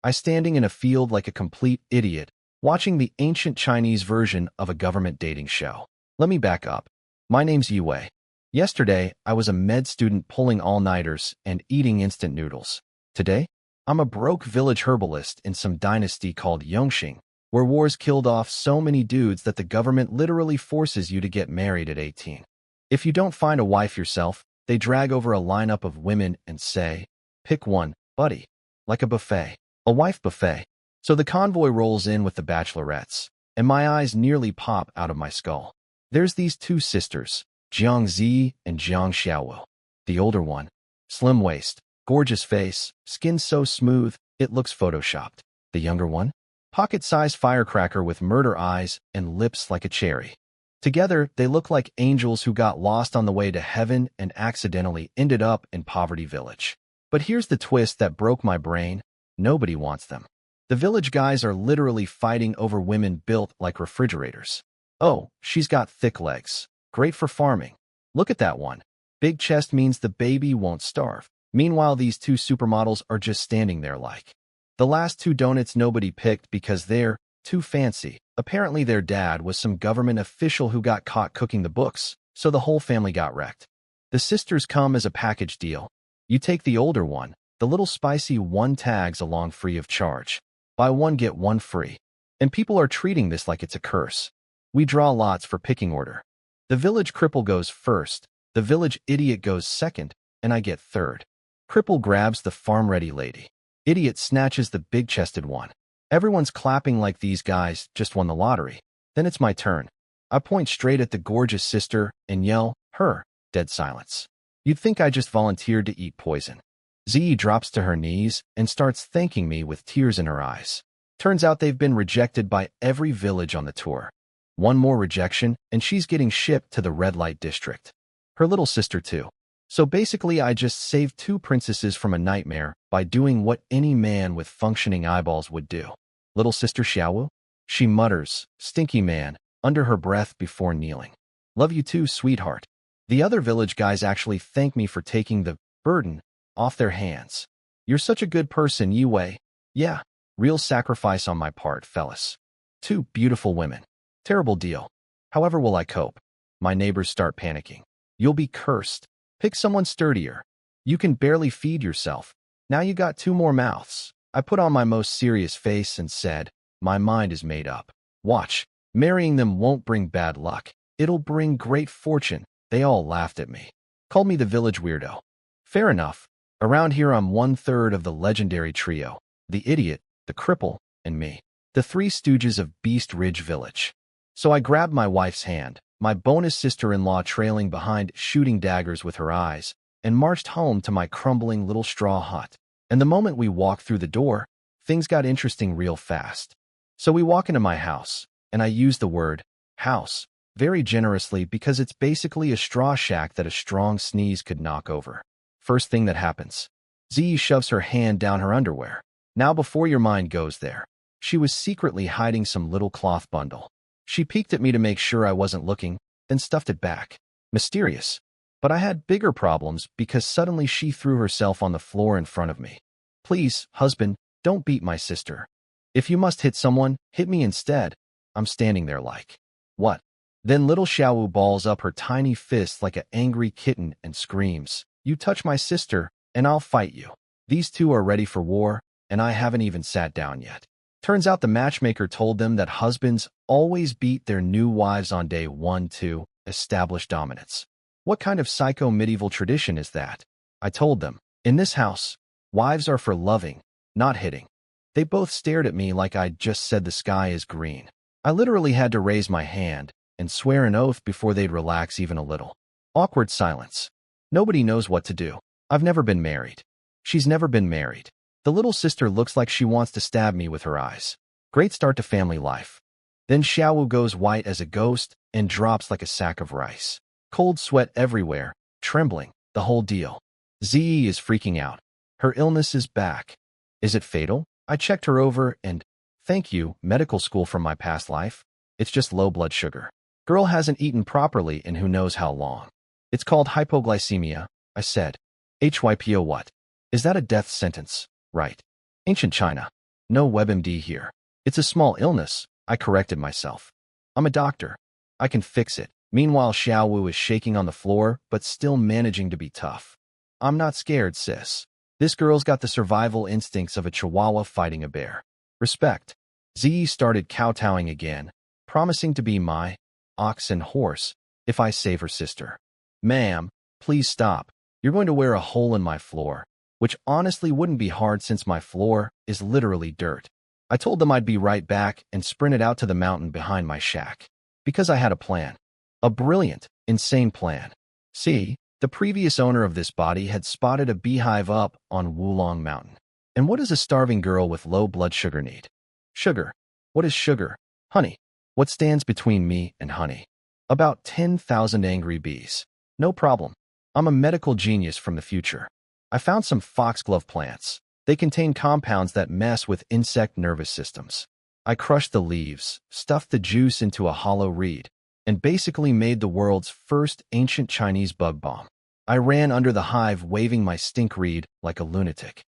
I standing in a field like a complete idiot, watching the ancient Chinese version of a government dating show. Let me back up. My name's Yue. Yesterday, I was a med student pulling all-nighters and eating instant noodles. Today, I'm a broke village herbalist in some dynasty called Yongxing, where wars killed off so many dudes that the government literally forces you to get married at 18. If you don't find a wife yourself, they drag over a lineup of women and say, "Pick one, buddy." Like a buffet. A wife buffet. So the convoy rolls in with the bachelorettes, and my eyes nearly pop out of my skull. There's these two sisters, Jiang Zi and Jiang Xiaowu. The older one, slim waist, gorgeous face, skin so smooth, it looks photoshopped. The younger one, pocket-sized firecracker with murder eyes and lips like a cherry. Together, they look like angels who got lost on the way to heaven and accidentally ended up in Poverty Village. But here's the twist that broke my brain. Nobody wants them. The village guys are literally fighting over women built like refrigerators. Oh, she's got thick legs. Great for farming. Look at that one. Big chest means the baby won't starve. Meanwhile, these two supermodels are just standing there like. The last two donuts nobody picked because they're too fancy. Apparently their dad was some government official who got caught cooking the books, so the whole family got wrecked. The sisters come as a package deal. You take the older one, the little spicy one tags along free of charge. Buy one get one free. And people are treating this like it's a curse. We draw lots for picking order. The village cripple goes first, the village idiot goes second, and I get third. Cripple grabs the farm-ready lady. Idiot snatches the big-chested one. Everyone's clapping like these guys just won the lottery. Then it's my turn. I point straight at the gorgeous sister and yell, "Her!" Dead silence. You'd think I just volunteered to eat poison. Zi drops to her knees and starts thanking me with tears in her eyes. Turns out they've been rejected by every village on the tour. One more rejection, and she's getting shipped to the red light district. Her little sister too. So basically I just saved two princesses from a nightmare by doing what any man with functioning eyeballs would do. Little sister Xiaowu? She mutters, "Stinky man," under her breath before kneeling. "Love you too, sweetheart." The other village guys actually thank me for taking the burden off their hands. "You're such a good person, Yue." Yeah, real sacrifice on my part, fellas. Two beautiful women. Terrible deal. However will I cope? My neighbors start panicking. "You'll be cursed. Pick someone sturdier. You can barely feed yourself. Now you got two more mouths." I put on my most serious face and said, "My mind is made up. Watch. Marrying them won't bring bad luck. It'll bring great fortune." They all laughed at me. Called me the village weirdo. Fair enough. Around here I'm one-third of the legendary trio. The idiot, the cripple, and me. The three stooges of Beast Ridge Village. So I grabbed my wife's hand, my bonus sister-in-law trailing behind, shooting daggers with her eyes, and marched home to my crumbling little straw hut. And the moment we walked through the door, things got interesting real fast. So we walk into my house, and I use the word house very generously because it's basically a straw shack that a strong sneeze could knock over. First thing that happens. Z shoves her hand down her underwear. Now before your mind goes there, she was secretly hiding some little cloth bundle. She peeked at me to make sure I wasn't looking, then stuffed it back. Mysterious. But I had bigger problems because suddenly she threw herself on the floor in front of me. "Please, husband, don't beat my sister. If you must hit someone, hit me instead." I'm standing there like, what? Then little Xiaowu balls up her tiny fist like an angry kitten and screams, "You touch my sister, and I'll fight you." These two are ready for war, and I haven't even sat down yet. Turns out the matchmaker told them that husbands always beat their new wives on day 1 to establish dominance. What kind of psycho medieval tradition is that? I told them, in this house, wives are for loving, not hitting. They both stared at me like I'd just said the sky is green. I literally had to raise my hand and swear an oath before they'd relax even a little. Awkward silence. Nobody knows what to do. I've never been married. She's never been married. The little sister looks like she wants to stab me with her eyes. Great start to family life. Then Xiaowu goes white as a ghost and drops like a sack of rice. Cold sweat everywhere, trembling, the whole deal. Zi is freaking out. Her illness is back. Is it fatal? I checked her over and, thank you, medical school from my past life. It's just low blood sugar. Girl hasn't eaten properly in who knows how long. It's called hypoglycemia, I said. HYPO what? Is that a death sentence? Right. Ancient China. No WebMD here. It's a small illness, I corrected myself. I'm a doctor. I can fix it. Meanwhile, Xiao Wu is shaking on the floor, but still managing to be tough. I'm not scared, sis. This girl's got the survival instincts of a chihuahua fighting a bear. Respect. Ziyi started kowtowing again, promising to be my ox and horse if I save her sister. Ma'am, please stop. You're going to wear a hole in my floor, which honestly wouldn't be hard since my floor is literally dirt. I told them I'd be right back and sprinted out to the mountain behind my shack. Because I had a plan. A brilliant, insane plan. See, the previous owner of this body had spotted a beehive up on Wulong Mountain. And what does a starving girl with low blood sugar need? Sugar. What is sugar? Honey. What stands between me and honey? About 10,000 angry bees. No problem. I'm a medical genius from the future. I found some foxglove plants. They contain compounds that mess with insect nervous systems. I crushed the leaves, stuffed the juice into a hollow reed, and basically made the world's first ancient Chinese bug bomb. I ran under the hive waving my stink reed like a lunatic.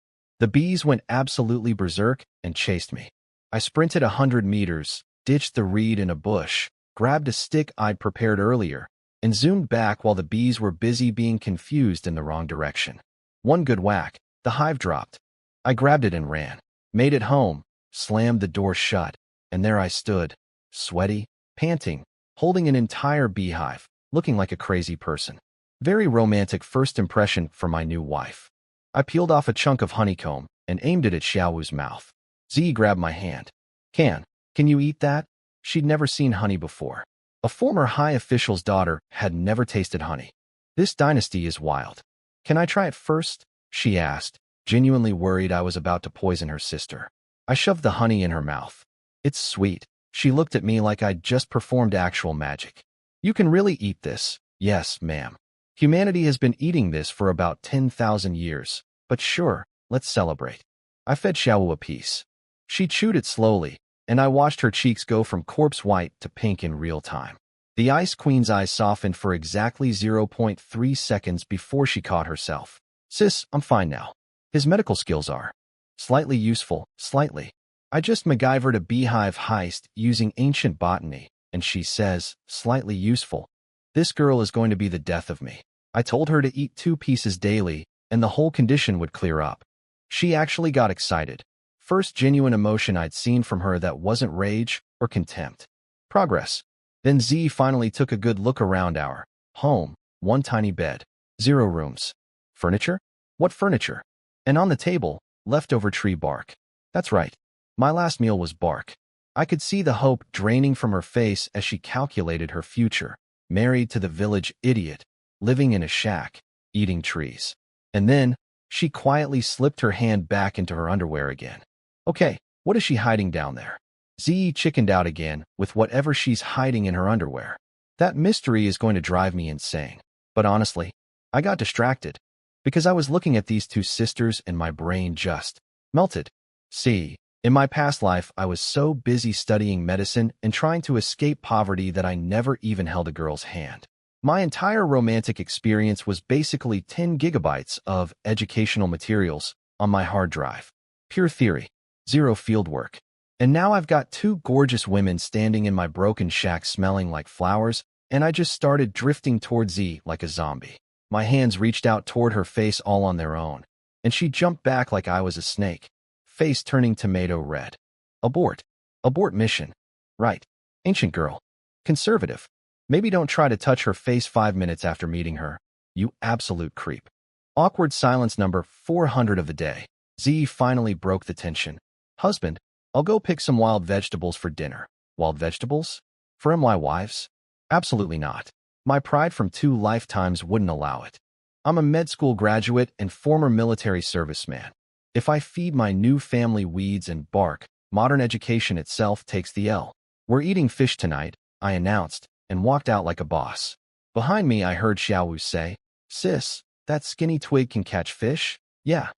The bees went absolutely berserk and chased me. I sprinted 100 meters, ditched the reed in a bush, grabbed a stick I'd prepared earlier, and zoomed back while the bees were busy being confused in the wrong direction. One good whack, the hive dropped. I grabbed it and ran, made it home, slammed the door shut, and there I stood, sweaty, panting, holding an entire beehive, looking like a crazy person. Very romantic first impression for my new wife. I peeled off a chunk of honeycomb and aimed it at Xiaowu's mouth. Ziyi grabbed my hand. Can you eat that? She'd never seen honey before. A former high official's daughter had never tasted honey. This dynasty is wild. Can I try it first? She asked, genuinely worried I was about to poison her sister. I shoved the honey in her mouth. It's sweet. She looked at me like I'd just performed actual magic. You can really eat this. Yes, ma'am. Humanity has been eating this for about 10,000 years. But sure, let's celebrate. I fed Xiaowu a piece. She chewed it slowly, and I watched her cheeks go from corpse white to pink in real time. The Ice Queen's eyes softened for exactly 0.3 seconds before she caught herself. Sis, I'm fine now. His medical skills are slightly useful, slightly. I just MacGyvered a beehive heist using ancient botany, and she says, slightly useful. This girl is going to be the death of me. I told her to eat 2 pieces daily, and the whole condition would clear up. She actually got excited. First genuine emotion I'd seen from her that wasn't rage or contempt. Progress. Then Z finally took a good look around our home. 1 tiny bed. 0 rooms. Furniture? What furniture? And on the table, leftover tree bark. That's right. My last meal was bark. I could see the hope draining from her face as she calculated her future. Married to the village idiot, living in a shack, eating trees. And then, she quietly slipped her hand back into her underwear again. Okay, what is she hiding down there? Z chickened out again with whatever she's hiding in her underwear. That mystery is going to drive me insane. But honestly, I got distracted because I was looking at these 2 sisters and my brain just melted. See, in my past life, I was so busy studying medicine and trying to escape poverty that I never even held a girl's hand. My entire romantic experience was basically 10 gigabytes of educational materials on my hard drive. Pure theory, 0 fieldwork. And now I've got 2 gorgeous women standing in my broken shack smelling like flowers, and I just started drifting toward Z like a zombie. My hands reached out toward her face all on their own, and she jumped back like I was a snake, face turning tomato red. Abort. Abort mission. Right. Ancient girl. Conservative. Maybe don't try to touch her face 5 minutes after meeting her. You absolute creep. Awkward silence number 400 of the day. Z finally broke the tension. Husband, I'll go pick some wild vegetables for dinner. Wild vegetables? For my wives? Absolutely not. My pride from 2 lifetimes wouldn't allow it. I'm a med school graduate and former military serviceman. If I feed my new family weeds and bark, modern education itself takes the L. We're eating fish tonight, I announced, and walked out like a boss. Behind me I heard Xiaowu say, Sis, that skinny twig can catch fish? Yeah.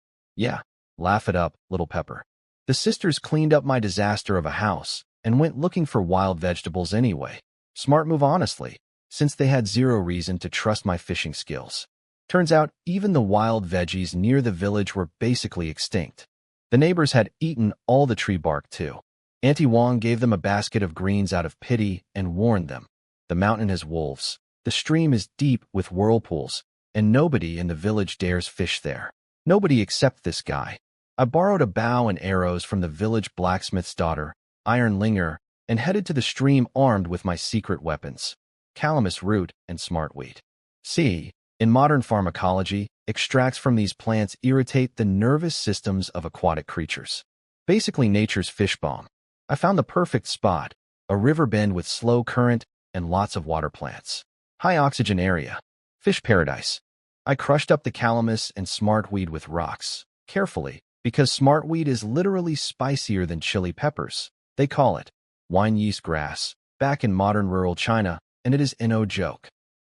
Laugh it up, little pepper. The sisters cleaned up my disaster of a house and went looking for wild vegetables anyway. Smart move honestly, since they had 0 reason to trust my fishing skills. Turns out even the wild veggies near the village were basically extinct. The neighbors had eaten all the tree bark too. Auntie Wong gave them a basket of greens out of pity and warned them. The mountain has wolves. The stream is deep with whirlpools, and nobody in the village dares fish there. Nobody except this guy. I borrowed a bow and arrows from the village blacksmith's daughter, Iron Linger, and headed to the stream armed with my secret weapons, calamus root and smartweed. See, in modern pharmacology, extracts from these plants irritate the nervous systems of aquatic creatures. Basically nature's fish bomb. I found the perfect spot, a river bend with slow current and lots of water plants. High oxygen area. Fish paradise. I crushed up the calamus and smartweed with rocks, carefully, because smartweed is literally spicier than chili peppers. They call it wine yeast grass, back in modern rural China, and it is no joke.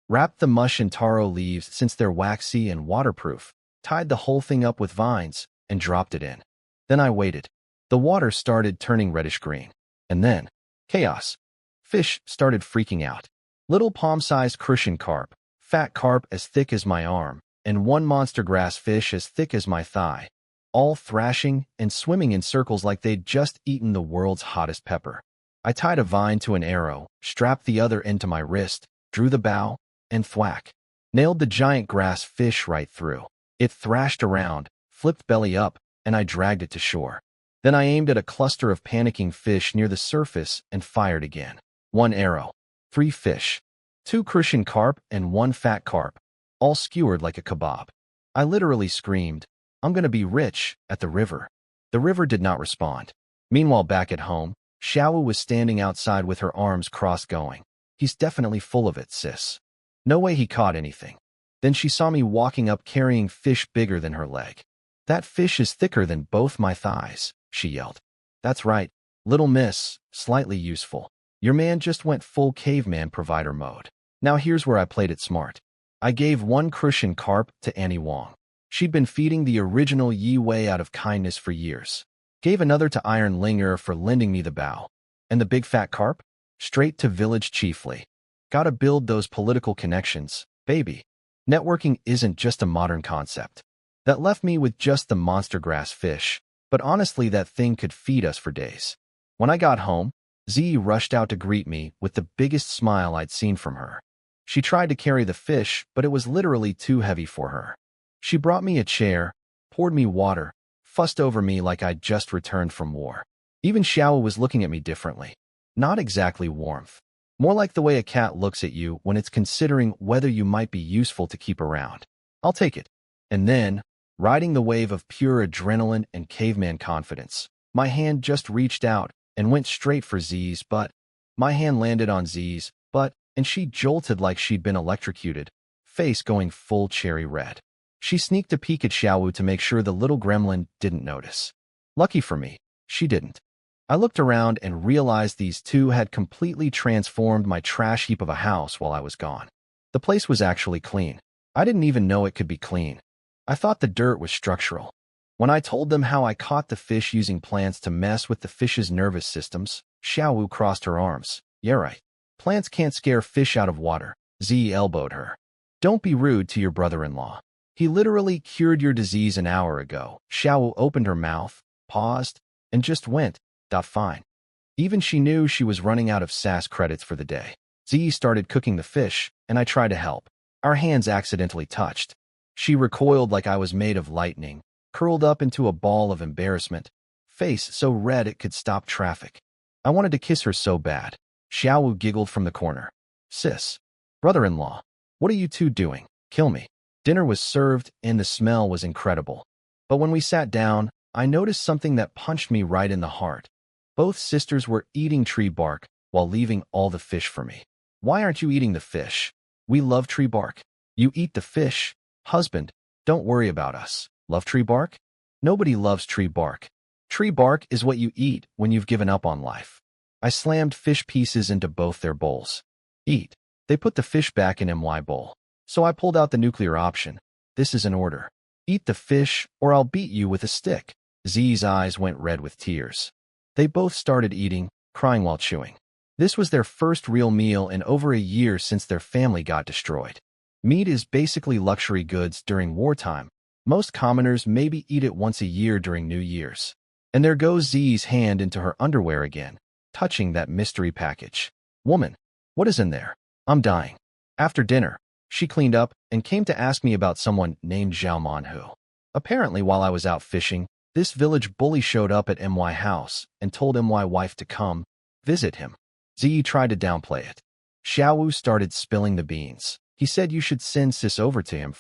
Wrapped the mush in taro leaves since they're waxy and waterproof, tied the whole thing up with vines, and dropped it in. Then I waited. The water started turning reddish-green. And then, chaos. Fish started freaking out. Little palm-sized crucian carp, fat carp as thick as my arm, and one monster grass fish as thick as my thigh, all thrashing and swimming in circles like they'd just eaten the world's hottest pepper. I tied a vine to an arrow, strapped the other end to my wrist, drew the bow, and thwack. Nailed the giant grass fish right through. It thrashed around, flipped belly up, and I dragged it to shore. Then I aimed at a cluster of panicking fish near the surface and fired again. 1 arrow. 3 fish. 2 crucian carp and 1 fat carp, all skewered like a kebab. I literally screamed, "I'm gonna be rich," at the river. The river did not respond. Meanwhile, back at home, Xiaowu was standing outside with her arms crossed going. "He's definitely full of it, sis. No way he caught anything." Then she saw me walking up carrying fish bigger than her leg. "That fish is thicker than both my thighs," she yelled. "That's right, little miss, slightly useful. Your man just went full caveman provider mode." Now here's where I played it smart. I gave 1 crucian carp to Annie Wong. She'd been feeding the original Yi Wei out of kindness for years. Gave another to Iron Linger for lending me the bow. And the big fat carp? Straight to Village Chiefly. Gotta build those political connections, baby. Networking isn't just a modern concept. That left me with just the monster grass fish, but honestly that thing could feed us for days. When I got home, Z rushed out to greet me with the biggest smile I'd seen from her. She tried to carry the fish, but it was literally too heavy for her. She brought me a chair, poured me water, fussed over me like I'd just returned from war. Even Xiao was looking at me differently. Not exactly warmth. More like the way a cat looks at you when it's considering whether you might be useful to keep around. I'll take it. And then, riding the wave of pure adrenaline and caveman confidence, my hand just reached out and went straight for Z's butt. My hand landed on Z's butt, and she jolted like she'd been electrocuted, face going full cherry red. She sneaked a peek at Xiaowu to make sure the little gremlin didn't notice. Lucky for me, she didn't. I looked around and realized these two had completely transformed my trash heap of a house while I was gone. The place was actually clean. I didn't even know it could be clean. I thought the dirt was structural. When I told them how I caught the fish using plants to mess with the fish's nervous systems, Xiaowu crossed her arms. "Yeah, right. Plants can't scare fish out of water." Z elbowed her. "Don't be rude to your brother-in-law. He literally cured your disease an hour ago." Xiaowu opened her mouth, paused, and just went, "Fine." Even she knew she was running out of SAS credits for the day. Z started cooking the fish, and I tried to help. Our hands accidentally touched. She recoiled like I was made of lightning, curled up into a ball of embarrassment, face so red it could stop traffic. I wanted to kiss her so bad. Xiaowu giggled from the corner. "Sis, brother-in-law, what are you two doing? Kill me." Dinner was served, and the smell was incredible. But when we sat down, I noticed something that punched me right in the heart. Both sisters were eating tree bark while leaving all the fish for me. "Why aren't you eating the fish? We love tree bark." "You eat the fish, husband. Don't worry about us." "Love tree bark?" "Nobody loves tree bark. Tree bark is what you eat when you've given up on life." I slammed fish pieces into both their bowls. "Eat." They put the fish back in my bowl. So I pulled out the nuclear option. "This is an order. Eat the fish, or I'll beat you with a stick." Z's eyes went red with tears. They both started eating, crying while chewing. This was their first real meal in over a year since their family got destroyed. Meat is basically luxury goods during wartime, Most commoners maybe eat it once a year during New Year's. And there goes Z's hand into her underwear again, touching that mystery package. Woman, what is in there? I'm dying. After dinner, she cleaned up and came to ask me about someone named Zhao Manhu. Apparently, while I was out fishing, this village bully showed up at MY house and told MY wife to come visit him. Z tried to downplay it. Xiaowu started spilling the beans. He said you should send sis over to him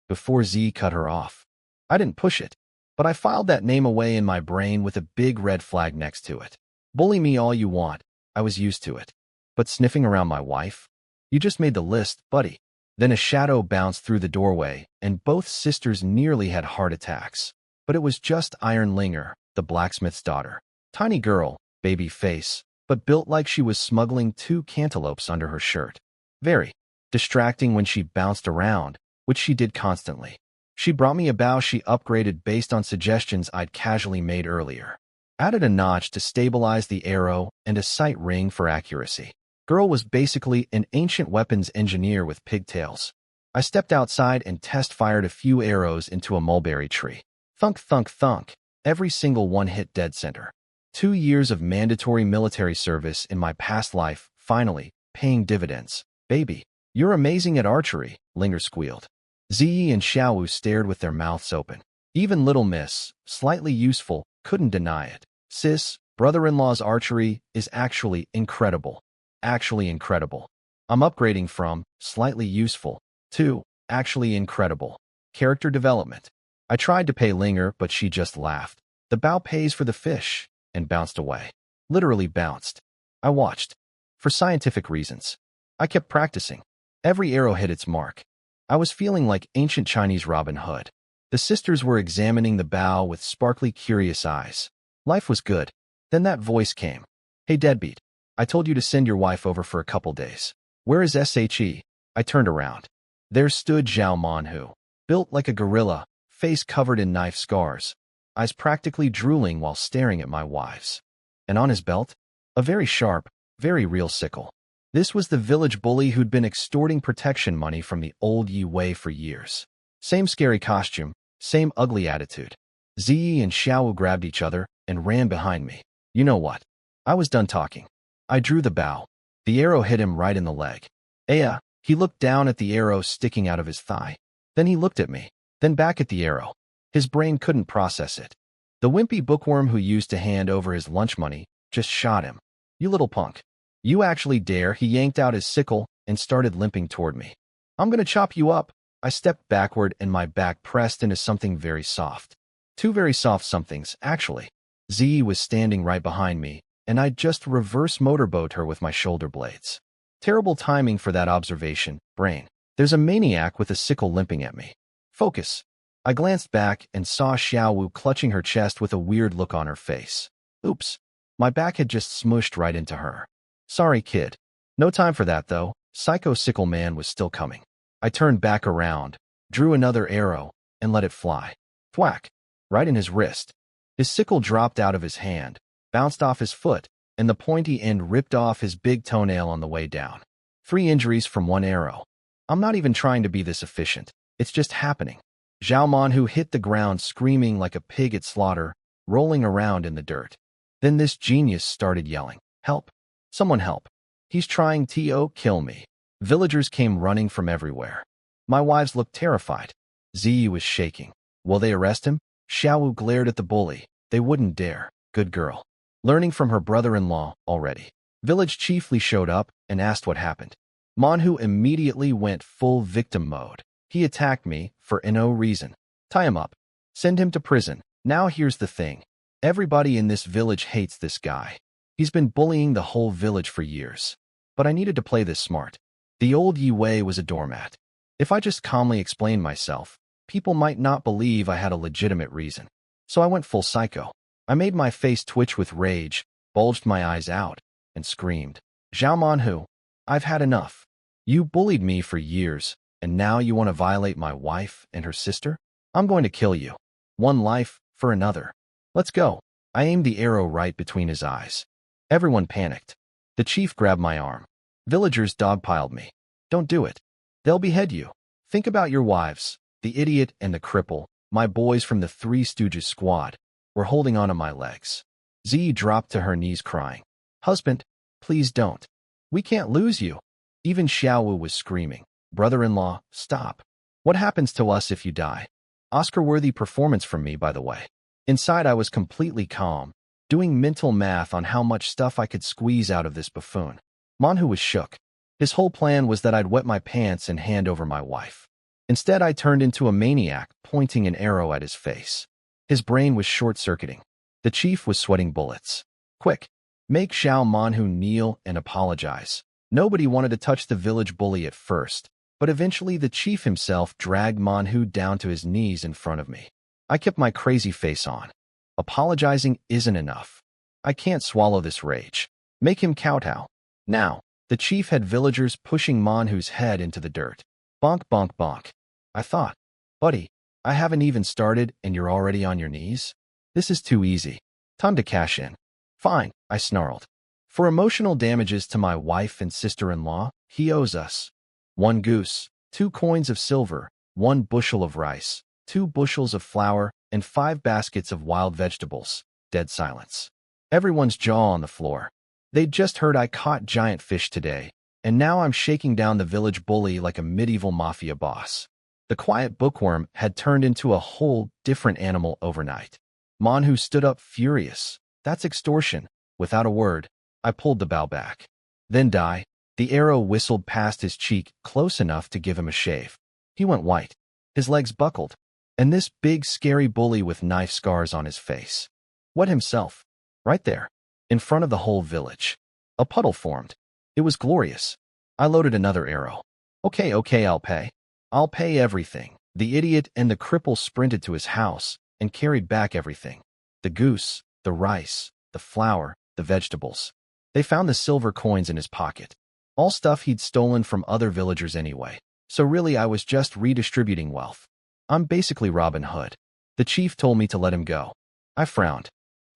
before Z cut her off. I didn't push it, but I filed that name away in my brain with a big red flag next to it. Bully me all you want. I was used to it. But sniffing around my wife? You just made the list, buddy. Then a shadow bounced through the doorway, and both sisters nearly had heart attacks. But it was just Iron Linger, the blacksmith's daughter. Tiny girl, baby face, but built like she was smuggling 2 cantaloupes under her shirt. Very distracting when she bounced around, which she did constantly. She brought me a bow she upgraded based on suggestions I'd casually made earlier. Added a notch to stabilize the arrow and a sight ring for accuracy. Girl was basically an ancient weapons engineer with pigtails. I stepped outside and test-fired a few arrows into a mulberry tree. Thunk, thunk, thunk. Every single one hit dead center. 2 years of mandatory military service in my past life, finally, paying dividends. Baby, you're amazing at archery, Linger squealed. Ziyi and Xiaowu stared with their mouths open. Even little miss, slightly useful, couldn't deny it. Sis, brother-in-law's archery is actually incredible. Actually incredible. I'm upgrading from slightly useful to actually incredible. Character development. I tried to pay Linger, but she just laughed. The bow pays for the fish, and bounced away. Literally bounced. I watched. For scientific reasons. I kept practicing. Every arrow hit its mark. I was feeling like ancient Chinese Robin Hood. The sisters were examining the bow with sparkly, curious eyes. Life was good. Then that voice came. Hey, deadbeat. I told you to send your wife over for a couple days. Where is SHE? I turned around. There stood Zhao Manhu, built like a gorilla, face covered in knife scars, eyes practically drooling while staring at my wives. And on his belt, a very sharp, very real sickle. This was the village bully who'd been extorting protection money from the old Yi Wei for years. Same scary costume, same ugly attitude. Ziyi and Xiaowu grabbed each other and ran behind me. You know what? I was done talking. I drew the bow. The arrow hit him right in the leg. Aya, he looked down at the arrow sticking out of his thigh. Then he looked at me, then back at the arrow. His brain couldn't process it. The wimpy bookworm who used to hand over his lunch money just shot him. You little punk. You actually dare? He yanked out his sickle and started limping toward me. I'm gonna chop you up. I stepped backward and my back pressed into something very soft. 2 very soft somethings, actually. Z was standing right behind me, and I just reverse motorboat her with my shoulder blades. Terrible timing for that observation, brain. There's a maniac with a sickle limping at me. Focus. I glanced back and saw Xiaowu clutching her chest with a weird look on her face. Oops. My back had just smushed right into her. Sorry, kid. No time for that, though. Psycho Sickle Man was still coming. I turned back around, drew another arrow, and let it fly. Thwack. Right in his wrist. His sickle dropped out of his hand, bounced off his foot, and the pointy end ripped off his big toenail on the way down. 3 injuries from 1 arrow. I'm not even trying to be this efficient. It's just happening. Zhao Manhu hit the ground screaming like a pig at slaughter, rolling around in the dirt. Then this genius started yelling, "Help! Someone help! He's trying to kill me." Villagers came running from everywhere. My wives looked terrified. Ziyi was shaking. Will they arrest him? Xiaowu glared at the bully. They wouldn't dare. Good girl. Learning from her brother-in-law already. Village chief Li showed up and asked what happened. Manhu immediately went full victim mode. He attacked me for no reason. Tie him up. Send him to prison. Now here's the thing. Everybody in this village hates this guy. He's been bullying the whole village for years. But I needed to play this smart. The old Yi Wei was a doormat. If I just calmly explained myself, people might not believe I had a legitimate reason. So I went full psycho. I made my face twitch with rage, bulged my eyes out, and screamed, "Zhao Manhu, I've had enough. You bullied me for years, and now you want to violate my wife and her sister? I'm going to kill you. 1 life for another. Let's go." I aimed the arrow right between his eyes. Everyone panicked. The chief grabbed my arm. Villagers dogpiled me. Don't do it. They'll behead you. Think about your wives, the idiot and the cripple. My boys from the Three Stooges squad were holding onto my legs. Z dropped to her knees crying, "Husband, please don't. We can't lose you." Even Xiaowu was screaming, "Brother-in-law, stop. What happens to us if you die?" Oscar-worthy performance from me, by the way. Inside, I was completely calm, doing mental math on how much stuff I could squeeze out of this buffoon. Manhu was shook. His whole plan was that I'd wet my pants and hand over my wife. Instead, I turned into a maniac, pointing an arrow at his face. His brain was short-circuiting. The chief was sweating bullets. "Quick, make Xiao Manhu kneel and apologize." Nobody wanted to touch the village bully at first, but eventually the chief himself dragged Manhu down to his knees in front of me. I kept my crazy face on. Apologizing isn't enough. I can't swallow this rage. Make him kowtow. Now, the chief had villagers pushing Manhu's head into the dirt. Bonk, bonk, bonk. I thought, "Buddy, I haven't even started and you're already on your knees? This is too easy. Time to cash in." "Fine," I snarled. "For emotional damages to my wife and sister-in-law, he owes us 1 goose, 2 coins of silver, 1 bushel of rice, 2 bushels of flour, and 5 baskets of wild vegetables." Dead silence. Everyone's jaw on the floor. They'd just heard I caught giant fish today, and now I'm shaking down the village bully like a medieval mafia boss. The quiet bookworm had turned into a whole different animal overnight. Manhu stood up furious. "That's extortion." Without a word, I pulled the bow back. "Then die." The arrow whistled past his cheek close enough to give him a shave. He went white. His legs buckled. And this big, scary bully with knife scars on his face. What himself? Right there, in front of the whole village. A puddle formed. It was glorious. I loaded another arrow. Okay, I'll pay. I'll pay everything." The idiot and the cripple sprinted to his house and carried back everything. The goose, the rice, the flour, the vegetables. They found the silver coins in his pocket. All stuff he'd stolen from other villagers anyway. So really I was just redistributing wealth. I'm basically Robin Hood. The chief told me to let him go. I frowned.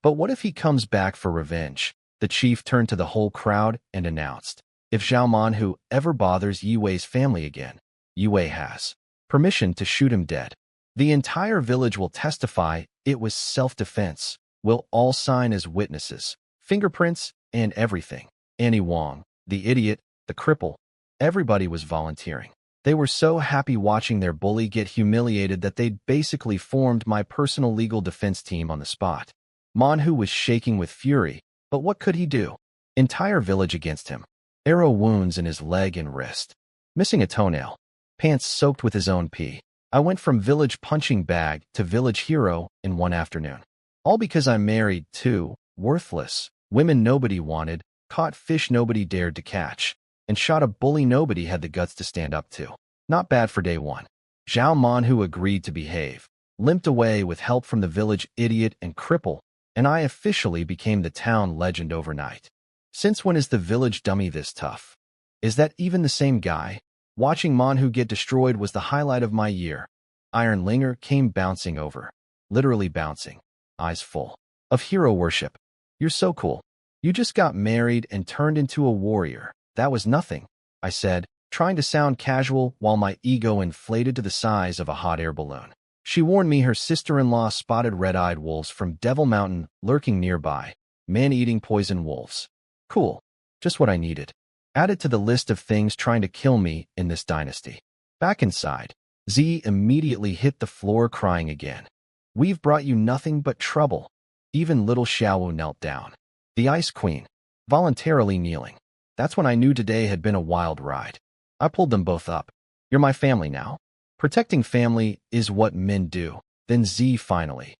But what if he comes back for revenge? The chief turned to the whole crowd and announced, "If Zhao Manhu ever bothers Yi Wei's family again, Yi Wei has permission to shoot him dead. The entire village will testify it was self-defense. We'll all sign as witnesses. Fingerprints and everything." Annie Wong, the idiot, the cripple, everybody was volunteering. They were so happy watching their bully get humiliated that they'd basically formed my personal legal defense team on the spot. Manhu was shaking with fury, but what could he do? Entire village against him. Arrow wounds in his leg and wrist. Missing a toenail. Pants soaked with his own pee. I went from village punching bag to village hero in one afternoon. All because I married 2 worthless women nobody wanted, caught fish nobody dared to catch, and shot a bully nobody had the guts to stand up to. Not bad for day one. Zhao Manhu agreed to behave, limped away with help from the village idiot and cripple, and I officially became the town legend overnight. Since when is the village dummy this tough? Is that even the same guy? Watching Manhu get destroyed was the highlight of my year. Iron Linger came bouncing over. Literally bouncing. Eyes full of hero worship. "You're so cool. You just got married and turned into a warrior." "That was nothing," I said, trying to sound casual while my ego inflated to the size of a hot air balloon. She warned me her sister-in-law spotted red-eyed wolves from Devil Mountain lurking nearby, man-eating poison wolves. Cool. Just what I needed. Added to the list of things trying to kill me in this dynasty. Back inside, Z immediately hit the floor crying again. "We've brought you nothing but trouble." Even little Xiaowu knelt down. The Ice Queen, voluntarily kneeling. That's when I knew today had been a wild ride. I pulled them both up. "You're my family now." Protecting family is what men do. Then Z finally,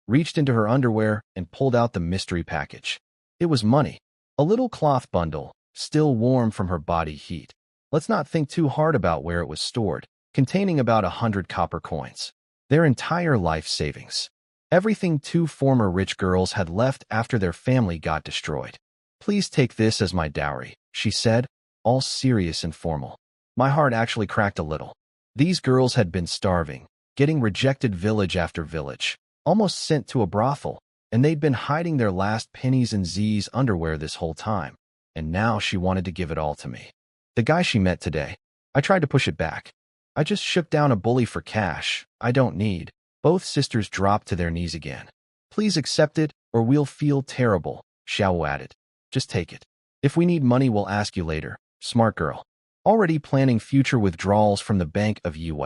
reached into her underwear and pulled out the mystery package. It was money. A little cloth bundle, still warm from her body heat. Let's not think too hard about where it was stored, containing about 100 copper coins. Their entire life savings. Everything 2 former rich girls had left after their family got destroyed. "Please take this as my dowry," she said, all serious and formal. My heart actually cracked a little. These girls had been starving, getting rejected village after village, almost sent to a brothel, and they'd been hiding their last pennies in Z's underwear this whole time, and now she wanted to give it all to me. The guy she met today, I tried to push it back. I just shook down a bully for cash. I don't need. Both sisters dropped to their knees again. Please accept it, or we'll feel terrible, Xiao added. Just take it. If we need money, we'll ask you later. Smart girl. Already planning future withdrawals from the Bank of Yue.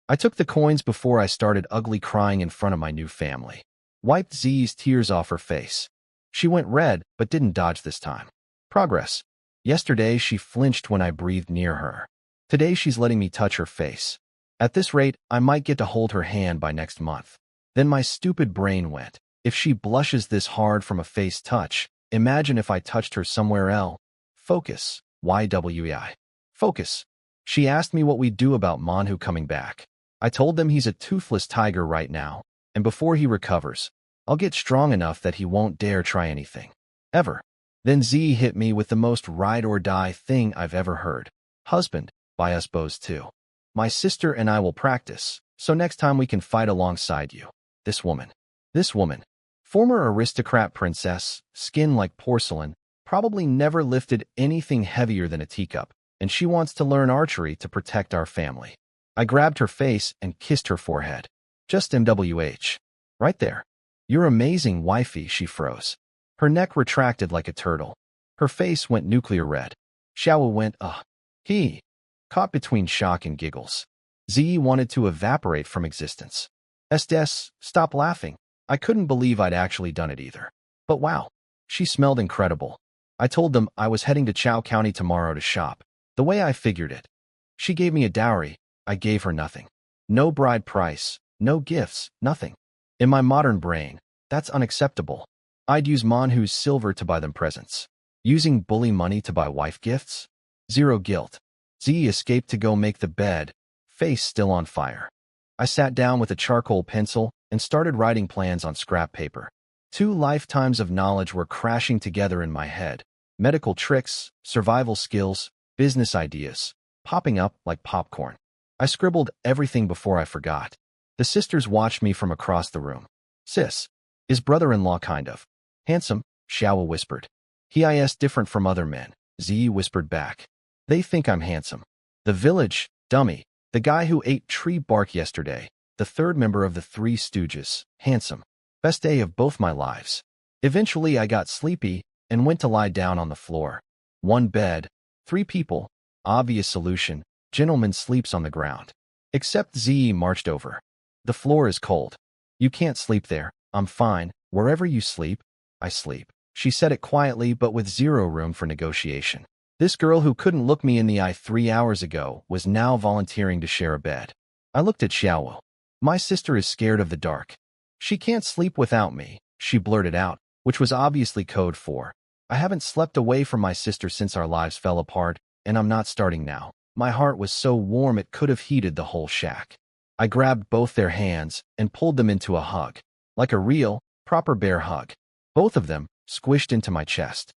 I took the coins before I started ugly crying in front of my new family. Wiped Z's tears off her face. She went red, but didn't dodge this time. Progress. Yesterday, she flinched when I breathed near her. Today, she's letting me touch her face. At this rate, I might get to hold her hand by next month. Then my stupid brain went, if she blushes this hard from a face touch, imagine if I touched her somewhere else. Focus. YWI. Focus. She asked me what we'd do about Manhu coming back. I told them he's a toothless tiger right now, and before he recovers, I'll get strong enough that he won't dare try anything. Ever. Then Z hit me with the most ride-or-die thing I've ever heard. Husband, buy us bows too. My sister and I will practice, so next time we can fight alongside you. This woman. Former aristocrat princess, skin like porcelain, probably never lifted anything heavier than a teacup, and she wants to learn archery to protect our family. I grabbed her face and kissed her forehead. Just MWH. Right there. You're amazing, wifey, she froze. Her neck retracted like a turtle. Her face went nuclear red. Xiao went, He. Caught between shock and giggles. Z wanted to evaporate from existence. Estes, stop laughing. I couldn't believe I'd actually done it either. But wow. She smelled incredible. I told them I was heading to Chao County tomorrow to shop. The way I figured it. She gave me a dowry. I gave her nothing. No bride price. No gifts. Nothing. In my modern brain, that's unacceptable. I'd use Manhu's silver to buy them presents. Using bully money to buy wife gifts? Zero guilt. Z escaped to go make the bed, face still on fire. I sat down with a charcoal pencil and started writing plans on scrap paper. 2 lifetimes of knowledge were crashing together in my head. Medical tricks, survival skills, business ideas, popping up like popcorn. I scribbled everything before I forgot. The sisters watched me from across the room. Sis, is brother-in-law kind of handsome? Xiao whispered. He is different from other men, Z whispered back. They think I'm handsome. The village, dummy, the guy who ate tree bark yesterday, the third member of the Three Stooges, handsome. Best day of both my lives. Eventually I got sleepy and went to lie down on the floor. 1 bed, 3 people, obvious solution, gentleman sleeps on the ground. Except Z marched over. The floor is cold. You can't sleep there. I'm fine. Wherever you sleep, I sleep. She said it quietly but with zero room for negotiation. This girl who couldn't look me in the eye 3 hours ago was now volunteering to share a bed. I looked at Xiao. My sister is scared of the dark. She can't sleep without me, she blurted out, which was obviously code for, I haven't slept away from my sister since our lives fell apart, and I'm not starting now. My heart was so warm it could have heated the whole shack. I grabbed both their hands and pulled them into a hug. Like a real, proper bear hug. Both of them squished into my chest.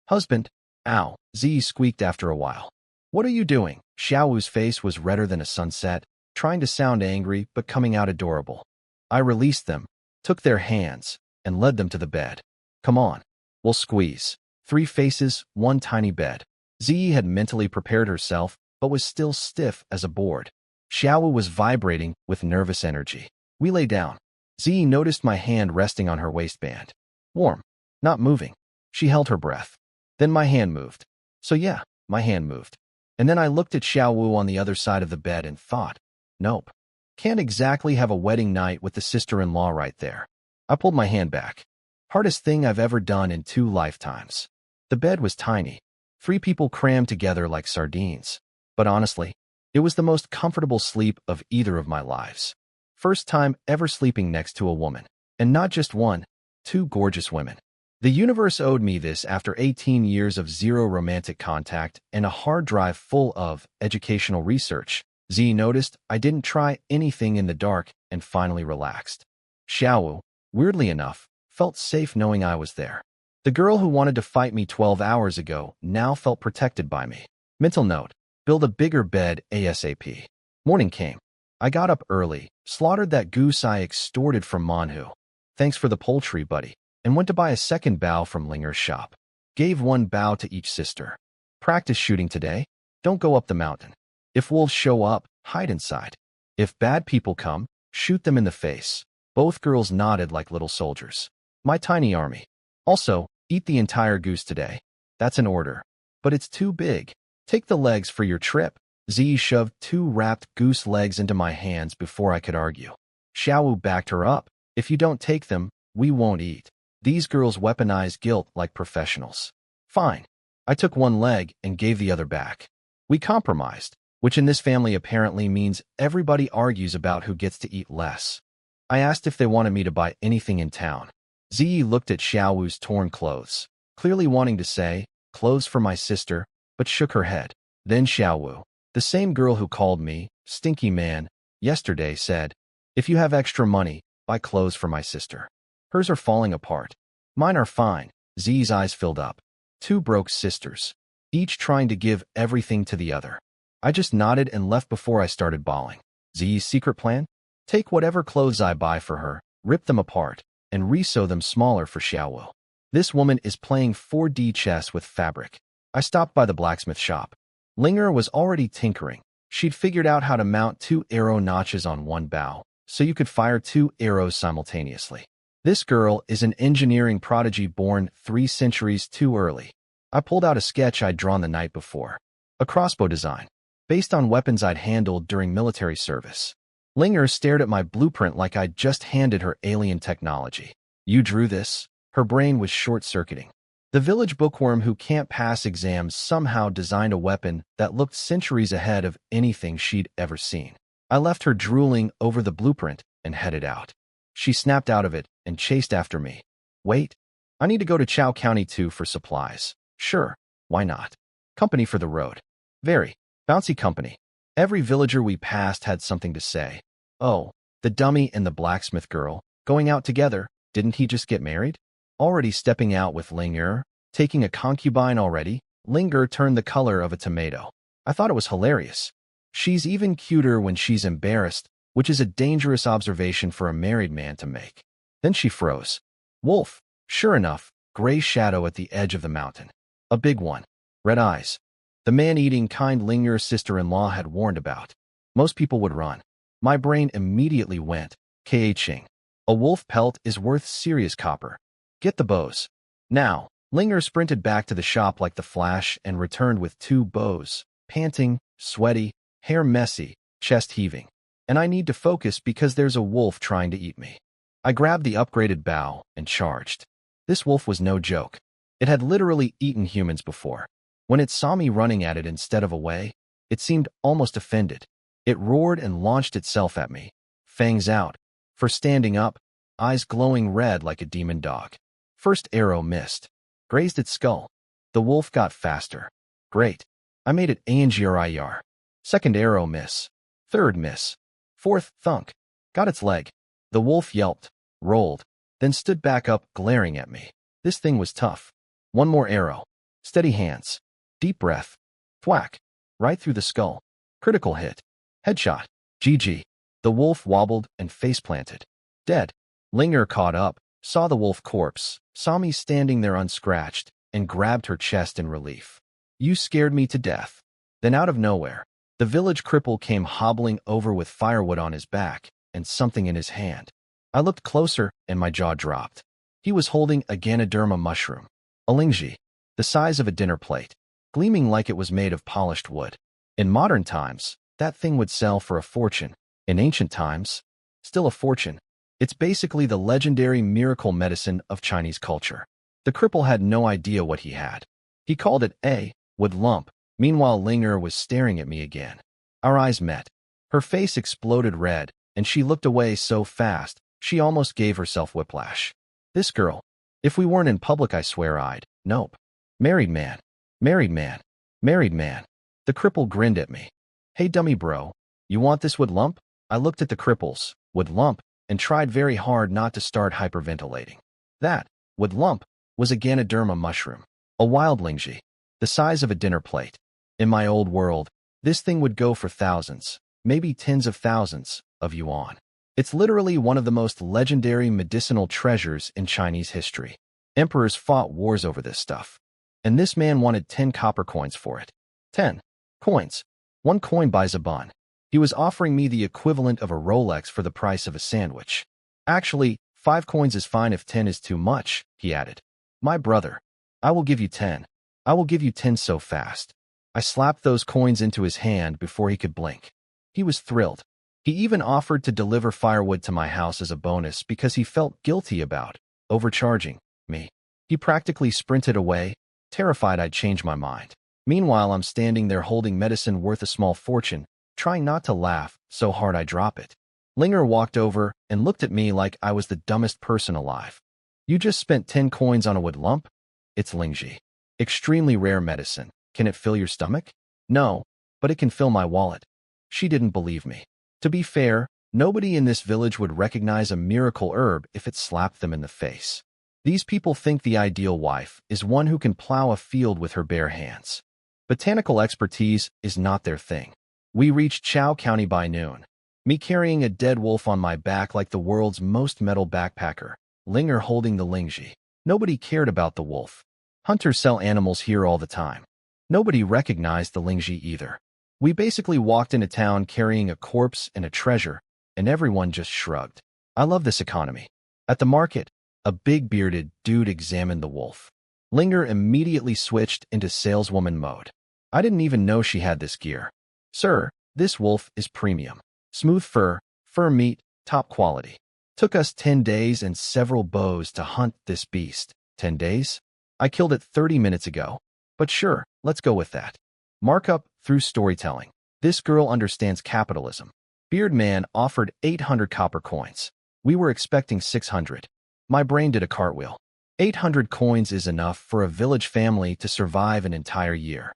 Husband, ow, Z squeaked after a while. What are you doing? Xiao's face was redder than a sunset, trying to sound angry but coming out adorable. I released them, took their hands, and led them to the bed. Come on, we'll squeeze. 3 faces, 1 tiny bed. Z had mentally prepared herself, but was still stiff as a board. Xiao was vibrating with nervous energy. We lay down. Z noticed my hand resting on her waistband. Warm, not moving. She held her breath. Then my hand moved. So yeah, my hand moved. And then I looked at Xiao on the other side of the bed and thought, nope. Can't exactly have a wedding night with the sister-in-law right there. I pulled my hand back. Hardest thing I've ever done in 2 lifetimes. The bed was tiny. 3 people crammed together like sardines. But honestly, it was the most comfortable sleep of either of my lives. First time ever sleeping next to a woman. And not just 1, 2 gorgeous women. The universe owed me this after 18 years of zero romantic contact and a hard drive full of educational research. Z noticed I didn't try anything in the dark and finally relaxed. Xiao, weirdly enough, felt safe knowing I was there. The girl who wanted to fight me 12 hours ago now felt protected by me. Mental note, build a bigger bed ASAP. Morning came. I got up early, slaughtered that goose I extorted from Manhu. Thanks for the poultry, buddy. And went to buy a second bow from Linger's shop. Gave 1 bow to each sister. Practice shooting today. Don't go up the mountain. If wolves show up, hide inside. If bad people come, shoot them in the face. Both girls nodded like little soldiers. My tiny army. Also, eat the entire goose today. That's an order. But it's too big. Take the legs for your trip. Ziyi shoved 2 wrapped goose legs into my hands before I could argue. Xiaowu backed her up. If you don't take them, we won't eat. These girls weaponize guilt like professionals. Fine. I took one leg and gave the other back. We compromised, which in this family apparently means everybody argues about who gets to eat less. I asked if they wanted me to buy anything in town. Ziyi looked at Xiaowu's torn clothes, clearly wanting to say, clothes for my sister, but shook her head. Then Xiaowu, the same girl who called me, stinky man, yesterday said, if you have extra money, buy clothes for my sister. Hers are falling apart. Mine are fine. Ziyi's eyes filled up. 2 broke sisters, each trying to give everything to the other. I just nodded and left before I started bawling. Ziyi's secret plan? Take whatever clothes I buy for her, rip them apart, and resew them smaller for Xiaowu. This woman is playing 4D chess with fabric. I stopped by the blacksmith shop. Linger was already tinkering. She'd figured out how to mount 2 arrow notches on one bow, so you could fire 2 arrows simultaneously. This girl is an engineering prodigy born 3 centuries too early. I pulled out a sketch I'd drawn the night before. A crossbow design, based on weapons I'd handled during military service. Linger stared at my blueprint like I'd just handed her alien technology. You drew this? Her brain was short-circuiting. The village bookworm who can't pass exams somehow designed a weapon that looked centuries ahead of anything she'd ever seen. I left her drooling over the blueprint and headed out. She snapped out of it and chased after me. Wait, I need to go to Chao County too for supplies. Sure, why not? Company for the road. Very. Bouncy company. Every villager we passed had something to say. Oh, the dummy and the blacksmith girl, going out together, didn't he just get married? Already stepping out with Linger, taking a concubine already? Linger turned the color of a tomato. I thought it was hilarious. She's even cuter when she's embarrassed, which is a dangerous observation for a married man to make. Then she froze. Wolf. Sure enough, gray shadow at the edge of the mountain. A big one. Red eyes. The man-eating kind Linger's sister-in-law had warned about. Most people would run. My brain immediately went, K.H.ing. A wolf pelt is worth serious copper. Get the bows. Now, Linger sprinted back to the shop like the Flash and returned with 2 bows, panting, sweaty, hair messy, chest heaving. And I need to focus because there's a wolf trying to eat me. I grabbed the upgraded bow and charged. This wolf was no joke. It had literally eaten humans before. When it saw me running at it instead of away, it seemed almost offended. It roared and launched itself at me, fangs out, for standing up, eyes glowing red like a demon dog. First arrow missed, grazed its skull. The wolf got faster. Great. I made it ANGRIR. Second arrow miss. Third miss. Fourth thunk. Got its leg. The wolf yelped, rolled, then stood back up glaring at me. This thing was tough. One more arrow. Steady hands. Deep breath. Thwack. Right through the skull. Critical hit. Headshot. GG. The wolf wobbled and face-planted. Dead. Linger caught up, saw the wolf corpse, saw me standing there unscratched, and grabbed her chest in relief. You scared me to death. Then out of nowhere, the village cripple came hobbling over with firewood on his back and something in his hand. I looked closer and my jaw dropped. He was holding a Ganoderma mushroom. A lingji, the size of a dinner plate, gleaming like it was made of polished wood. In modern times, that thing would sell for a fortune. In ancient times, still a fortune. It's basically the legendary miracle medicine of Chinese culture. The cripple had no idea what he had. He called it a wood lump. Meanwhile, Linger was staring at me again. Our eyes met. Her face exploded red, and she looked away so fast, she almost gave herself whiplash. This girl. If we weren't in public, I swear I'd. Nope. Married man. Married man. Married man. The cripple grinned at me. Hey dummy bro, you want this wood lump? I looked at the cripple's wood lump and tried very hard not to start hyperventilating. That wood lump was a Ganoderma mushroom, a wild lingji, the size of a dinner plate. In my old world, this thing would go for thousands, maybe tens of thousands, of yuan. It's literally one of the most legendary medicinal treasures in Chinese history. Emperors fought wars over this stuff. And this man wanted 10 copper coins for it. 10 coins. 1 coin buys a bun. He was offering me the equivalent of a Rolex for the price of a sandwich. Actually, 5 coins is fine if 10 is too much, he added. My brother. I will give you 10. I will give you 10 so fast. I slapped those coins into his hand before he could blink. He was thrilled. He even offered to deliver firewood to my house as a bonus because he felt guilty about overcharging me. He practically sprinted away, terrified I'd change my mind. Meanwhile, I'm standing there holding medicine worth a small fortune, trying not to laugh so hard I drop it. Linger walked over and looked at me like I was the dumbest person alive. You just spent 10 coins on a wood lump? It's Lingji. Extremely rare medicine. Can it fill your stomach? No, but it can fill my wallet. She didn't believe me. To be fair, nobody in this village would recognize a miracle herb if it slapped them in the face. These people think the ideal wife is one who can plow a field with her bare hands. Botanical expertise is not their thing. We reached Chao County by noon. Me carrying a dead wolf on my back like the world's most metal backpacker, Linger holding the Lingji. Nobody cared about the wolf. Hunters sell animals here all the time. Nobody recognized the Lingji either. We basically walked into town carrying a corpse and a treasure, and everyone just shrugged. I love this economy. At the market, a big bearded dude examined the wolf. Linger immediately switched into saleswoman mode. I didn't even know she had this gear. Sir, this wolf is premium. Smooth fur, fur meat, top quality. Took us 10 days and several bows to hunt this beast. 10 days? I killed it 30 minutes ago. But sure, let's go with that. Markup through storytelling. This girl understands capitalism. Beard Man offered 800 copper coins. We were expecting 600. My brain did a cartwheel. 800 coins is enough for a village family to survive an entire year.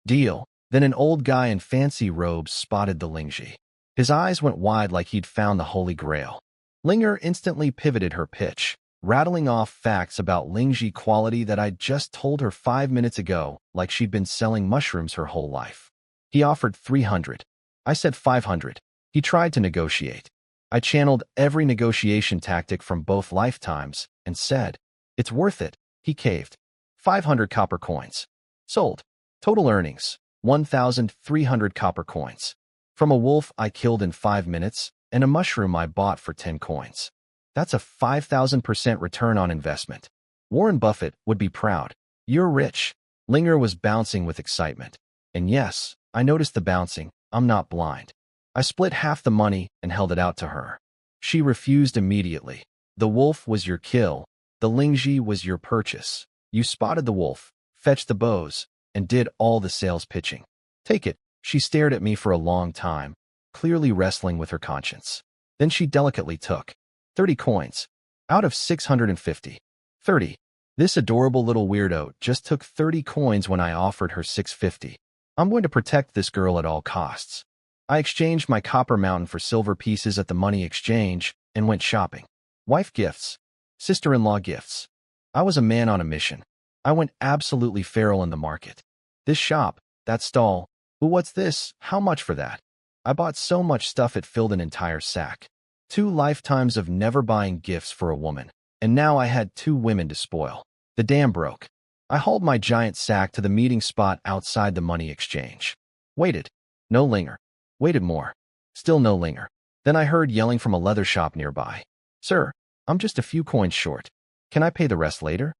Deal. Then an old guy in fancy robes spotted the Lingji. His eyes went wide like he'd found the Holy Grail. Linger instantly pivoted her pitch, rattling off facts about Lingji quality that I'd just told her 5 minutes ago, like she'd been selling mushrooms her whole life. He offered 300. I said 500. He tried to negotiate. I channeled every negotiation tactic from both lifetimes and said, "It's worth it." He caved. 500 copper coins. Sold. Total earnings, 1,300 copper coins. From a wolf I killed in 5 minutes and a mushroom I bought for 10 coins. That's a 5,000% return on investment. Warren Buffett would be proud. You're rich. Linger was bouncing with excitement. And yes, I noticed the bouncing. I'm not blind. I split half the money and held it out to her. She refused immediately. The wolf was your kill. The Lingji was your purchase. You spotted the wolf, fetched the bows, and did all the sales pitching. Take it. She stared at me for a long time, clearly wrestling with her conscience. Then she delicately took 30 coins out of 650. 30. This adorable little weirdo just took 30 coins when I offered her 650. I'm going to protect this girl at all costs. I exchanged my copper mountain for silver pieces at the money exchange and went shopping. Wife gifts. Sister-in-law gifts. I was a man on a mission. I went absolutely feral in the market. This shop, that stall. Ooh, what's this? How much for that? I bought so much stuff it filled an entire sack. 2 lifetimes of never buying gifts for a woman. And now I had 2 women to spoil. The dam broke. I hauled my giant sack to the meeting spot outside the money exchange. Waited. No Linger. Waited more. Still no Linger. Then I heard yelling from a leather shop nearby. Sir, I'm just a few coins short. Can I pay the rest later?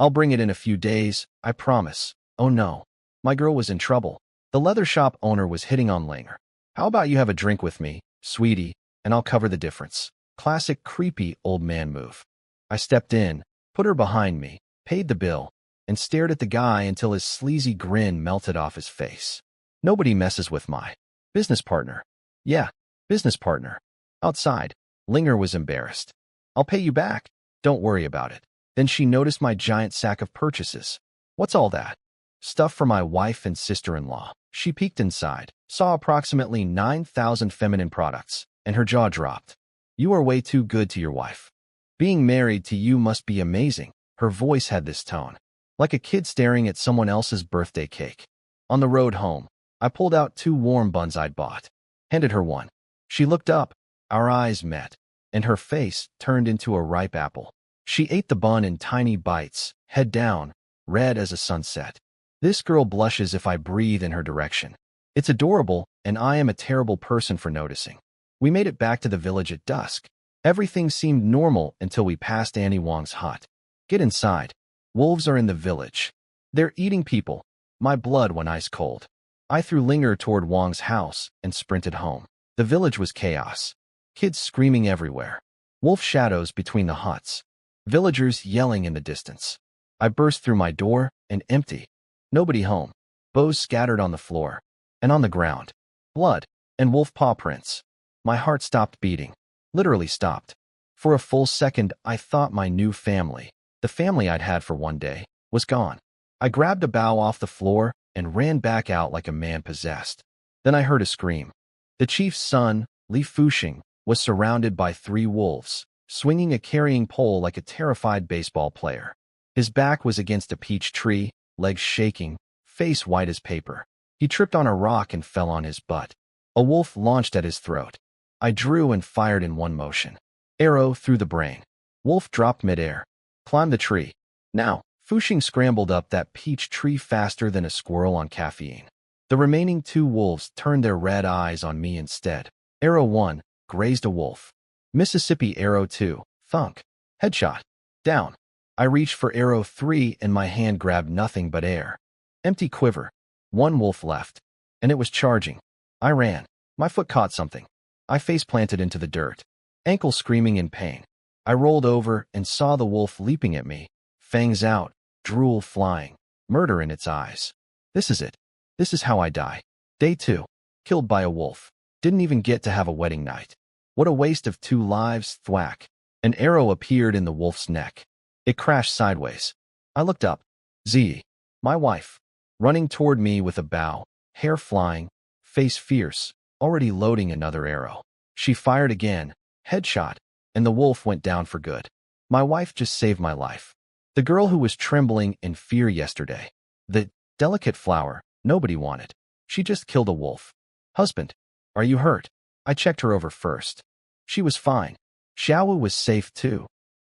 I'll bring it in a few days, I promise. Oh no. My girl was in trouble. The leather shop owner was hitting on Linger. How about you have a drink with me, sweetie, and I'll cover the difference. Classic creepy old man move. I stepped in, put her behind me, paid the bill, and stared at the guy until his sleazy grin melted off his face. Nobody messes with my business partner. Yeah, business partner. Outside, Linger was embarrassed. I'll pay you back. Don't worry about it. Then she noticed my giant sack of purchases. What's all that? Stuff for my wife and sister-in-law. She peeked inside, saw approximately 9,000 feminine products, and her jaw dropped. You are way too good to your wife. Being married to you must be amazing. Her voice had this tone, like a kid staring at someone else's birthday cake. On the road home, I pulled out 2 warm buns I'd bought, handed her one. She looked up, our eyes met, and her face turned into a ripe apple. She ate the bun in tiny bites, head down, red as a sunset. This girl blushes if I breathe in her direction. It's adorable and I am a terrible person for noticing. We made it back to the village at dusk. Everything seemed normal until we passed Annie Wong's hut. Get inside. Wolves are in the village. They're eating people. My blood went ice cold. I threw Linger toward Wong's house and sprinted home. The village was chaos. Kids screaming everywhere. Wolf shadows between the huts. Villagers yelling in the distance. I burst through my door and empty. Nobody home. Bows scattered on the floor. And on the ground. Blood and wolf paw prints. My heart stopped beating. Literally stopped. For a full second, I thought my new family, the family I'd had for one day, was gone. I grabbed a bough off the floor and ran back out like a man possessed. Then I heard a scream. The chief's son, Li Fuxing, was surrounded by 3 wolves, swinging a carrying pole like a terrified baseball player. His back was against a peach tree, legs shaking, face white as paper. He tripped on a rock and fell on his butt. A wolf launched at his throat. I drew and fired in one motion. Arrow through the brain. Wolf dropped midair. Climbed the tree. Now, Fuxing scrambled up that peach tree faster than a squirrel on caffeine. The remaining 2 wolves turned their red eyes on me instead. Arrow 1 grazed a wolf. Mississippi arrow 2, thunk. Headshot. Down. I reached for arrow 3 and my hand grabbed nothing but air. Empty quiver. 1 wolf left. And it was charging. I ran. My foot caught something. I face planted into the dirt. Ankle screaming in pain. I rolled over and saw the wolf leaping at me. Fangs out. Drool flying. Murder in its eyes. This is it. This is how I die. Day 2. Killed by a wolf. Didn't even get to have a wedding night. What a waste of 2 lives, thwack. An arrow appeared in the wolf's neck. It crashed sideways. I looked up. Z, my wife, running toward me with a bow, hair flying, face fierce, already loading another arrow. She fired again, headshot, and the wolf went down for good. My wife just saved my life. The girl who was trembling in fear yesterday. The delicate flower nobody wanted. She just killed a wolf. Husband, are you hurt? I checked her over first. She was fine. Xiaowu was safe too.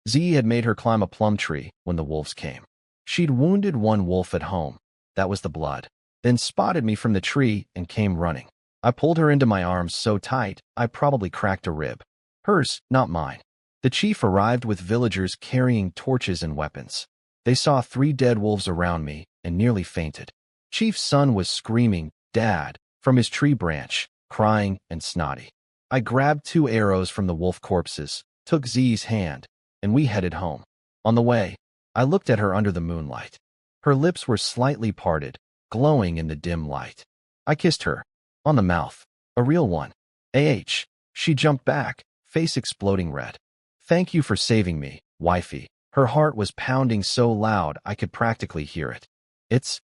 Z had made her climb a plum tree when the wolves came. She'd wounded 1 wolf at home. That was the blood. Then spotted me from the tree and came running. I pulled her into my arms so tight, I probably cracked a rib. Hers, not mine. The chief arrived with villagers carrying torches and weapons. They saw 3 dead wolves around me and nearly fainted. Chief's son was screaming, "Dad," from his tree branch, crying and snotty. I grabbed 2 arrows from the wolf corpses, took Z's hand, and we headed home. On the way, I looked at her under the moonlight. Her lips were slightly parted, glowing in the dim light. I kissed her. On the mouth. A real one. AH. She jumped back, face exploding red. Thank you for saving me, wifey. Her heart was pounding so loud I could practically hear it. It's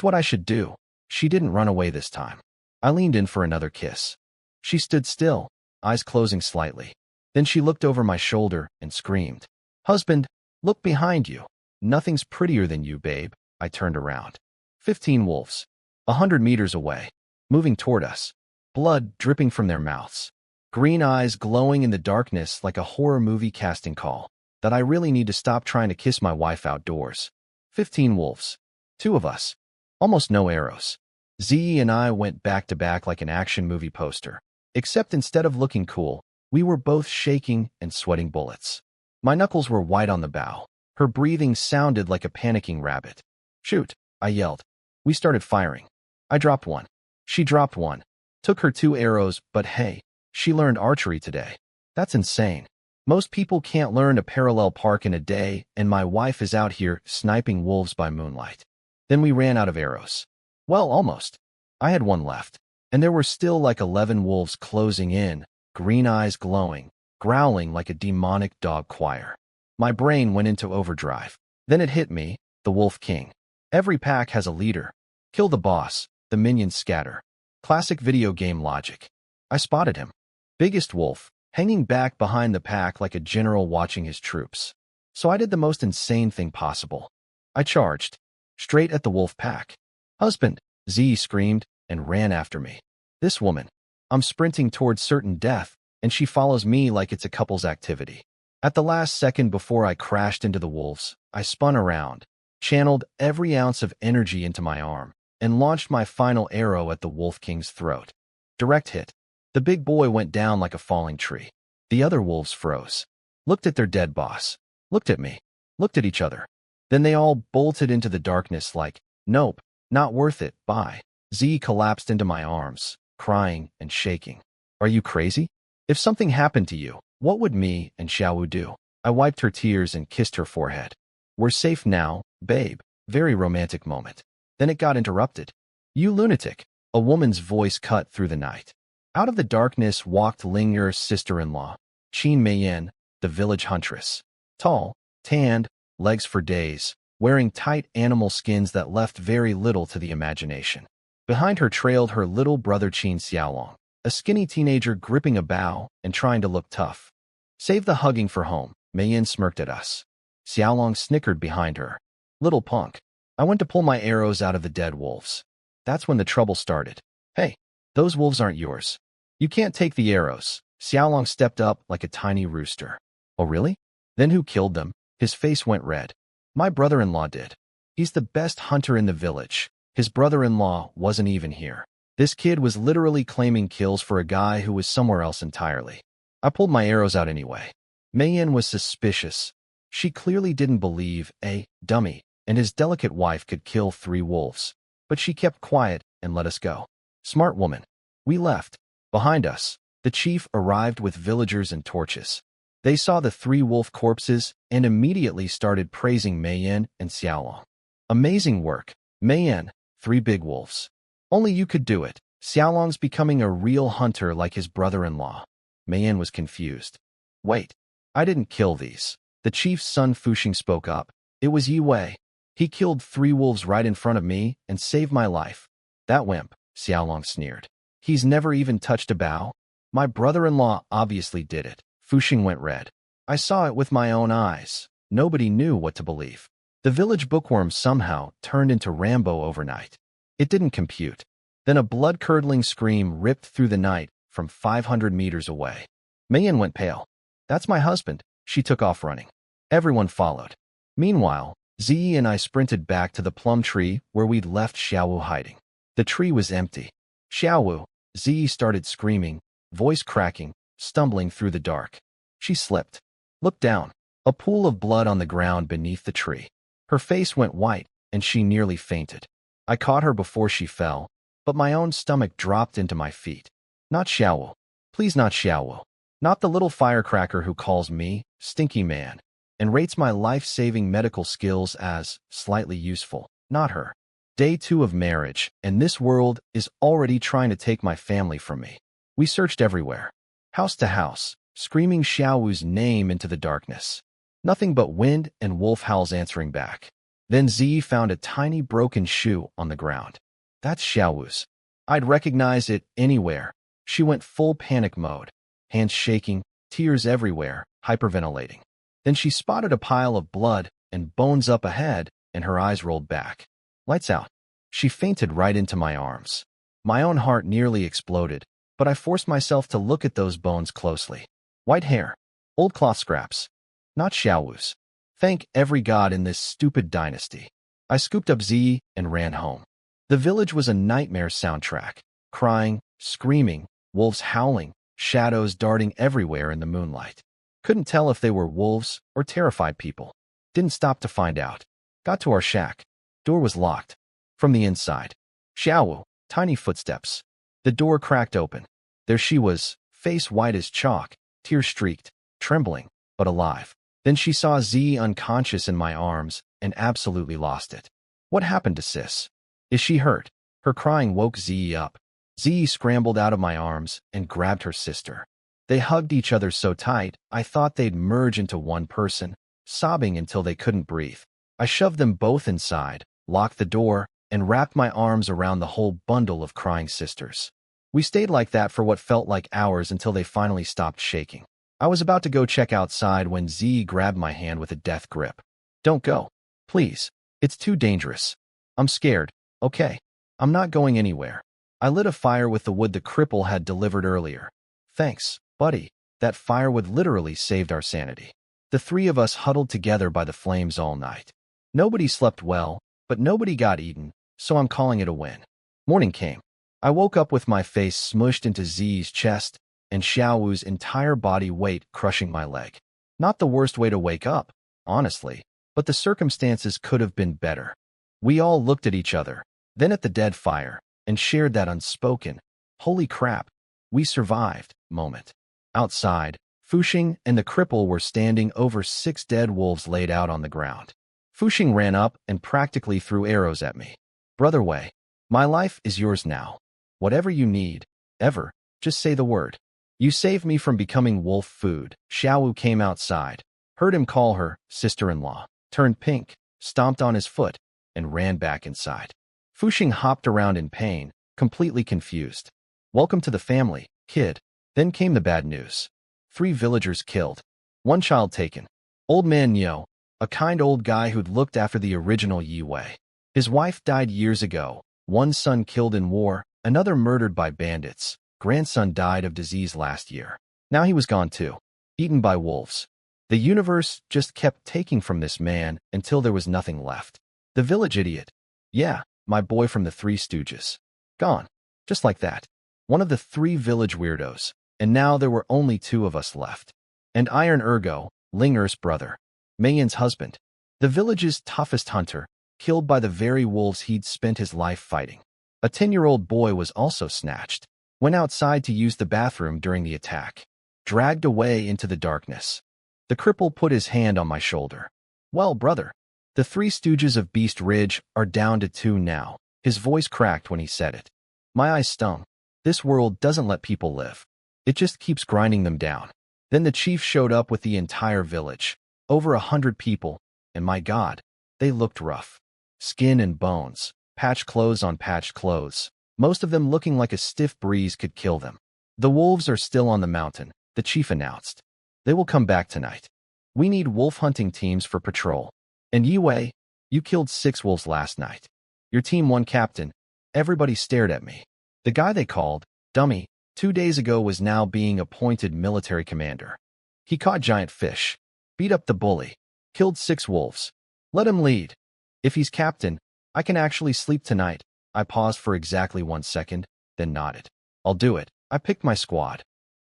what I should do. She didn't run away this time. I leaned in for another kiss. She stood still, eyes closing slightly. Then she looked over my shoulder and screamed, "Husband, look behind you. Nothing's prettier than you, babe." I turned around. 15 wolves. 100 meters away. Moving toward us. Blood dripping from their mouths. Green eyes glowing in the darkness like a horror movie casting call. That I really need to stop trying to kiss my wife outdoors. 15 wolves. 2 of us. Almost no arrows. Z and I went back to back like an action movie poster. Except instead of looking cool, we were both shaking and sweating bullets. My knuckles were white on the bow. Her breathing sounded like a panicking rabbit. "Shoot," I yelled. We started firing. I dropped 1. She dropped 1. Took her 2 arrows, but hey, she learned archery today. That's insane. Most people can't learn to parallel park in a day, and my wife is out here sniping wolves by moonlight. Then we ran out of arrows. Well, almost. I had 1 left, and there were still like 11 wolves closing in, green eyes glowing, growling like a demonic dog choir. My brain went into overdrive. Then it hit me, the Wolf King. Every pack has a leader. Kill the boss, the minions scatter. Classic video game logic. I spotted him. Biggest wolf, hanging back behind the pack like a general watching his troops. So I did the most insane thing possible. I charged. Straight at the wolf pack. "Husband," Z screamed and ran after me. This woman. I'm sprinting towards certain death, and she follows me like it's a couple's activity. At the last second before I crashed into the wolves, I spun around, channeled every ounce of energy into my arm, and launched my final arrow at the Wolf King's throat. Direct hit. The big boy went down like a falling tree. The other wolves froze. Looked at their dead boss. Looked at me. Looked at each other. Then they all bolted into the darkness like, nope, not worth it, bye. Z collapsed into my arms, crying and shaking. Are you crazy? If something happened to you, what would me and Xiaowu do? I wiped her tears and kissed her forehead. We're safe now, babe. Very romantic moment. Then it got interrupted. You lunatic. A woman's voice cut through the night. Out of the darkness walked Ling Yur's sister-in-law, Qin Meiyan, the village huntress. Tall, tanned, legs for days, wearing tight animal skins that left very little to the imagination. Behind her trailed her little brother Qin Xiaolong, a skinny teenager gripping a bough and trying to look tough. Save the hugging for home, Meiyan smirked at us. Xiaolong snickered behind her. Little punk. I went to pull my arrows out of the dead wolves. That's when the trouble started. Hey, those wolves aren't yours. You can't take the arrows. Xiaolong stepped up like a tiny rooster. Oh really? Then who killed them? His face went red. My brother-in-law did. He's the best hunter in the village. His brother-in-law wasn't even here. This kid was literally claiming kills for a guy who was somewhere else entirely. I pulled my arrows out anyway. Meiyan was suspicious. She clearly didn't believe a dummy and his delicate wife could kill 3 wolves. But she kept quiet and let us go. Smart woman. We left. Behind us, the chief arrived with villagers and torches. They saw the 3 wolf corpses and immediately started praising Meiyan and Xiaolong. Amazing work, Meiyan, 3 big wolves. Only you could do it. Xiaolong's becoming a real hunter like his brother-in-law. Meiyan was confused. Wait, I didn't kill these. The chief's son Fuxing spoke up. It was Yi Wei. He killed 3 wolves right in front of me and saved my life. That wimp, Xiaolong sneered. He's never even touched a bough. My brother-in-law obviously did it. Fuxing went red. I saw it with my own eyes. Nobody knew what to believe. The village bookworm somehow turned into Rambo overnight. It didn't compute. Then a blood-curdling scream ripped through the night from 500 meters away. Meiyan went pale. That's my husband. She took off running. Everyone followed. Meanwhile, Ziyi and I sprinted back to the plum tree where we'd left Xiaowu hiding. The tree was empty. Xiaowu, Ziyi started screaming, voice cracking, stumbling through the dark. She slipped. Looked down. A pool of blood on the ground beneath the tree. Her face went white, and she nearly fainted. I caught her before she fell, but my own stomach dropped into my feet. Not Xiaowu. Please not Xiaowu. Not the little firecracker who calls me Stinky Man and rates my life-saving medical skills as slightly useful. Not her. Day 2 of marriage, and this world is already trying to take my family from me. We searched everywhere. House to house, screaming Xiaowu's name into the darkness. Nothing but wind and wolf howls answering back. Then Z found a tiny broken shoe on the ground. That's Xiaowu's. I'd recognize it anywhere. She went full panic mode. Hands shaking, tears everywhere, hyperventilating. Then she spotted a pile of blood and bones up ahead, and her eyes rolled back. Lights out. She fainted right into my arms. My own heart nearly exploded, but I forced myself to look at those bones closely. White hair. Old cloth scraps. Not Xiaowu's. Thank every god in this stupid dynasty. I scooped up Z and ran home. The village was a nightmare soundtrack. Crying, screaming, wolves howling, shadows darting everywhere in the moonlight. Couldn't tell if they were wolves or terrified people. Didn't stop to find out. Got to our shack. Door was locked. From the inside. Xiaowu, tiny footsteps. The door cracked open. There she was, face white as chalk, tear-streaked, trembling, but alive. Then she saw Z unconscious in my arms and absolutely lost it. What happened to sis? Is she hurt? Her crying woke Z up. Z scrambled out of my arms and grabbed her sister. They hugged each other so tight, I thought they'd merge into one person, sobbing until they couldn't breathe. I shoved them both inside, locked the door, and wrapped my arms around the whole bundle of crying sisters. We stayed like that for what felt like hours until they finally stopped shaking. I was about to go check outside when Z grabbed my hand with a death grip. Don't go. Please. It's too dangerous. I'm scared. Okay. I'm not going anywhere. I lit a fire with the wood the cripple had delivered earlier. Thanks, buddy. That firewood literally saved our sanity. The 3 of us huddled together by the flames all night. Nobody slept well, but nobody got eaten, so I'm calling it a win. Morning came. I woke up with my face smushed into Zi's chest and Xiaowu's entire body weight crushing my leg. Not the worst way to wake up, honestly, but the circumstances could have been better. We all looked at each other, then at the dead fire, and shared that unspoken, "Holy crap, we survived" moment. Outside, Fuxing and the cripple were standing over 6 dead wolves laid out on the ground. Fuxing ran up and practically threw arrows at me. "Brother Wei, my life is yours now. Whatever you need, ever, just say the word. You saved me from becoming wolf food." Xiaowu came outside, heard him call her sister-in-law, turned pink, stomped on his foot, and ran back inside. Fuxing hopped around in pain, completely confused. "Welcome to the family, kid." Then came the bad news. 3 villagers killed. 1 child taken. Old man Niu, a kind old guy who'd looked after the original Yi Wei. His wife died years ago. 1 son killed in war, another murdered by bandits. Grandson died of disease last year. Now he was gone too, eaten by wolves. The universe just kept taking from this man until there was nothing left. The village idiot. Yeah, my boy from the Three Stooges. Gone. Just like that. One of the 3 village weirdos. And now there were only 2 of us left. And Iron Ergo, Ling Er's brother. Mei Yan's husband. The village's toughest hunter, killed by the very wolves he'd spent his life fighting. A 10-year-old boy was also snatched. Went outside to use the bathroom during the attack. Dragged away into the darkness. The cripple put his hand on my shoulder. "Well, brother, the 3 Stooges of Beast Ridge are down to 2 now." His voice cracked when he said it. My eyes stung. This world doesn't let people live. It just keeps grinding them down. Then the chief showed up with the entire village. Over 100 people, and my God, they looked rough. Skin and bones, patched clothes on patched clothes, most of them looking like a stiff breeze could kill them. "The wolves are still on the mountain," the chief announced. "They will come back tonight. We need wolf hunting teams for patrol. And Yi Wei, you killed 6 wolves last night. Your team won, captain." Everybody stared at me. The guy they called dummy 2 days ago was now being appointed military commander. He caught giant fish, beat up the bully, killed 6 wolves. Let him lead. If he's captain, I can actually sleep tonight. I paused for exactly 1 second, then nodded. "I'll do it." I picked my squad.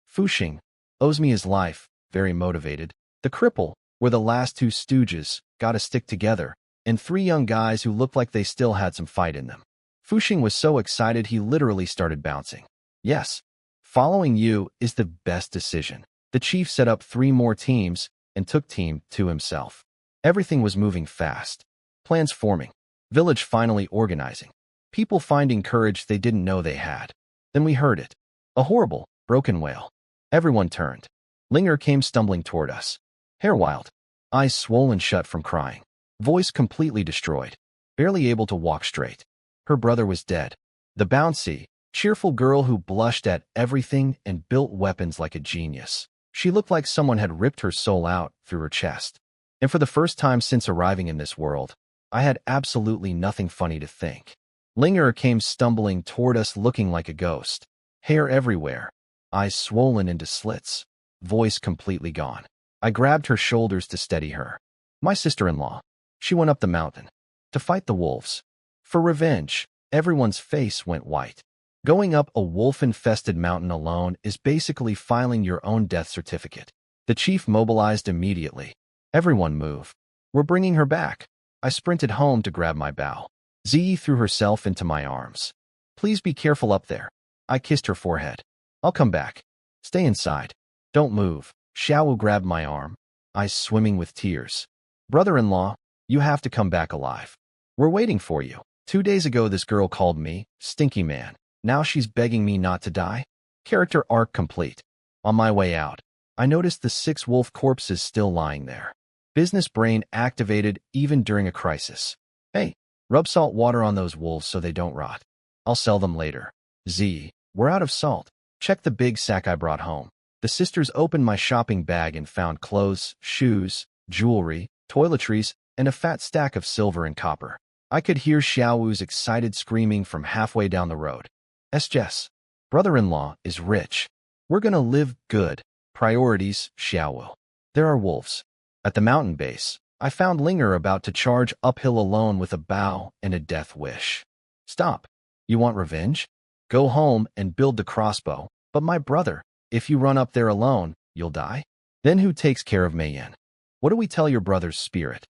Fuxing owes me his life, very motivated. The cripple were the last 2 stooges, gotta stick together, and 3 young guys who looked like they still had some fight in them. Fuxing was so excited he literally started bouncing. "Yes, following you is the best decision." The chief set up 3 more teams and took team 2 himself. Everything was moving fast. Plans forming. Village finally organizing. People finding courage they didn't know they had. Then we heard it. A horrible, broken wail. Everyone turned. Ling Er came stumbling toward us. Hair wild. Eyes swollen shut from crying. Voice completely destroyed. Barely able to walk straight. Her brother was dead. The bouncy, cheerful girl who blushed at everything and built weapons like a genius. She looked like someone had ripped her soul out through her chest. And for the first time since arriving in this world, I had absolutely nothing funny to think. Ling Er came stumbling toward us looking like a ghost. Hair everywhere, eyes swollen into slits, voice completely gone. I grabbed her shoulders to steady her. My sister-in-law. She went up the mountain. To fight the wolves. For revenge. Everyone's face went white. Going up a wolf-infested mountain alone is basically filing your own death certificate. The chief mobilized immediately. Everyone move. We're bringing her back. I sprinted home to grab my bow. Ziyi threw herself into my arms. Please be careful up there. I kissed her forehead. I'll come back. Stay inside. Don't move. Xiaowu grabbed my arm, eyes swimming with tears. Brother-in-law, you have to come back alive. We're waiting for you. 2 days ago this girl called me Stinky Man. Now she's begging me not to die? Character arc complete. On my way out, I noticed the 6 wolf corpses still lying there. Business brain activated even during a crisis. Hey, rub salt water on those wolves so they don't rot. I'll sell them later. Z, we're out of salt. Check the big sack I brought home. The sisters opened my shopping bag and found clothes, shoes, jewelry, toiletries, and a fat stack of silver and copper. I could hear Xiaowu's excited screaming from halfway down the road. Jess, brother-in-law is rich. We're gonna live good. Priorities, Xiaowu. There are wolves. At the mountain base, I found Ling Er about to charge uphill alone with a bow and a death wish. Stop. You want revenge? Go home and build the crossbow. But my brother, if you run up there alone, you'll die. Then who takes care of Mei Yan? What do we tell your brother's spirit?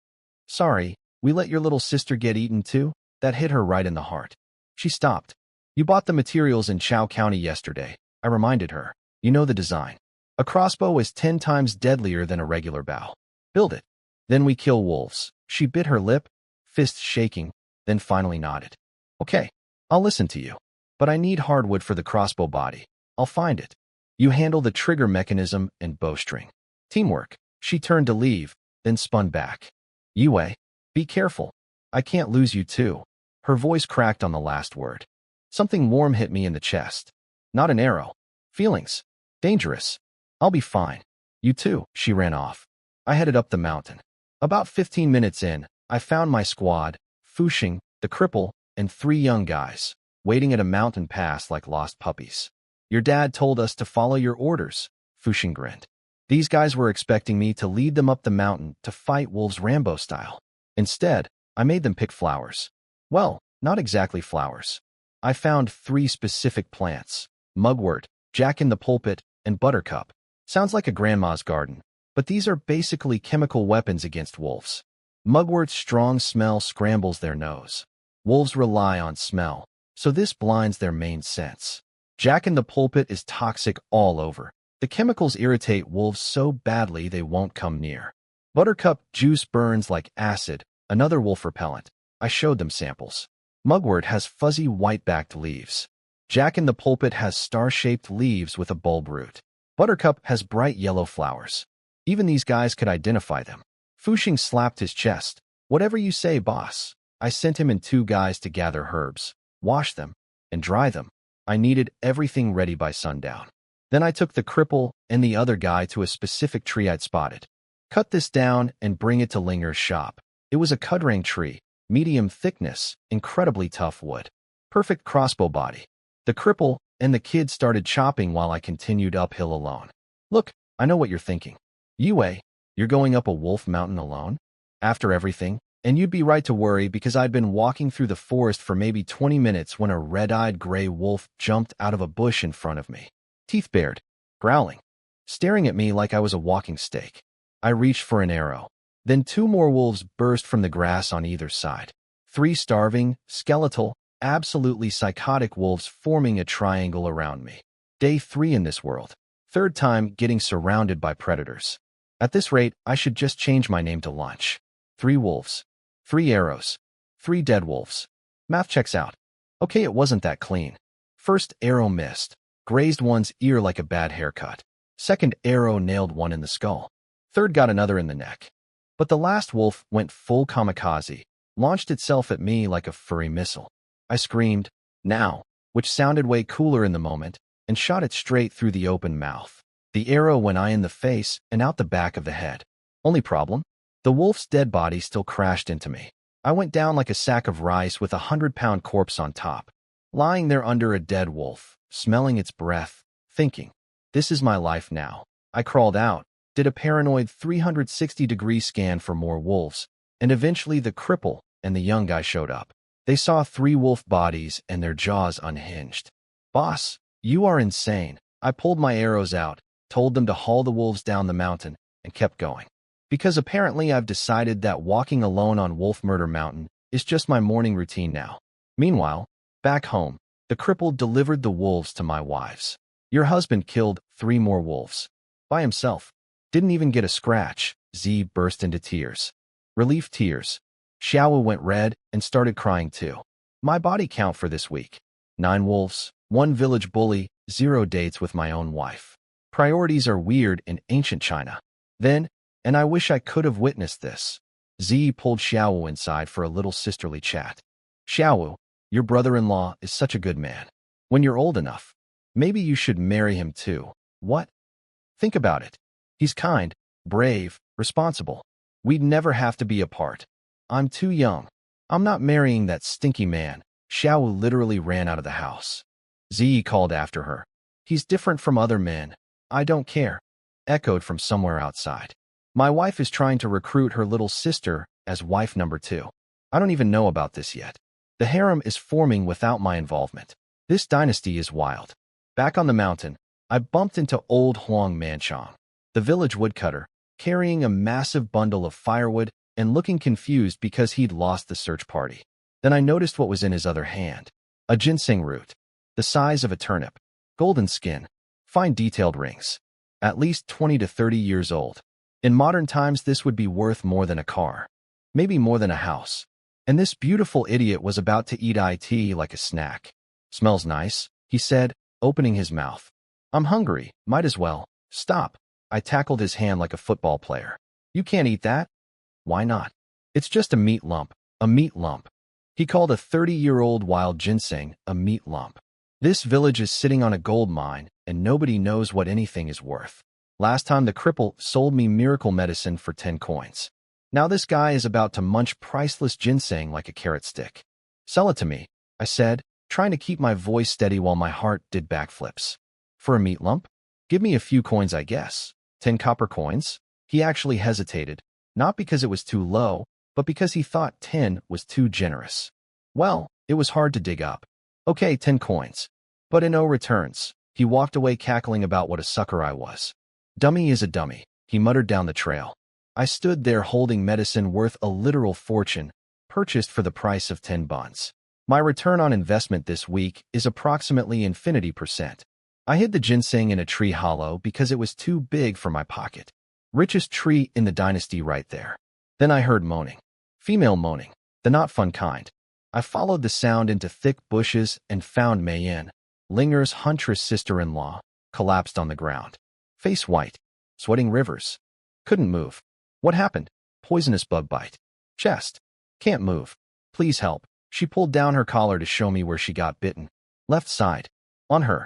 Sorry, we let your little sister get eaten too? That hit her right in the heart. She stopped. You bought the materials in Chao County yesterday, I reminded her. You know the design. A crossbow is 10 times deadlier than a regular bow. Build it. Then we kill wolves. She bit her lip, fists shaking, then finally nodded. Okay, I'll listen to you. But I need hardwood for the crossbow body. I'll find it. You handle the trigger mechanism and bowstring. Teamwork. She turned to leave, then spun back. Yue, be careful. I can't lose you too. Her voice cracked on the last word. Something warm hit me in the chest. Not an arrow. Feelings. Dangerous. I'll be fine. You too. She ran off. I headed up the mountain. About 15 minutes in, I found my squad, Fuxing, the cripple, and 3 young guys, waiting at a mountain pass like lost puppies. Your dad told us to follow your orders, Fuxing grinned. These guys were expecting me to lead them up the mountain to fight wolves Rambo style. Instead, I made them pick flowers. Well, not exactly flowers. I found 3 specific plants: mugwort, jack-in-the-pulpit, and buttercup. Sounds like a grandma's garden, but these are basically chemical weapons against wolves. Mugwort's strong smell scrambles their nose. Wolves rely on smell, so this blinds their main sense. Jack-in-the-pulpit is toxic all over. The chemicals irritate wolves so badly they won't come near. Buttercup juice burns like acid, another wolf repellent. I showed them samples. Mugwort has fuzzy white-backed leaves. Jack-in-the-pulpit has star-shaped leaves with a bulb root. Buttercup has bright yellow flowers. Even these guys could identify them. Fuxing slapped his chest. Whatever you say, boss. I sent him and 2 guys to gather herbs, wash them, and dry them. I needed everything ready by sundown. Then I took the cripple and the other guy to a specific tree I'd spotted. Cut this down and bring it to Linger's shop. It was a kudrang tree, medium thickness, incredibly tough wood. Perfect crossbow body. The cripple and the kid started chopping while I continued uphill alone. Look, I know what you're thinking. Yue, you're going up a wolf mountain alone? After everything? And you'd be right to worry because I'd been walking through the forest for maybe 20 minutes when a red-eyed gray wolf jumped out of a bush in front of me. Teeth bared, growling, staring at me like I was a walking stake. I reached for an arrow. Then 2 more wolves burst from the grass on either side. 3 starving, skeletal, absolutely psychotic wolves forming a triangle around me. Day 3 in this world. 3rd time getting surrounded by predators. At this rate, I should just change my name to Lunch. 3 wolves. 3 arrows. 3 dead wolves. Math checks out. Okay, it wasn't that clean. First arrow missed. Grazed one's ear like a bad haircut. Second arrow nailed one in the skull. Third got another in the neck. But the last wolf went full kamikaze, launched itself at me like a furry missile. I screamed, now, which sounded way cooler in the moment, and shot it straight through the open mouth. The arrow went eye in the face and out the back of the head. Only problem? The wolf's dead body still crashed into me. I went down like a sack of rice with a 100-pound corpse on top, lying there under a dead wolf, smelling its breath, thinking, this is my life now. I crawled out, did a paranoid 360-degree scan for more wolves, and eventually the cripple and the young guy showed up. They saw 3 wolf bodies and their jaws unhinged. Boss, you are insane. I pulled my arrows out, told them to haul the wolves down the mountain, and kept going. Because apparently I've decided that walking alone on Wolf Murder Mountain is just my morning routine now. Meanwhile, back home, the cripple delivered the wolves to my wives. Your husband killed 3 more wolves. By himself. Didn't even get a scratch. Z burst into tears. Relief tears. Xiaowu went red and started crying too. My body count for this week. 9 wolves, 1 village bully, 0 dates with my own wife. Priorities are weird in ancient China. Then, and I wish I could have witnessed this. Z pulled Xiaowu inside for a little sisterly chat. Xiaowu, your brother-in-law is such a good man. When you're old enough, maybe you should marry him too. What? Think about it. He's kind, brave, responsible. We'd never have to be apart. I'm too young. I'm not marrying that stinky man. Xiaowu literally ran out of the house. Z called after her. He's different from other men. I don't care. Echoed from somewhere outside. My wife is trying to recruit her little sister as wife number 2. I don't even know about this yet. The harem is forming without my involvement. This dynasty is wild. Back on the mountain, I bumped into old Huang Manchong, the village woodcutter, carrying a massive bundle of firewood and looking confused because he'd lost the search party. Then I noticed what was in his other hand. A ginseng root, the size of a turnip, golden skin, fine detailed rings, at least 20 to 30 years old. In modern times, this would be worth more than a car, maybe more than a house. And this beautiful idiot was about to eat it like a snack. Smells nice, he said, opening his mouth. I'm hungry, might as well. Stop. I tackled his hand like a football player. You can't eat that. Why not? It's just a meat lump, a meat lump. He called a 30-year-old wild ginseng a meat lump. This village is sitting on a gold mine, and nobody knows what anything is worth. Last time the cripple sold me miracle medicine for 10 coins. Now this guy is about to munch priceless ginseng like a carrot stick. Sell it to me, I said, trying to keep my voice steady while my heart did backflips. For a meat lump? Give me a few coins, I guess. 10 copper coins? He actually hesitated, not because it was too low, but because he thought 10 was too generous. Well, it was hard to dig up. Okay, 10 coins. But no returns. He walked away cackling about what a sucker I was. Dummy is a dummy, he muttered down the trail. I stood there holding medicine worth a literal fortune, purchased for the price of 10 buns. My return on investment this week is approximately infinity%. I hid the ginseng in a tree hollow because it was too big for my pocket. Richest tree in the dynasty right there. Then I heard moaning. Female moaning, the not fun kind. I followed the sound into thick bushes and found Mei Yin, Linger's huntress sister-in-law, collapsed on the ground. Face white, sweating rivers. Couldn't move. What happened? Poisonous bug bite. Chest. Can't move. Please help. She pulled down her collar to show me where she got bitten. Left side. On her.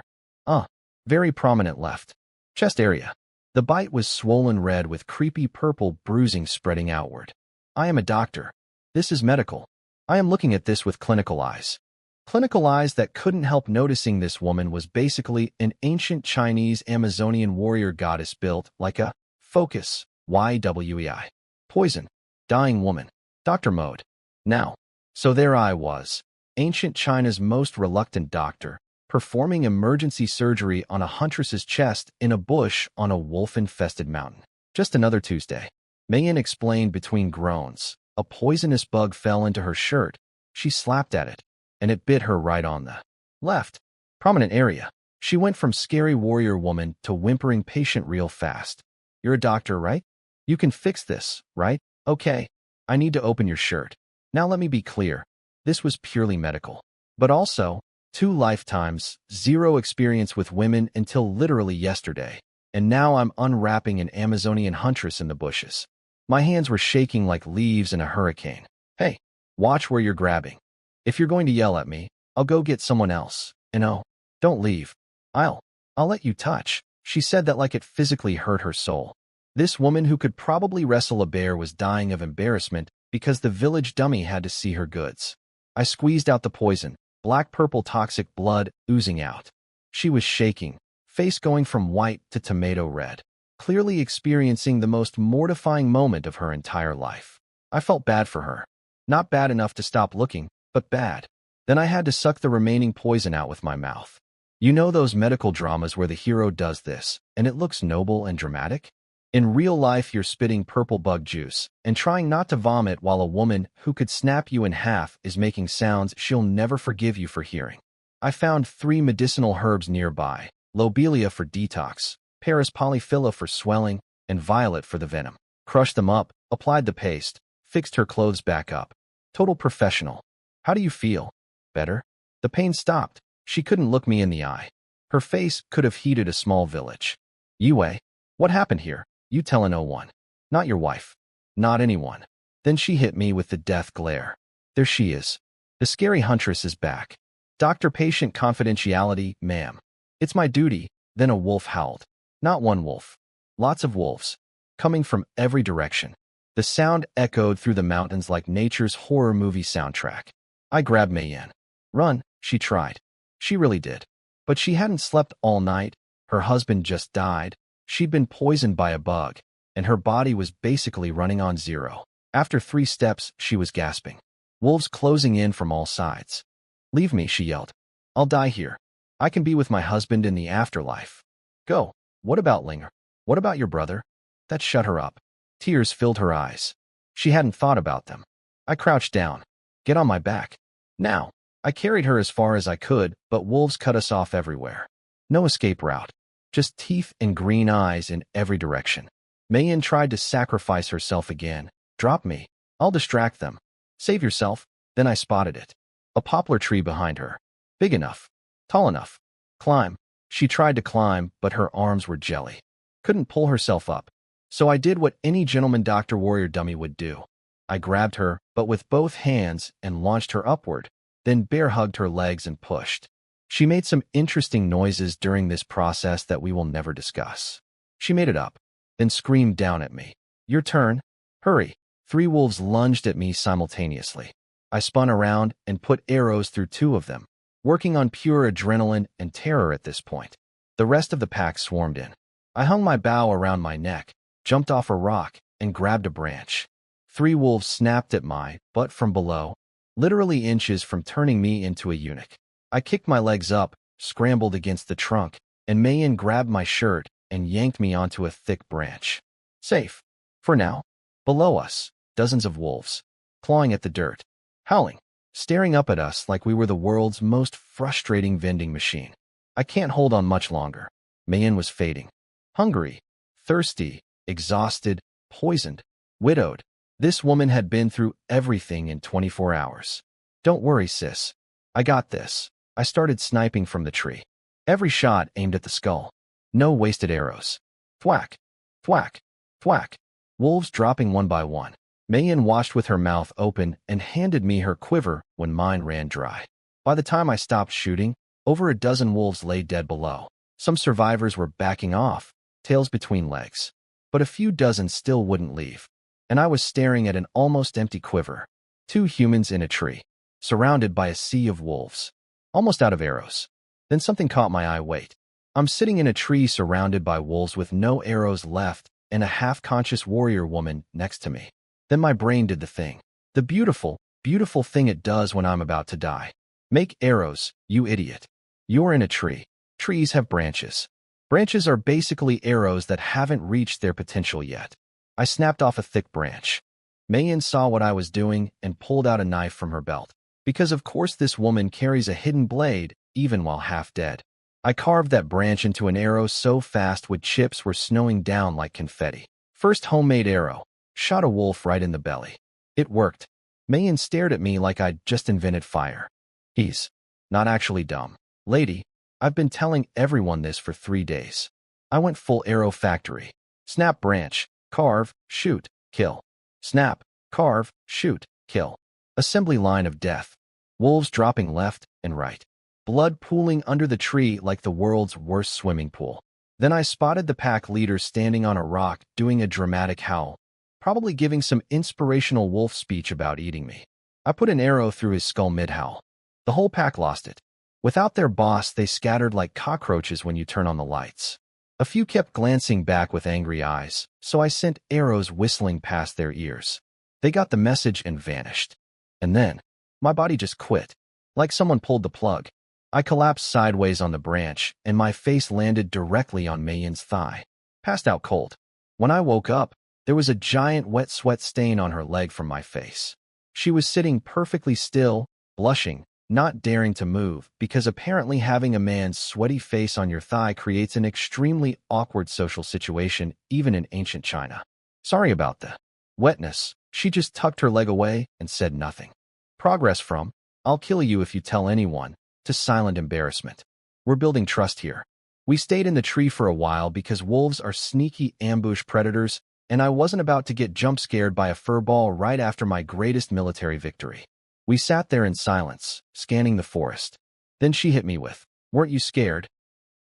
Very prominent left. Chest area. The bite was swollen red with creepy purple bruising spreading outward. I am a doctor. This is medical. I am looking at this with clinical eyes. Clinical eyes that couldn't help noticing this woman was basically an ancient Chinese Amazonian warrior goddess built like a focus, YWEI. Poison. Dying woman. Doctor mode. Now. So there I was, ancient China's most reluctant doctor, performing emergency surgery on a huntress's chest in a bush on a wolf-infested mountain. Just another Tuesday. Mei Yin explained between groans. A poisonous bug fell into her shirt. She slapped at it, and it bit her right on the left prominent area. She went from scary warrior woman to whimpering patient real fast. You're a doctor, right? You can fix this, right? Okay. I need to open your shirt. Now let me be clear. This was purely medical. But also, 2 lifetimes, 0 experience with women until literally yesterday. And now I'm unwrapping an Amazonian huntress in the bushes. My hands were shaking like leaves in a hurricane. Hey, watch where you're grabbing. If you're going to yell at me, I'll go get someone else. And oh, don't leave. I'll let you touch. She said that like it physically hurt her soul. This woman who could probably wrestle a bear was dying of embarrassment because the village dummy had to see her goods. I squeezed out the poison, black-purple toxic blood oozing out. She was shaking, face going from white to tomato red, clearly experiencing the most mortifying moment of her entire life. I felt bad for her. Not bad enough to stop looking, but bad. Then I had to suck the remaining poison out with my mouth. You know those medical dramas where the hero does this, and it looks noble and dramatic? In real life, you're spitting purple bug juice and trying not to vomit while a woman who could snap you in half is making sounds she'll never forgive you for hearing. I found 3 medicinal herbs nearby, lobelia for detox, Paris polyphylla for swelling, and violet for the venom. Crushed them up, applied the paste, fixed her clothes back up. Total professional. How do you feel? Better? The pain stopped. She couldn't look me in the eye. Her face could have heated a small village. Yue, what happened here? You tell no one. Not your wife. Not anyone. Then she hit me with the death glare. There she is. The scary huntress is back. Doctor-patient confidentiality, ma'am. It's my duty. Then a wolf howled. Not one wolf. Lots of wolves. Coming from every direction. The sound echoed through the mountains like nature's horror movie soundtrack. I grabbed Mei Yin. Run, she tried. She really did. But she hadn't slept all night. Her husband just died. She'd been poisoned by a bug, and her body was basically running on 0. After 3 steps, she was gasping. Wolves closing in from all sides. Leave me, she yelled. I'll die here. I can be with my husband in the afterlife. Go. What about Linger? What about your brother? That shut her up. Tears filled her eyes. She hadn't thought about them. I crouched down. Get on my back. Now. I carried her as far as I could, but wolves cut us off everywhere. No escape route. Just teeth and green eyes in every direction. Mayan tried to sacrifice herself again. Drop me. I'll distract them. Save yourself. Then I spotted it. A poplar tree behind her. Big enough. Tall enough. Climb. She tried to climb, but her arms were jelly. Couldn't pull herself up. So I did what any gentleman Dr. Warrior dummy would do. I grabbed her, but with both hands, and launched her upward, then bear hugged her legs and pushed. She made some interesting noises during this process that we will never discuss. She made it up, then screamed down at me. Your turn. Hurry. 3 wolves lunged at me simultaneously. I spun around and put arrows through 2 of them, working on pure adrenaline and terror at this point. The rest of the pack swarmed in. I hung my bow around my neck, jumped off a rock, and grabbed a branch. 3 wolves snapped at my butt from below, literally inches from turning me into a eunuch. I kicked my legs up, scrambled against the trunk, and Mayan grabbed my shirt and yanked me onto a thick branch. Safe. For now. Below us, dozens of wolves, clawing at the dirt, howling, staring up at us like we were the world's most frustrating vending machine. I can't hold on much longer. Mayan was fading. Hungry, thirsty, exhausted, poisoned, widowed. This woman had been through everything in 24 hours. Don't worry, sis. I got this. I started sniping from the tree. Every shot aimed at the skull. No wasted arrows. Thwack, thwack, thwack. Wolves dropping one by one. Mayan watched with her mouth open and handed me her quiver when mine ran dry. By the time I stopped shooting, over a dozen wolves lay dead below. Some survivors were backing off, tails between legs. But a few dozen still wouldn't leave. And I was staring at an almost empty quiver. 2 humans in a tree, surrounded by a sea of wolves. Almost out of arrows. Then something caught my eye. Wait. I'm sitting in a tree surrounded by wolves with no arrows left and a half-conscious warrior woman next to me. Then my brain did the thing. The beautiful, beautiful thing it does when I'm about to die. Make arrows, you idiot. You're in a tree. Trees have branches. Branches are basically arrows that haven't reached their potential yet. I snapped off a thick branch. Mayan saw what I was doing and pulled out a knife from her belt. Because of course this woman carries a hidden blade, even while half dead. I carved that branch into an arrow so fast wood chips were snowing down like confetti. First homemade arrow. Shot a wolf right in the belly. It worked. Mayan stared at me like I'd just invented fire. He's not actually dumb. Lady, I've been telling everyone this for 3 days. I went full arrow factory. Snap branch. Carve, shoot, kill. Snap, carve, shoot, kill. Assembly line of death. Wolves dropping left and right. Blood pooling under the tree like the world's worst swimming pool. Then I spotted the pack leader standing on a rock doing a dramatic howl, probably giving some inspirational wolf speech about eating me. I put an arrow through his skull mid-howl. The whole pack lost it. Without their boss, they scattered like cockroaches when you turn on the lights. A few kept glancing back with angry eyes, so I sent arrows whistling past their ears. They got the message and vanished. And then, my body just quit, like someone pulled the plug. I collapsed sideways on the branch, and my face landed directly on Mayan's thigh. Passed out cold. When I woke up, there was a giant wet sweat stain on her leg from my face. She was sitting perfectly still, blushing, not daring to move, because apparently having a man's sweaty face on your thigh creates an extremely awkward social situation, even in ancient China. Sorry about the wetness. She just tucked her leg away and said nothing. Progress from, I'll kill you if you tell anyone, to silent embarrassment. We're building trust here. We stayed in the tree for a while because wolves are sneaky ambush predators, and I wasn't about to get jump scared by a furball right after my greatest military victory. We sat there in silence, scanning the forest. Then she hit me with, weren't you scared?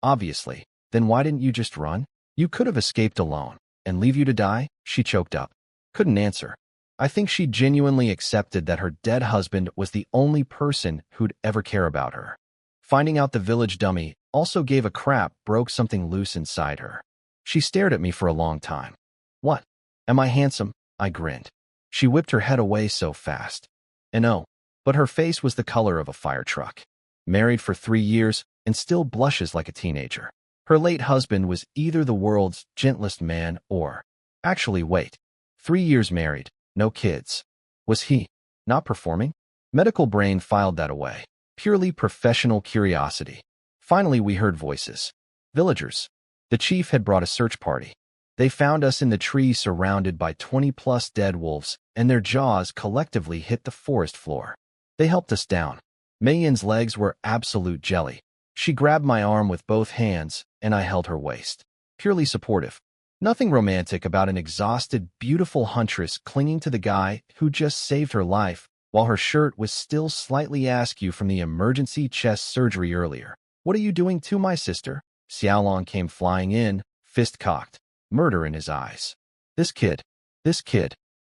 Obviously. Then why didn't you just run? You could have escaped alone. And leave you to die? She choked up. Couldn't answer. I think she genuinely accepted that her dead husband was the only person who'd ever care about her. Finding out the village dummy also gave a crap broke something loose inside her. She stared at me for a long time. What? Am I handsome? I grinned. She whipped her head away so fast. And oh, but her face was the color of a fire truck. married for 3 years, and still blushes like a teenager. Her late husband was either the world's gentlest man or— Actually, wait. 3 years married, no kids. Was he not performing? Medical brain filed that away. Purely professional curiosity. Finally, we heard voices. Villagers. The chief had brought a search party. They found us in the tree surrounded by 20+ dead wolves, and their jaws collectively hit the forest floor. They helped us down. Mei Yin's legs were absolute jelly. She grabbed my arm with both hands, and I held her waist. Purely supportive. Nothing romantic about an exhausted, beautiful huntress clinging to the guy who just saved her life, while her shirt was still slightly askew from the emergency chest surgery earlier. What are you doing to my sister? Xiaolong came flying in, fist cocked, murder in his eyes. This kid.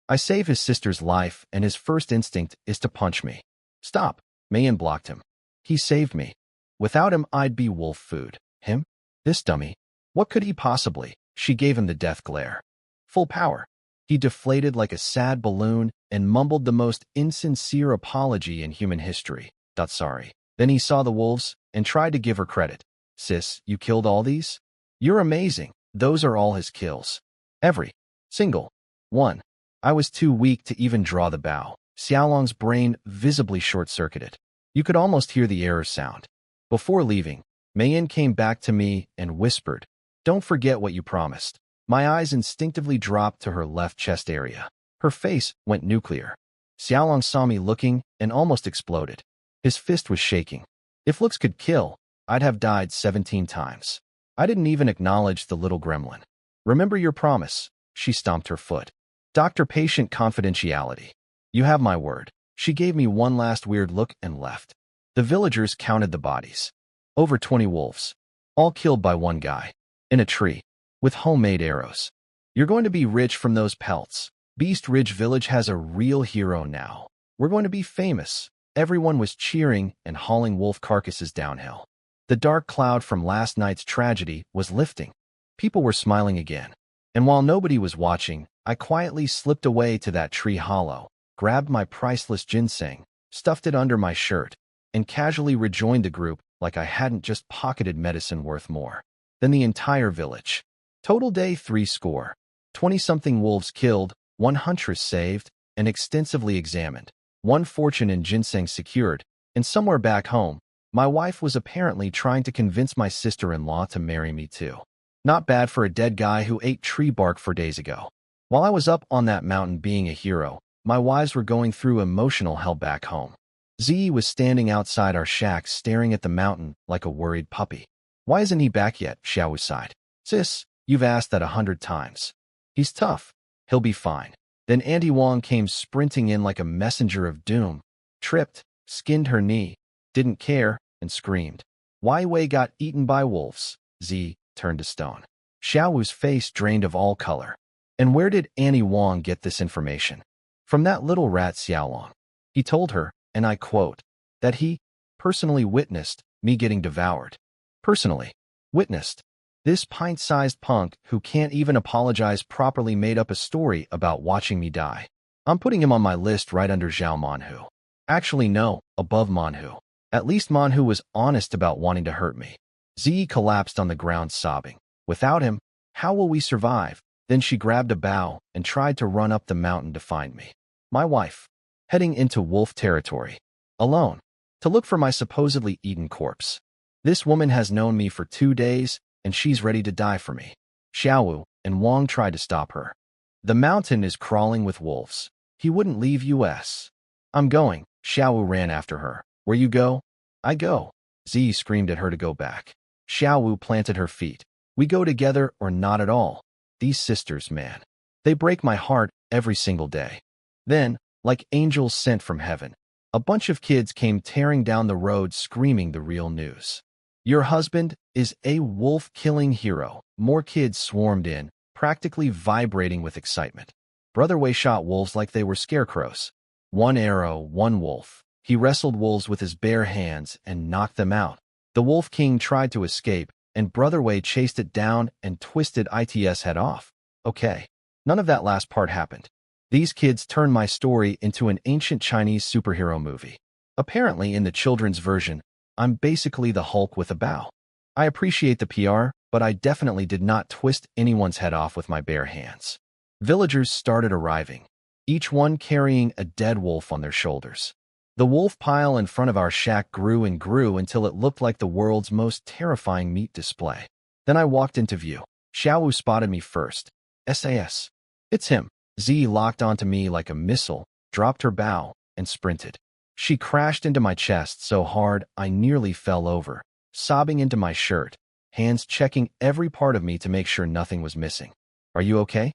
I save his sister's life, and his first instinct is to punch me. Stop. Mei Yin blocked him. He saved me. Without him, I'd be wolf food. Him? This dummy. What could he possibly? She gave him the death glare. Full power. He deflated like a sad balloon and mumbled the most insincere apology in human history. Sorry. Then he saw the wolves and tried to give her credit. Sis, you killed all these? You're amazing. Those are all his kills. Every single one. I was too weak to even draw the bow. Xiaolong's brain visibly short-circuited. You could almost hear the error sound. Before leaving, Mei Yin came back to me and whispered, "Don't forget what you promised." My eyes instinctively dropped to her left chest area. Her face went nuclear. Xiaolong saw me looking and almost exploded. His fist was shaking. If looks could kill, I'd have died 17 times. I didn't even acknowledge the little gremlin. Remember your promise. She stomped her foot. Doctor-patient confidentiality. You have my word. She gave me one last weird look and left. The villagers counted the bodies. Over 20 wolves. All killed by one guy. In a tree. With homemade arrows. You're going to be rich from those pelts. Beast Ridge Village has a real hero now. We're going to be famous. Everyone was cheering and hauling wolf carcasses downhill. The dark cloud from last night's tragedy was lifting. People were smiling again. And while nobody was watching, I quietly slipped away to that tree hollow, grabbed my priceless ginseng, stuffed it under my shirt, and casually rejoined the group like I hadn't just pocketed medicine worth more than the entire village. Total day 3 score. 20-something wolves killed, 1 huntress saved, and extensively examined, 1 fortune in ginseng secured, and somewhere back home, my wife was apparently trying to convince my sister-in-law to marry me too. Not bad for a dead guy who ate tree bark for days ago. While I was up on that mountain being a hero, my wives were going through emotional hell back home. Ziyi was standing outside our shack staring at the mountain like a worried puppy. Why isn't he back yet? Xiaowu sighed. Sis, you've asked that 100 times. He's tough. He'll be fine. Then Auntie Wang came sprinting in like a messenger of doom, tripped, skinned her knee, didn't care, and screamed. Wai Wei got eaten by wolves. Zi turned to stone. Xiaowu's face drained of all color. And where did Auntie Wang get this information? From that little rat Xiaolong. He told her, and I quote, that he personally witnessed me getting devoured. Personally witnessed. This pint-sized punk who can't even apologize properly made up a story about watching me die. I'm putting him on my list right under Zhao Manhu. Actually, no, above Manhu. At least Manhu was honest about wanting to hurt me. Ziyi collapsed on the ground sobbing. Without him, how will we survive? Then she grabbed a bough and tried to run up the mountain to find me. My wife. Heading into wolf territory. Alone. To look for my supposedly eaten corpse. This woman has known me for 2 days, and she's ready to die for me. Xiaowu and Wang tried to stop her. The mountain is crawling with wolves. He wouldn't leave us. I'm going. Xiaowu ran after her. Where you go? I go. Ziyi screamed at her to go back. Xiaowu planted her feet. We go together or not at all. These sisters, man. They break my heart every single day. Then, like angels sent from heaven, a bunch of kids came tearing down the road screaming the real news. Your husband is a wolf-killing hero. More kids swarmed in, practically vibrating with excitement. Brother Wei shot wolves like they were scarecrows. 1 arrow, 1 wolf. He wrestled wolves with his bare hands and knocked them out. The Wolf King tried to escape, and Brother Wei chased it down and twisted its head off. Okay, none of that last part happened. These kids turned my story into an ancient Chinese superhero movie. Apparently, in the children's version, I'm basically the Hulk with a bow. I appreciate the PR, but I definitely did not twist anyone's head off with my bare hands. Villagers started arriving, each one carrying a dead wolf on their shoulders. The wolf pile in front of our shack grew and grew until it looked like the world's most terrifying meat display. Then I walked into view. Xiaowu spotted me first. SAS. It's him. Z locked onto me like a missile, dropped her bow, and sprinted. She crashed into my chest so hard I nearly fell over, sobbing into my shirt, hands checking every part of me to make sure nothing was missing. Are you okay?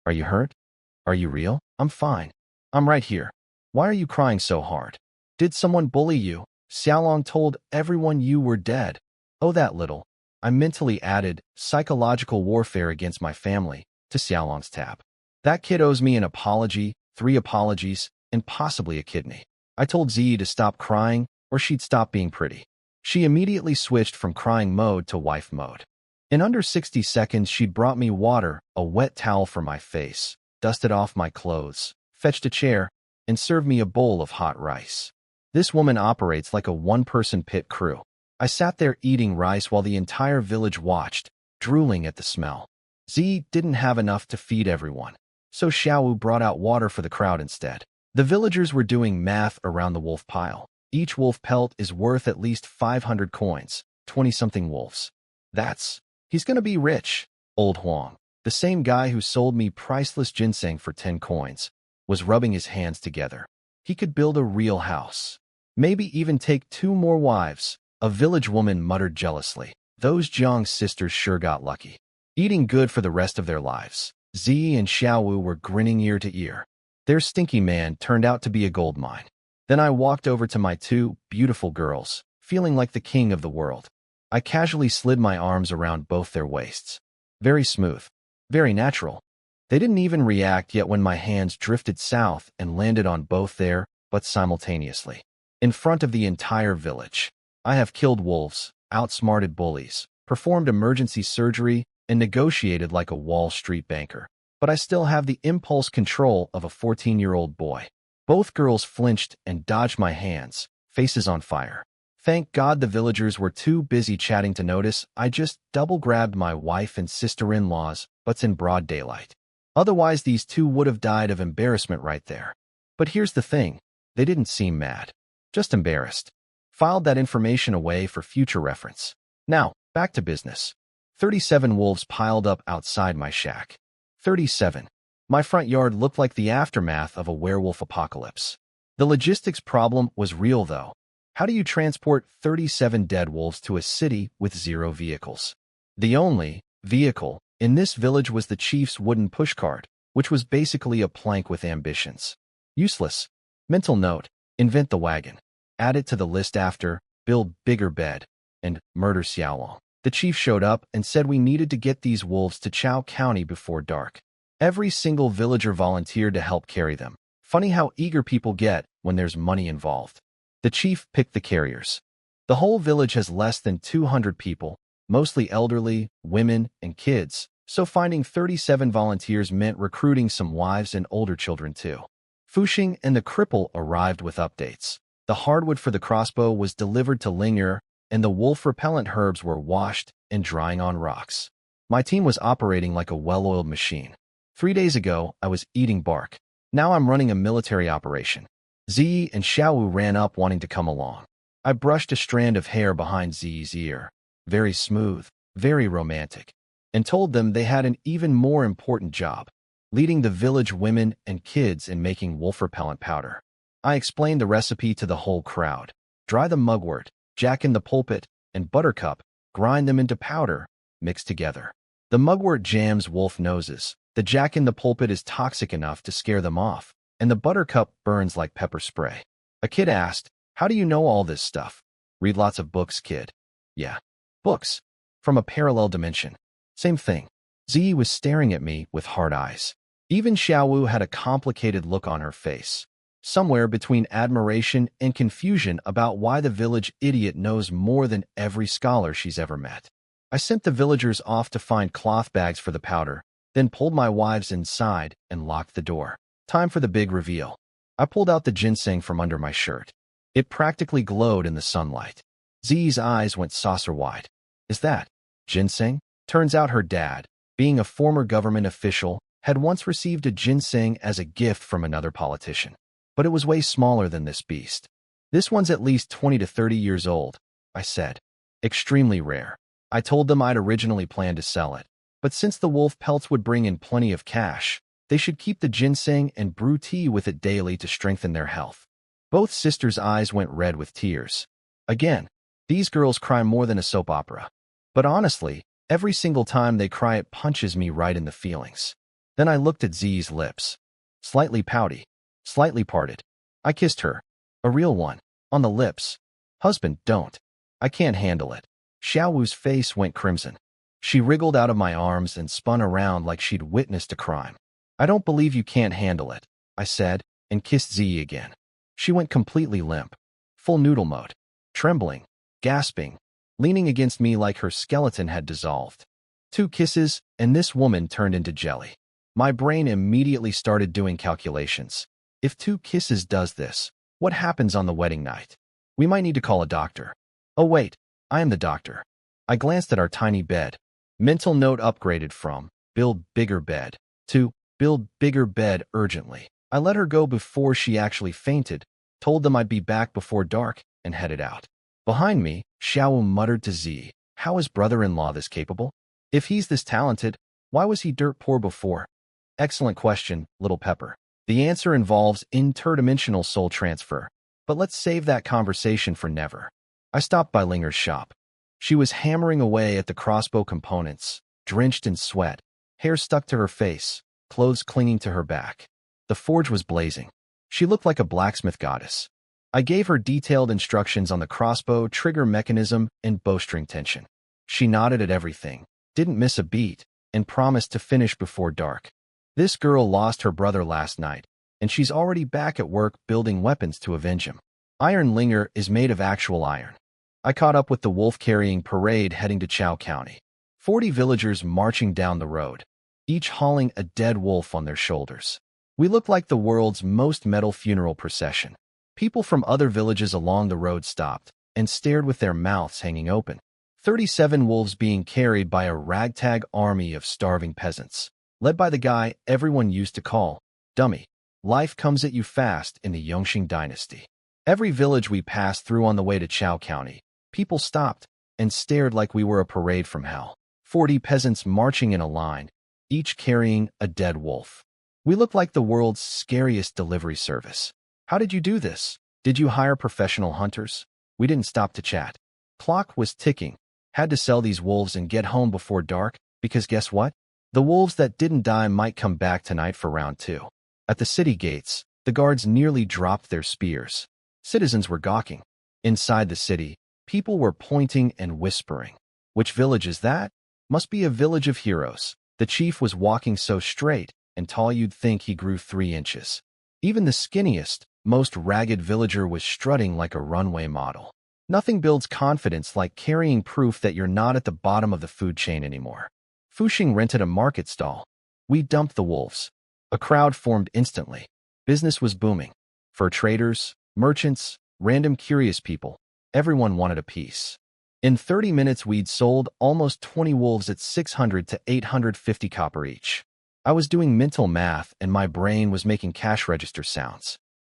Are you hurt? Are you real? I'm fine. I'm right here. Why are you crying so hard? Did someone bully you? Xiaolong told everyone you were dead. Oh, that little. I mentally added psychological warfare against my family to Xiaolong's tab. That kid owes me an apology, 3 apologies, and possibly a kidney. I told Z to stop crying or she'd stop being pretty. She immediately switched from crying mode to wife mode. In under 60 seconds, she'd brought me water, a wet towel for my face, dusted off my clothes, fetched a chair, and served me a bowl of hot rice. This woman operates like a one-person pit crew. I sat there eating rice while the entire village watched, drooling at the smell. Z didn't have enough to feed everyone, so Xiaowu brought out water for the crowd instead. The villagers were doing math around the wolf pile. Each wolf pelt is worth at least 500 coins, 20-something wolves. He's gonna be rich. Old Huang, the same guy who sold me priceless ginseng for 10 coins, was rubbing his hands together. He could build a real house. Maybe even take 2 more wives. A village woman muttered jealously. Those Jiang sisters sure got lucky. Eating good for the rest of their lives. Z and Xiaowu were grinning ear to ear. Their stinky man turned out to be a gold mine. Then I walked over to my 2 beautiful girls, feeling like the king of the world. I casually slid my arms around both their waists. Very smooth. Very natural. They didn't even react yet when my hands drifted south and landed on both their butts simultaneously. In front of the entire village. I have killed wolves, outsmarted bullies, performed emergency surgery, and negotiated like a Wall Street banker. But I still have the impulse control of a 14-year-old boy. Both girls flinched and dodged my hands, faces on fire. Thank God the villagers were too busy chatting to notice. I just double-grabbed my wife and sister-in-law's butts in broad daylight. Otherwise, these 2 would have died of embarrassment right there. But here's the thing. They didn't seem mad. Just embarrassed. Filed that information away for future reference. Now, back to business. 37 wolves piled up outside my shack. 37. My front yard looked like the aftermath of a werewolf apocalypse. The logistics problem was real, though. How do you transport 37 dead wolves to a city with 0 vehicles? The only vehicle in this village was the chief's wooden pushcart, which was basically a plank with ambitions. Useless. Mental note. Invent the wagon. Add it to the list after, build bigger bed, and murder Xiaolong. The chief showed up and said we needed to get these wolves to Chao County before dark. Every single villager volunteered to help carry them. Funny how eager people get when there's money involved. The chief picked the carriers. The whole village has less than 200 people, mostly elderly, women, and kids, so finding 37 volunteers meant recruiting some wives and older children too. Fuxing and the cripple arrived with updates. The hardwood for the crossbow was delivered to Ling'er, and the wolf-repellent herbs were washed and drying on rocks. My team was operating like a well-oiled machine. 3 days ago, I was eating bark. Now I'm running a military operation. Z and Xiaowu ran up wanting to come along. I brushed a strand of hair behind Z's ear. Very smooth, very romantic. And told them they had an even more important job, leading the village women and kids in making wolf-repellent powder. I explained the recipe to the whole crowd. Dry the mugwort, jack in the pulpit, and buttercup, grind them into powder, mix together. The mugwort jams wolf noses. The jack in the pulpit is toxic enough to scare them off, and the buttercup burns like pepper spray. A kid asked, "How do you know all this stuff?" "Read lots of books, kid." "Yeah, books. From a parallel dimension." Same thing. Z was staring at me with hard eyes. Even Xiaowu had a complicated look on her face, somewhere between admiration and confusion about why the village idiot knows more than every scholar she's ever met. I sent the villagers off to find cloth bags for the powder, then pulled my wives inside and locked the door. Time for the big reveal. I pulled out the ginseng from under my shirt. It practically glowed in the sunlight. Zi's eyes went saucer-wide. Is that ginseng? Turns out her dad, being a former government official, had once received a ginseng as a gift from another politician. But it was way smaller than this beast. This one's at least 20 to 30 years old, I said. Extremely rare. I told them I'd originally planned to sell it. But since the wolf pelts would bring in plenty of cash, they should keep the ginseng and brew tea with it daily to strengthen their health. Both sisters' eyes went red with tears. Again, these girls cry more than a soap opera. But honestly, every single time they cry it punches me right in the feelings. Then I looked at Zi's lips. Slightly pouty. Slightly parted. I kissed her. A real one. On the lips. Husband, don't. I can't handle it. Xiaowu's face went crimson. She wriggled out of my arms and spun around like she'd witnessed a crime. I don't believe you can't handle it, I said, and kissed Zi again. She went completely limp. Full noodle mode. Trembling. Gasping. Leaning against me like her skeleton had dissolved. 2 kisses, and this woman turned into jelly. My brain immediately started doing calculations. If 2 kisses does this, what happens on the wedding night? We might need to call a doctor. Oh wait, I am the doctor. I glanced at our tiny bed. Mental note upgraded from build bigger bed to build bigger bed urgently. I let her go before she actually fainted, told them I'd be back before dark, and headed out. Behind me, Xiaowu muttered to Zi, how is brother-in-law this capable? If he's this talented, why was he dirt poor before? Excellent question, little pepper. The answer involves interdimensional soul transfer, but let's save that conversation for never. I stopped by Linger's shop. She was hammering away at the crossbow components, drenched in sweat, hair stuck to her face, clothes clinging to her back. The forge was blazing. She looked like a blacksmith goddess. I gave her detailed instructions on the crossbow, trigger mechanism, and bowstring tension. She nodded at everything, didn't miss a beat, and promised to finish before dark. This girl lost her brother last night, and she's already back at work building weapons to avenge him. Iron Linger is made of actual iron. I caught up with the wolf-carrying parade heading to Chao County. 40 villagers marching down the road, each hauling a dead wolf on their shoulders. We looked like the world's most metal funeral procession. People from other villages along the road stopped and stared with their mouths hanging open. 37 wolves being carried by a ragtag army of starving peasants, led by the guy everyone used to call Dummy. Life comes at you fast in the Yongxing dynasty. Every village we passed through on the way to Chao County, people stopped and stared like we were a parade from hell. 40 peasants marching in a line, each carrying a dead wolf. We looked like the world's scariest delivery service. How did you do this? Did you hire professional hunters? We didn't stop to chat. Clock was ticking. Had to sell these wolves and get home before dark, because guess what? The wolves that didn't die might come back tonight for round 2. At the city gates, the guards nearly dropped their spears. Citizens were gawking. Inside the city, people were pointing and whispering. Which village is that? Must be a village of heroes. The chief was walking so straight and tall you'd think he grew 3 inches. Even the skinniest, most ragged villager was strutting like a runway model. Nothing builds confidence like carrying proof that you're not at the bottom of the food chain anymore. Fuxing rented a market stall. We dumped the wolves. A crowd formed instantly. Business was booming. Fur traders, merchants, random curious people. Everyone wanted a piece. In 30 minutes we'd sold almost 20 wolves at 600 to 850 copper each. I was doing mental math and my brain was making cash register sounds.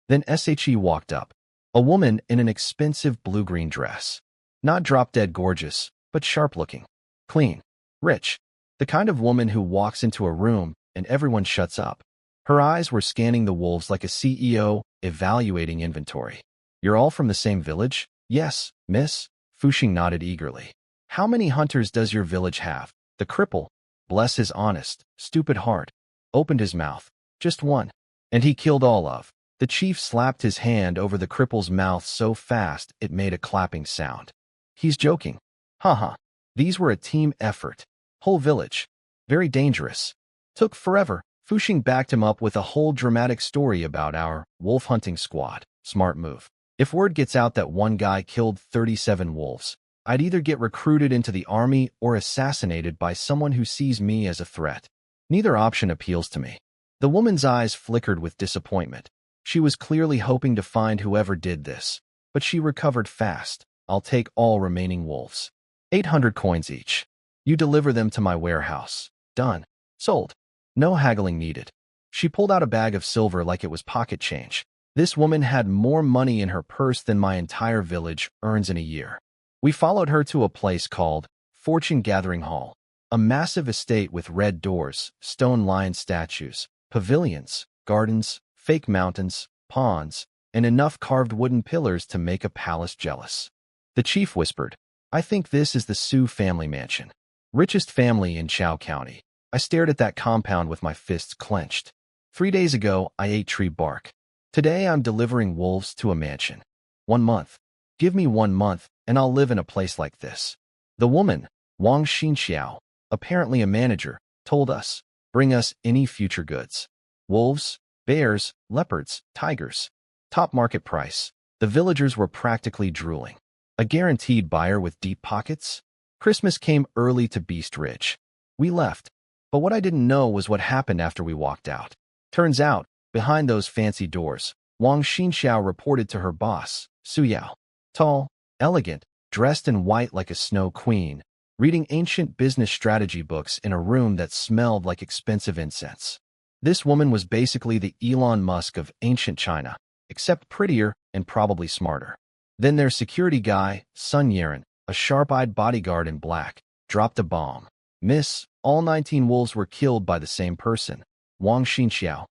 Then SHE walked up. A woman in an expensive blue-green dress. Not drop-dead gorgeous, but sharp-looking. Clean. Rich. The kind of woman who walks into a room and everyone shuts up. Her eyes were scanning the wolves like a CEO evaluating inventory. You're all from the same village? Yes, miss. Fuxing nodded eagerly. How many hunters does your village have? The cripple, bless his honest, stupid heart, opened his mouth. Just one. And he killed all of. The chief slapped his hand over the cripple's mouth so fast it made a clapping sound. He's joking. Haha. These were a team effort. Whole village. Very dangerous. Took forever. Fuxing backed him up with a whole dramatic story about our wolf hunting squad. Smart move. If word gets out that one guy killed 37 wolves, I'd either get recruited into the army or assassinated by someone who sees me as a threat. Neither option appeals to me. The woman's eyes flickered with disappointment. She was clearly hoping to find whoever did this, but she recovered fast. I'll take all remaining wolves. 800 coins each. You deliver them to my warehouse. Done. Sold. No haggling needed. She pulled out a bag of silver like it was pocket change. This woman had more money in her purse than my entire village earns in a year. We followed her to a place called Fortune Gathering Hall, a massive estate with red doors, stone lion statues, pavilions, gardens, fake mountains, ponds, and enough carved wooden pillars to make a palace jealous. The chief whispered, "I think this is the Su family mansion. Richest family in Chao County." I stared at that compound with my fists clenched. 3 days ago, I ate tree bark. Today, I'm delivering wolves to a mansion. 1 month. Give me 1 month, and I'll live in a place like this. The woman, Wang Xinxiao, apparently a manager, told us, "Bring us any future goods. Wolves, bears, leopards, tigers. Top market price." The villagers were practically drooling. A guaranteed buyer with deep pockets? Christmas came early to Beast Ridge. We left. But what I didn't know was what happened after we walked out. Turns out, behind those fancy doors, Wang Xinxiao reported to her boss, Su Yao. Tall, elegant, dressed in white like a snow queen, reading ancient business strategy books in a room that smelled like expensive incense. This woman was basically the Elon Musk of ancient China, except prettier and probably smarter. Then their security guy, Sun Yaren, a sharp-eyed bodyguard in black, dropped a bomb. "Miss, all 19 wolves were killed by the same person, Wang Xinxiao."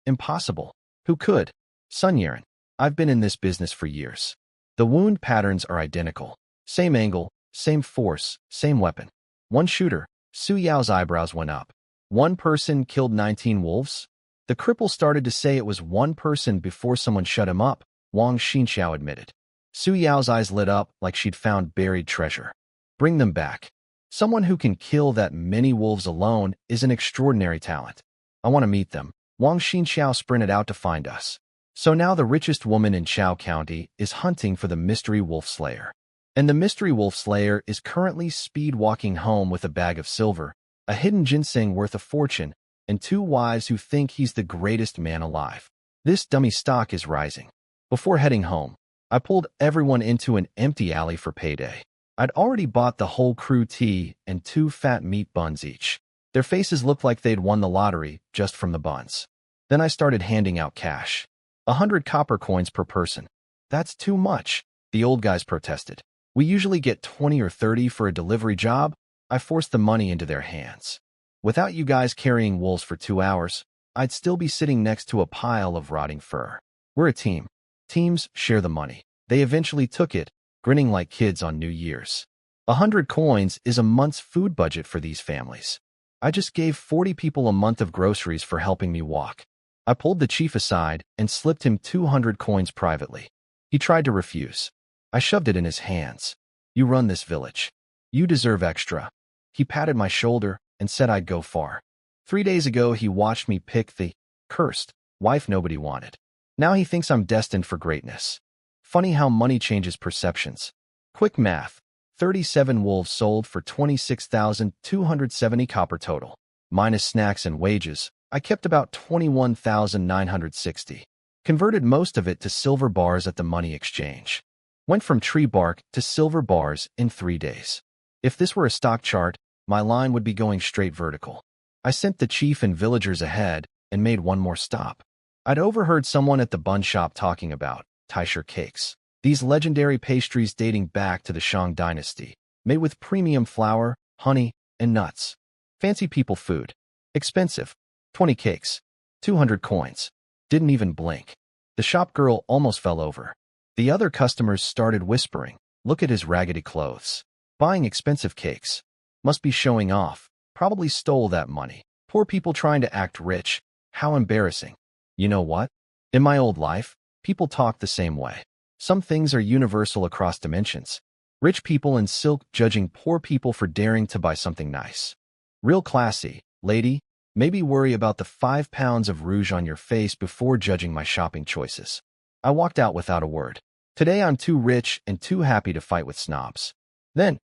Impossible. Who could? Sun Yaren. I've been in this business for years. The wound patterns are identical. Same angle, same force, same weapon. One shooter. Su Yao's eyebrows went up. One person killed 19 wolves? The cripple started to say it was one person before someone shut him up, Wang Xinxiao admitted. Su Yao's eyes lit up like she'd found buried treasure. Bring them back. Someone who can kill that many wolves alone is an extraordinary talent. I want to meet them. Wang Xinxiao sprinted out to find us. So now the richest woman in Chao County is hunting for the mystery wolf slayer. And the mystery wolf slayer is currently speed-walking home with a bag of silver, a hidden ginseng worth a fortune, and 2 wives who think he's the greatest man alive. This dummy stock is rising. Before heading home, I pulled everyone into an empty alley for payday. I'd already bought the whole crew tea and 2 fat meat buns each. Their faces looked like they'd won the lottery just from the buns. Then I started handing out cash. 100 copper coins per person. That's too much, the old guys protested. We usually get 20 or 30 for a delivery job. I forced the money into their hands. Without you guys carrying wolves for 2 hours, I'd still be sitting next to a pile of rotting fur. We're a team. Teams share the money. They eventually took it, grinning like kids on New Year's. 100 coins is a month's food budget for these families. I just gave 40 people a month of groceries for helping me walk. I pulled the chief aside and slipped him 200 coins privately. He tried to refuse. I shoved it in his hands. "You run this village. You deserve extra." He patted my shoulder and said I'd go far. 3 days ago, he watched me pick the cursed wife nobody wanted. Now he thinks I'm destined for greatness. Funny how money changes perceptions. Quick math. 37 wolves sold for 26,270 copper total. Minus snacks and wages, I kept about 21,960. Converted most of it to silver bars at the money exchange. Went from tree bark to silver bars in 3 days. If this were a stock chart, my line would be going straight vertical. I sent the chief and villagers ahead and made one more stop. I'd overheard someone at the bun shop talking about Taisher cakes. These legendary pastries dating back to the Shang dynasty, made with premium flour, honey, and nuts. Fancy people food. Expensive. 20 cakes. 200 coins. Didn't even blink. The shop girl almost fell over. The other customers started whispering, "Look at his raggedy clothes. Buying expensive cakes. Must be showing off. Probably stole that money. Poor people trying to act rich. How embarrassing." You know what? In my old life, people talk the same way. Some things are universal across dimensions. Rich people in silk judging poor people for daring to buy something nice. Real classy, lady. Maybe worry about the 5 pounds of rouge on your face before judging my shopping choices. I walked out without a word. Today I'm too rich and too happy to fight with snobs. Then,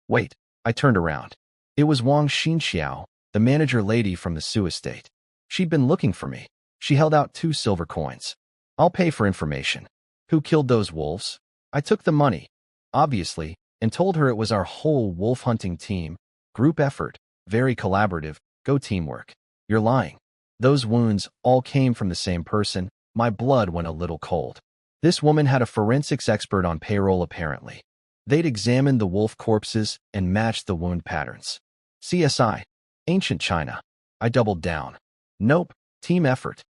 Wait, I turned around. It was Wang Xinxiao, the manager lady from the Su estate. She'd been looking for me. She held out 2 silver coins. "I'll pay for information." "Who killed those wolves?" "I took the money. obviously, and told her it was our whole wolf hunting team. Group effort, very collaborative, go teamwork. You're lying. Those wounds all came from the same person. My blood went a little cold. This woman had a forensics expert on payroll apparently. They'd examined the wolf corpses and matched the wound patterns. CSI. Ancient China. I doubled down. Nope, team effort.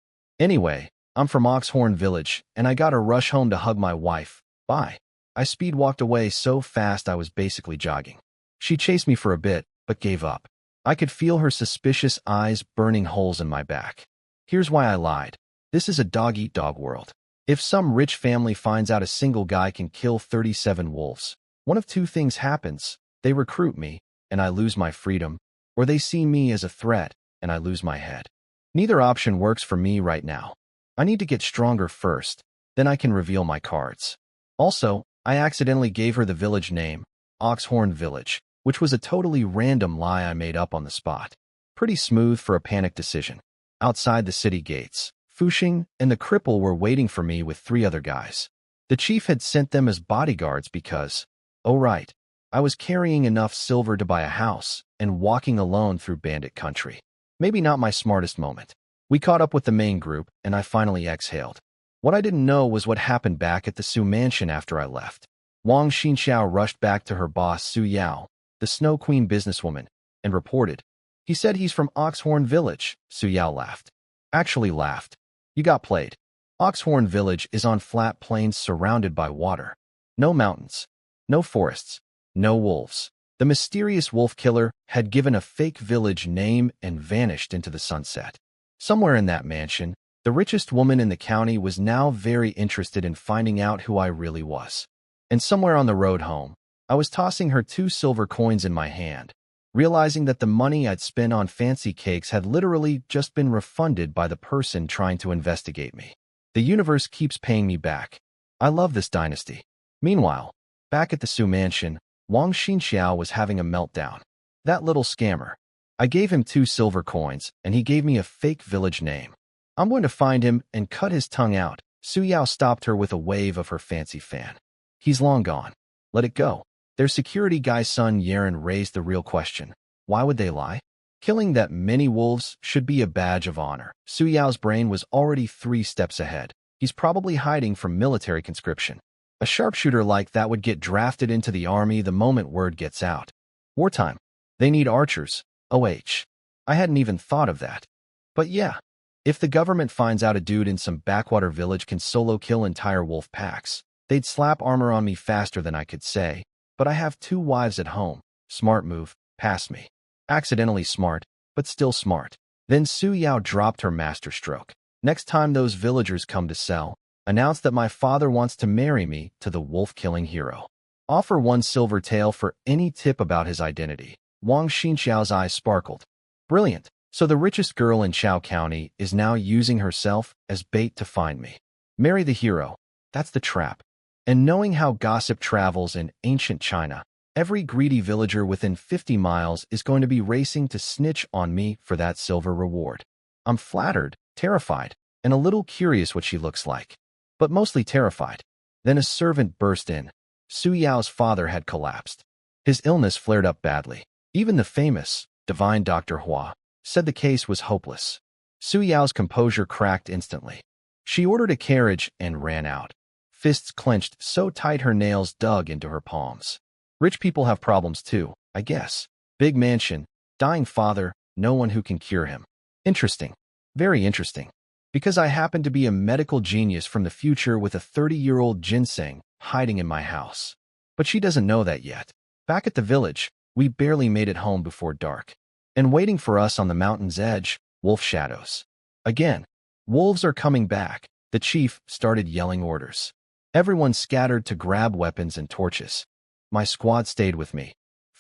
Anyway, I'm from Oxhorn Village, and I gotta rush home to hug my wife. Bye. I speed walked away so fast I was basically jogging. She chased me for a bit, but gave up. I could feel her suspicious eyes burning holes in my back. Here's why I lied. This is a dog-eat-dog world. If some rich family finds out a single guy can kill 37 wolves, one of two things happens. They recruit me, and I lose my freedom, or they see me as a threat, and I lose my head. Neither option works for me right now. I need to get stronger first, then I can reveal my cards. Also, I accidentally gave her the village name, Oxhorn Village, which was a totally random lie I made up on the spot. Pretty smooth for a panic decision. Outside the city gates, Fuxing and the cripple were waiting for me with 3 other guys. The chief had sent them as bodyguards because, oh right, I was carrying enough silver to buy a house and walking alone through bandit country. Maybe not my smartest moment. We caught up with the main group, and I finally exhaled. What I didn't know was what happened back at the Su mansion after I left. Wang Xinxiao rushed back to her boss Su Yao, the Snow Queen businesswoman, and reported. He said he's from Oxhorn Village. Su Yao laughed. Actually laughed. You got played. Oxhorn Village is on flat plains surrounded by water. No mountains. No forests. No wolves. The mysterious wolf killer had given a fake village name and vanished into the sunset. Somewhere in that mansion, the richest woman in the county was now very interested in finding out who I really was. And somewhere on the road home, I was tossing her 2 silver coins in my hand, realizing that the money I'd spent on fancy cakes had literally just been refunded by the person trying to investigate me. The universe keeps paying me back. I love this dynasty. Meanwhile, back at the Su mansion, Wang Xinxiao was having a meltdown. That little scammer. I gave him 2 silver coins, and he gave me a fake village name. I'm going to find him and cut his tongue out. Su Yao stopped her with a wave of her fancy fan. He's long gone. Let it go. Their security guy's son Yaren raised the real question. Why would they lie? Killing that many wolves should be a badge of honor. Su Yao's brain was already 3 steps ahead. He's probably hiding from military conscription. A sharpshooter like that would get drafted into the army the moment word gets out. Wartime. They need archers. OH. I hadn't even thought of that. But yeah, if the government finds out a dude in some backwater village can solo kill entire wolf packs, they'd slap armor on me faster than I could say. But I have 2 wives at home. Smart move. Pass me. Accidentally smart, but still smart. Then Su Yao dropped her masterstroke. Next time those villagers come to sell, announce that my father wants to marry me to the wolf-killing hero. Offer 1 silver tael for any tip about his identity. Wang Xinxiao's eyes sparkled. Brilliant. So the richest girl in Chao County is now using herself as bait to find me. Marry the hero. That's the trap. And knowing how gossip travels in ancient China, every greedy villager within 50 miles is going to be racing to snitch on me for that silver reward. I'm flattered, terrified, and a little curious what she looks like. But mostly terrified. Then a servant burst in. Su Yao's father had collapsed. His illness flared up badly. Even the famous, divine Dr. Hua said the case was hopeless. Su Yao's composure cracked instantly. She ordered a carriage and ran out. Fists clenched so tight her nails dug into her palms. Rich people have problems too, I guess. Big mansion, dying father, no one who can cure him. Interesting. Very interesting. Because I happen to be a medical genius from the future with a 30-year-old ginseng hiding in my house. But she doesn't know that yet. Back at the village, we barely made it home before dark. And waiting for us on the mountain's edge, wolf shadows. Again, wolves are coming back. The chief started yelling orders. Everyone scattered to grab weapons and torches. My squad stayed with me.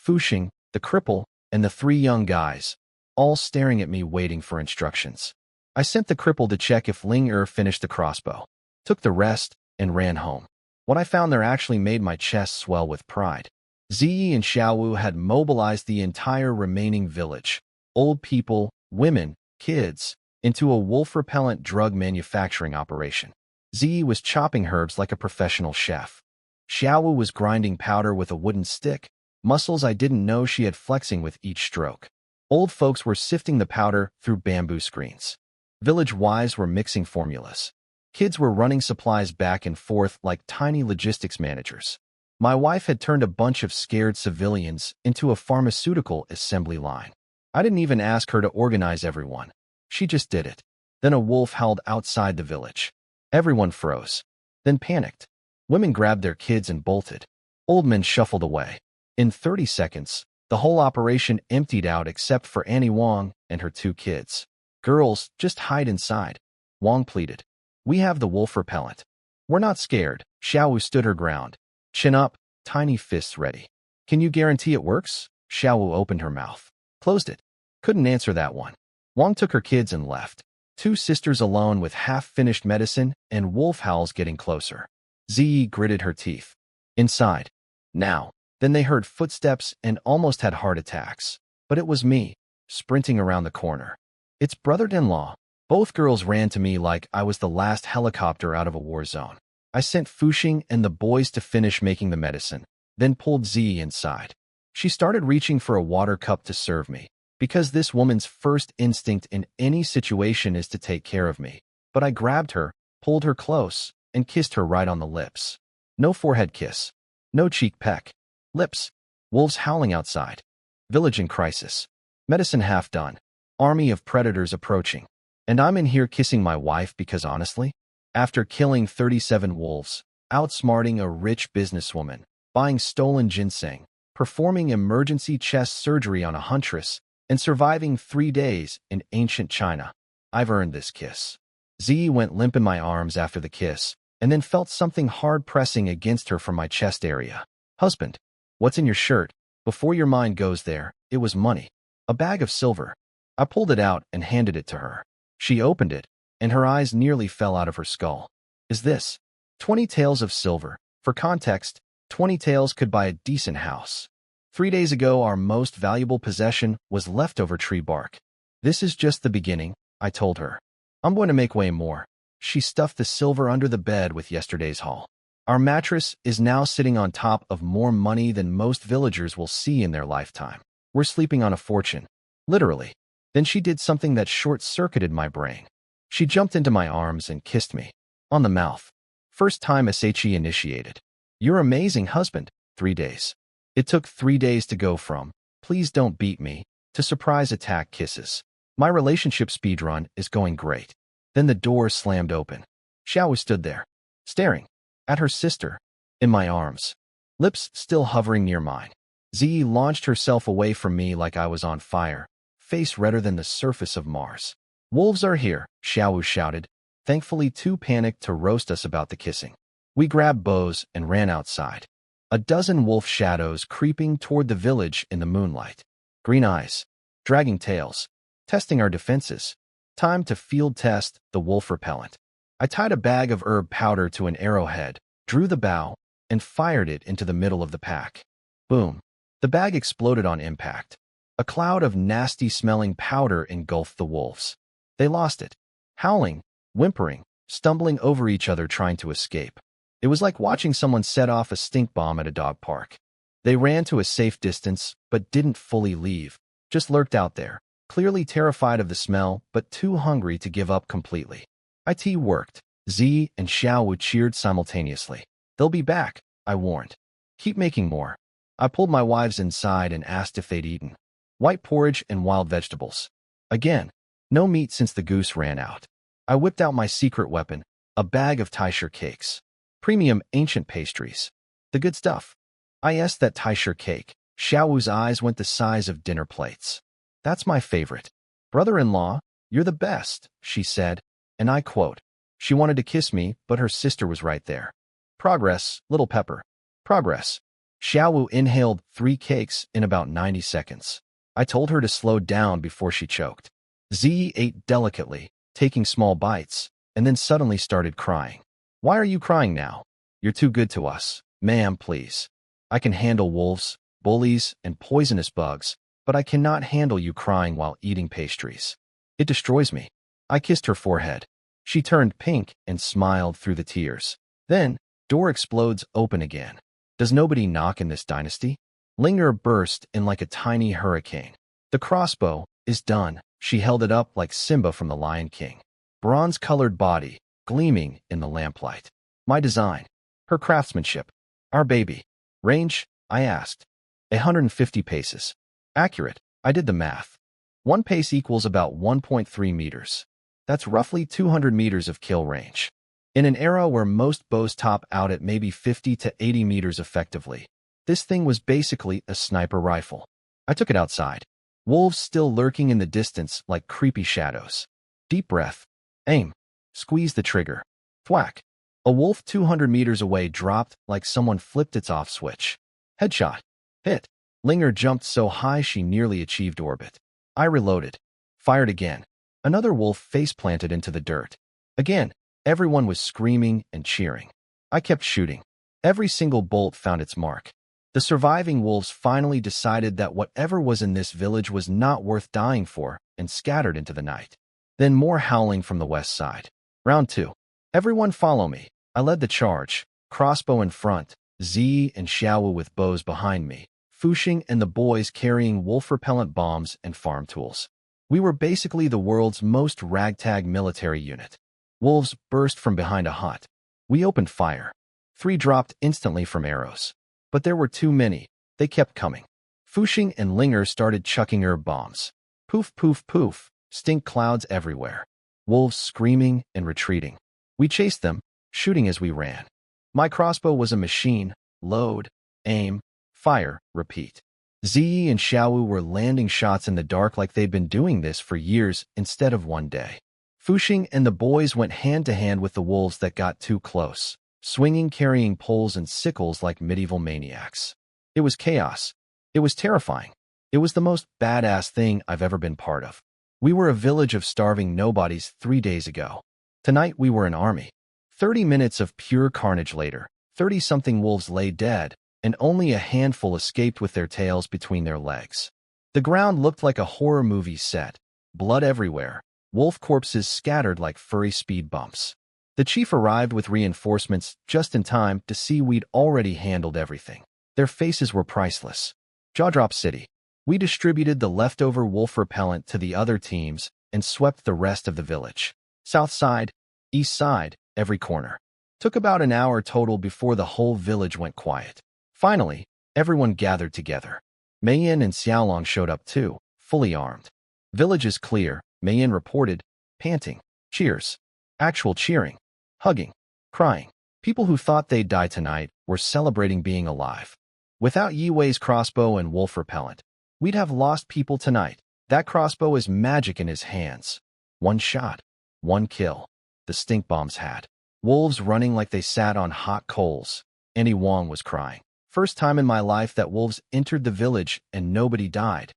Fuxing, the cripple, and the 3 young guys, all staring at me waiting for instructions. I sent the cripple to check if Ling Er finished the crossbow, took the rest, and ran home. What I found there actually made my chest swell with pride. Ziyi and Xiaowu had mobilized the entire remaining village, old people, women, kids, into a wolf-repellent drug manufacturing operation. Ziyi was chopping herbs like a professional chef. Xiaowu was grinding powder with a wooden stick, muscles I didn't know she had flexing with each stroke. Old folks were sifting the powder through bamboo screens. Village wives were mixing formulas. Kids were running supplies back and forth like tiny logistics managers. My wife had turned a bunch of scared civilians into a pharmaceutical assembly line. I didn't even ask her to organize everyone. She just did it. Then a wolf howled outside the village. Everyone froze, then panicked. Women grabbed their kids and bolted. Old men shuffled away. In 30 seconds, the whole operation emptied out except for Annie Wong and her 2 kids. Girls, just hide inside. Wong pleaded. We have the wolf repellent. We're not scared. Xiaowu stood her ground. Chin up, tiny fists ready. Can you guarantee it works? Xiaowu opened her mouth. Closed it. Couldn't answer that one. Wong took her kids and left. 2 sisters alone with half-finished medicine and wolf howls getting closer. Ziyi gritted her teeth. Inside. Now. Then they heard footsteps and almost had heart attacks. But it was me, sprinting around the corner. It's brother-in-law. Both girls ran to me like I was the last helicopter out of a war zone. I sent Fuxing and the boys to finish making the medicine, then pulled Ziyi inside. She started reaching for a water cup to serve me, because this woman's first instinct in any situation is to take care of me. But I grabbed her, pulled her close, and kissed her right on the lips. No forehead kiss. No cheek peck. Lips. Wolves howling outside. Village in crisis. Medicine half done. Army of predators approaching. And I'm in here kissing my wife because honestly, after killing 37 wolves, outsmarting a rich businesswoman, buying stolen ginseng, performing emergency chest surgery on a huntress, and surviving 3 days in ancient China, I've earned this kiss. Ziyi went limp in my arms after the kiss, and then felt something hard pressing against her from my chest area. Husband, what's in your shirt? Before your mind goes there, it was money. A bag of silver. I pulled it out and handed it to her. She opened it, and her eyes nearly fell out of her skull. Is this 20 taels of silver? For context, 20 taels could buy a decent house. 3 days ago, our most valuable possession was leftover tree bark. This is just the beginning, I told her. I'm going to make way more. She stuffed the silver under the bed with yesterday's haul. Our mattress is now sitting on top of more money than most villagers will see in their lifetime. We're sleeping on a fortune. Literally. Then she did something that short-circuited my brain. She jumped into my arms and kissed me. On the mouth. First time SHE initiated. You're amazing, husband. 3 days. It took 3 days to go from, please don't beat me, to surprise attack kisses. My relationship speedrun is going great. Then the door slammed open. Xiaowu stood there, staring at her sister, in my arms, lips still hovering near mine. Ziyi launched herself away from me like I was on fire, face redder than the surface of Mars. Wolves are here, Xiaowu shouted, thankfully too panicked to roast us about the kissing. We grabbed bows and ran outside. A dozen wolf shadows creeping toward the village in the moonlight. Green eyes, dragging tails, testing our defenses. Time to field test the wolf repellent. I tied a bag of herb powder to an arrowhead, drew the bow, and fired it into the middle of the pack. Boom. The bag exploded on impact. A cloud of nasty-smelling powder engulfed the wolves. They lost it, howling, whimpering, stumbling over each other trying to escape. It was like watching someone set off a stink bomb at a dog park. They ran to a safe distance, but didn't fully leave, just lurked out there, clearly terrified of the smell, but too hungry to give up completely. IT worked. Z and Xiaowu cheered simultaneously. They'll be back, I warned. Keep making more. I pulled my wives inside and asked if they'd eaten. White porridge and wild vegetables. Again, no meat since the goose ran out. I whipped out my secret weapon, a bag of Taisher cakes. Premium ancient pastries. The good stuff. I asked that Taisher cake. Xiaowu's eyes went the size of dinner plates. That's my favorite. Brother-in-law, you're the best, she said, and I quote. She wanted to kiss me, but her sister was right there. Progress, little pepper. Progress. Xiaowu inhaled 3 cakes in about 90 seconds. I told her to slow down before she choked. Z ate delicately, taking small bites, and then suddenly started crying. Why are you crying now? You're too good to us. Ma'am, please. I can handle wolves, bullies, and poisonous bugs, but I cannot handle you crying while eating pastries. It destroys me. I kissed her forehead. She turned pink and smiled through the tears. Then, Door explodes open again. Does nobody knock in this dynasty? Linger burst in like a tiny hurricane. The crossbow is done. She held it up like Simba from the Lion King. Bronze-colored body, gleaming in the lamplight. My design. Her craftsmanship. Our baby. Range? I asked. 150 paces. Accurate. I did the math. 1 pace equals about 1.3 meters. That's roughly 200 meters of kill range. In an era where most bows top out at maybe 50 to 80 meters effectively, this thing was basically a sniper rifle. I took it outside. Wolves still lurking in the distance like creepy shadows. Deep breath. Aim. Squeeze the trigger. Thwack. A wolf 200 meters away dropped like someone flipped its off switch. Headshot. Hit. Linger jumped so high she nearly achieved orbit. I reloaded. Fired again. Another wolf face-planted into the dirt. Again, everyone was screaming and cheering. I kept shooting. Every single bolt found its mark. The surviving wolves finally decided that whatever was in this village was not worth dying for and scattered into the night. Then more howling from the west side. Round 2. Everyone follow me. I led the charge. Crossbow in front, Z and Xiaowu with bows behind me, Fuxing and the boys carrying wolf-repellent bombs and farm tools. We were basically the world's most ragtag military unit. Wolves burst from behind a hut. We opened fire. 3 dropped instantly from arrows. But there were too many. They kept coming. Fuxing and Linger started chucking herb bombs. Poof, poof, poof. Stink clouds everywhere. Wolves screaming and retreating. We chased them, shooting as we ran. My crossbow was a machine. Load, aim, fire, repeat. Ziyi and Xiaowu were landing shots in the dark like they'd been doing this for years instead of one day. Fuxing and the boys went hand-to-hand with the wolves that got too close, swinging, carrying poles and sickles like medieval maniacs. It was chaos. It was terrifying. It was the most badass thing I've ever been part of. We were a village of starving nobodies 3 days ago. Tonight we were an army. 30 minutes of pure carnage later, 30-something wolves lay dead, and only a handful escaped with their tails between their legs. The ground looked like a horror movie set. Blood everywhere. Wolf corpses scattered like furry speed bumps. The chief arrived with reinforcements just in time to see we'd already handled everything. Their faces were priceless. Jawdrop City. We distributed the leftover wolf repellent to the other teams and swept the rest of the village. South side, east side, every corner. Took about an hour total before the whole village went quiet. Finally, everyone gathered together. Meiyan and Xiaolong showed up too, fully armed. Village is clear, Meiyan reported, panting. Cheers. Actual cheering. Hugging. Crying. People who thought they'd die tonight were celebrating being alive. Without Yi Wei's crossbow and wolf repellent, we'd have lost people tonight. That crossbow is magic in his hands. 1 shot. 1 kill. The stink bombs had. Wolves running like they sat on hot coals. Annie Wong was crying. First time in my life that wolves entered the village and nobody died.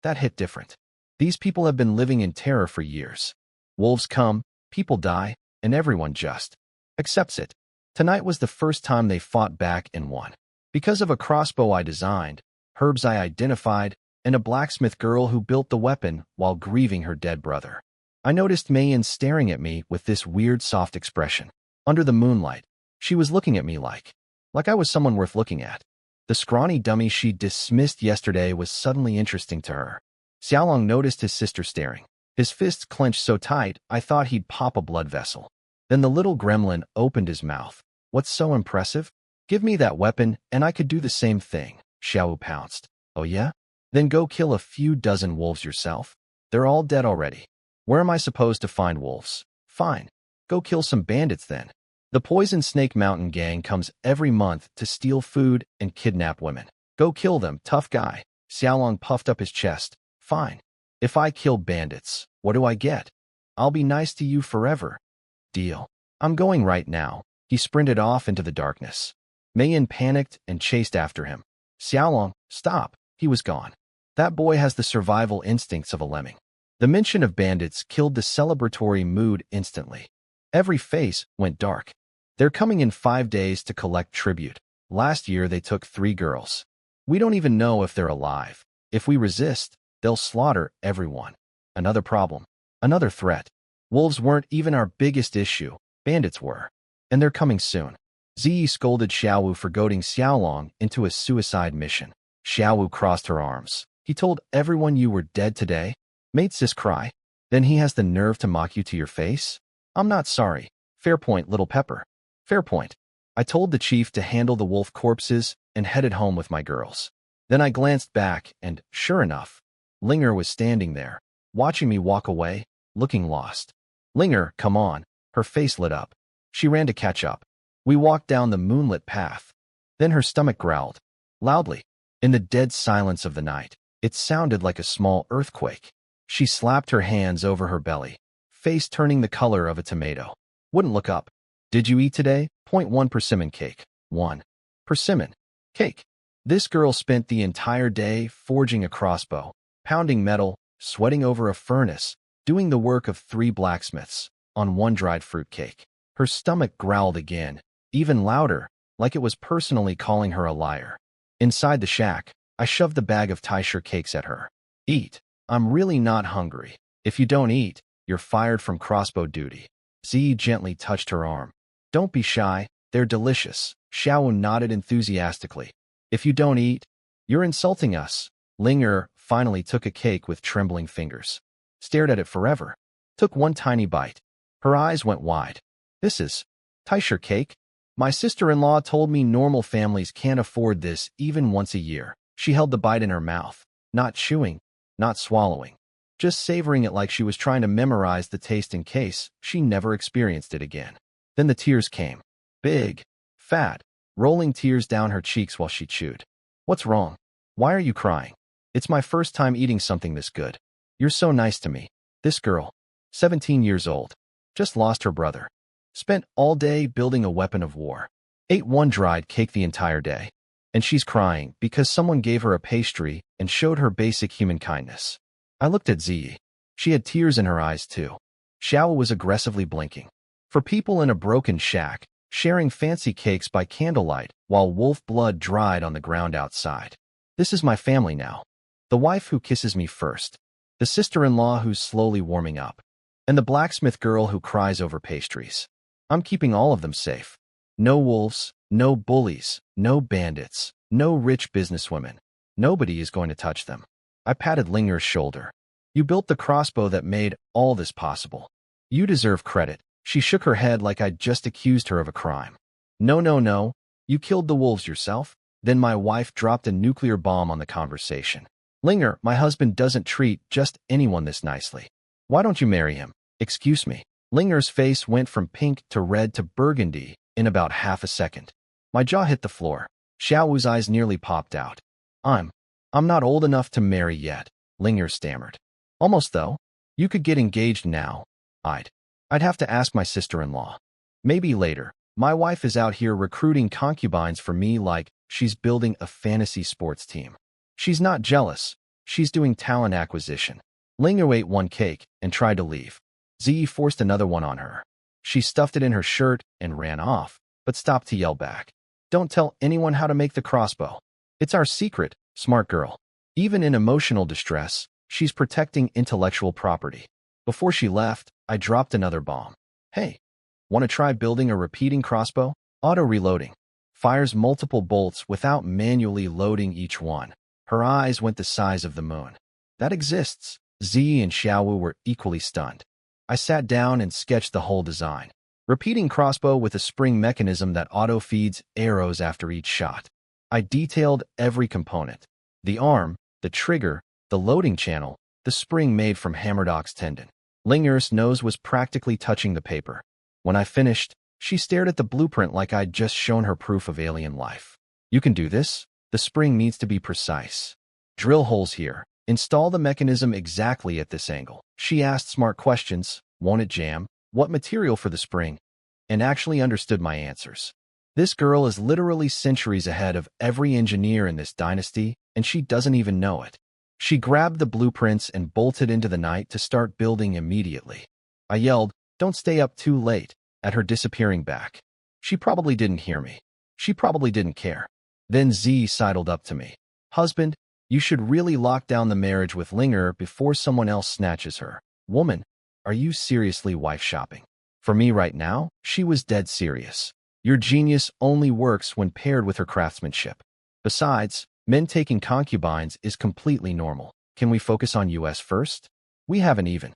That hit different. These people have been living in terror for years. Wolves come, people die, and everyone just accepts it. Tonight was the first time they fought back and won. Because of a crossbow I designed, herbs I identified, and a blacksmith girl who built the weapon while grieving her dead brother. I noticed Meiyan staring at me with this weird soft expression. Under the moonlight, she was looking at me like I was someone worth looking at. The scrawny dummy she dismissed yesterday was suddenly interesting to her. Xiaolong noticed his sister staring. His fists clenched so tight, I thought he'd pop a blood vessel. Then the little gremlin opened his mouth. What's so impressive? Give me that weapon, and I could do the same thing. Xiaowu pounced. Oh yeah? Then go kill a few dozen wolves yourself. They're all dead already. Where am I supposed to find wolves? Fine. Go kill some bandits then. The Poison Snake Mountain gang comes every month to steal food and kidnap women. Go kill them, tough guy. Xiaolong puffed up his chest. Fine. If I kill bandits, what do I get? I'll be nice to you forever. Deal. I'm going right now. He sprinted off into the darkness. Meiyan panicked and chased after him. Xiaolong, stop. He was gone. That boy has the survival instincts of a lemming. The mention of bandits killed the celebratory mood instantly. Every face went dark. They're coming in 5 days to collect tribute. Last year they took 3 girls. We don't even know if they're alive. If we resist, they'll slaughter everyone. Another problem. Another threat. Wolves weren't even our biggest issue. Bandits were. And they're coming soon. Ziyi scolded Xiaowu for goading Xiaolong into a suicide mission. Xiaowu crossed her arms. He told everyone you were dead today? Made sis cry. Then he has the nerve to mock you to your face? I'm not sorry. Fair point, little pepper. Fair point. I told the chief to handle the wolf corpses and headed home with my girls. Then I glanced back and, sure enough, Linger was standing there, watching me walk away, looking lost. Linger, come on. Her face lit up. She ran to catch up. We walked down the moonlit path. Then her stomach growled, loudly. In the dead silence of the night, it sounded like a small earthquake. She slapped her hands over her belly, face turning the color of a tomato. Wouldn't look up. Did you eat today? 0.1 persimmon cake. 1 persimmon cake. This girl spent the entire day forging a crossbow, pounding metal, sweating over a furnace, doing the work of 3 blacksmiths, on 1 dried fruit cake. Her stomach growled again, even louder, like it was personally calling her a liar. Inside the shack, I shoved the bag of Taisher cakes at her. Eat. I'm really not hungry. If you don't eat, you're fired from crossbow duty. Ziyi gently touched her arm. Don't be shy. They're delicious. Xiaowu nodded enthusiastically. If you don't eat, you're insulting us. Linger finally took a cake with trembling fingers. Stared at it forever. Took 1 tiny bite. Her eyes went wide. This is Taisher cake? My sister-in-law told me normal families can't afford this even once a year. She held the bite in her mouth, not chewing, not swallowing, just savoring it like she was trying to memorize the taste in case she never experienced it again. Then the tears came. Big, fat, rolling tears down her cheeks while she chewed. What's wrong? Why are you crying? It's my first time eating something this good. You're so nice to me. This girl, 17 years old, just lost her brother. Spent all day building a weapon of war. Ate 1 dried cake the entire day. And she's crying because someone gave her a pastry and showed her basic human kindness. I looked at Ziyi. She had tears in her eyes too. Xiao was aggressively blinking. For people in a broken shack, sharing fancy cakes by candlelight while wolf blood dried on the ground outside. This is my family now. The wife who kisses me first. The sister-in-law who's slowly warming up. And the blacksmith girl who cries over pastries. I'm keeping all of them safe. No wolves, no bullies, no bandits, no rich businesswomen. Nobody is going to touch them. I patted Linger's shoulder. You built the crossbow that made all this possible. You deserve credit. She shook her head like I'd just accused her of a crime. No, no, no. You killed the wolves yourself? Then my wife dropped a nuclear bomb on the conversation. Linger, my husband doesn't treat just anyone this nicely. Why don't you marry him? Excuse me. Linger's face went from pink to red to burgundy in about half a second. My jaw hit the floor. Xiaowu's eyes nearly popped out. I'm not old enough to marry yet, Linger stammered. Almost though. You could get engaged now. I'd have to ask my sister-in-law. Maybe later. My wife is out here recruiting concubines for me like she's building a fantasy sports team. She's not jealous. She's doing talent acquisition. Linger ate 1 cake and tried to leave. Ziyi forced another one on her. She stuffed it in her shirt and ran off, but stopped to yell back. Don't tell anyone how to make the crossbow. It's our secret, smart girl. Even in emotional distress, she's protecting intellectual property. Before she left, I dropped another bomb. Hey, want to try building a repeating crossbow? Auto-reloading. Fires multiple bolts without manually loading each one. Her eyes went the size of the moon. That exists. Ziyi and Xiaowu were equally stunned. I sat down and sketched the whole design. Repeating crossbow with a spring mechanism that auto-feeds arrows after each shot. I detailed every component. The arm, the trigger, the loading channel, the spring made from hammered ox tendon. Linger's nose was practically touching the paper. When I finished, she stared at the blueprint like I'd just shown her proof of alien life. You can do this? The spring needs to be precise. Drill holes here. Install the mechanism exactly at this angle. She asked smart questions. Won't it jam? What material for the spring? And actually understood my answers. This girl is literally centuries ahead of every engineer in this dynasty, and she doesn't even know it. She grabbed the blueprints and bolted into the night to start building immediately. I yelled, "Don't stay up too late," at her disappearing back. She probably didn't hear me. She probably didn't care. Then Z sidled up to me. "Husband, you should really lock down the marriage with Linger before someone else snatches her." Woman, are you seriously wife shopping? For me right now, she was dead serious. Your genius only works when paired with her craftsmanship. Besides, men taking concubines is completely normal. Can we focus on US first? We haven't even.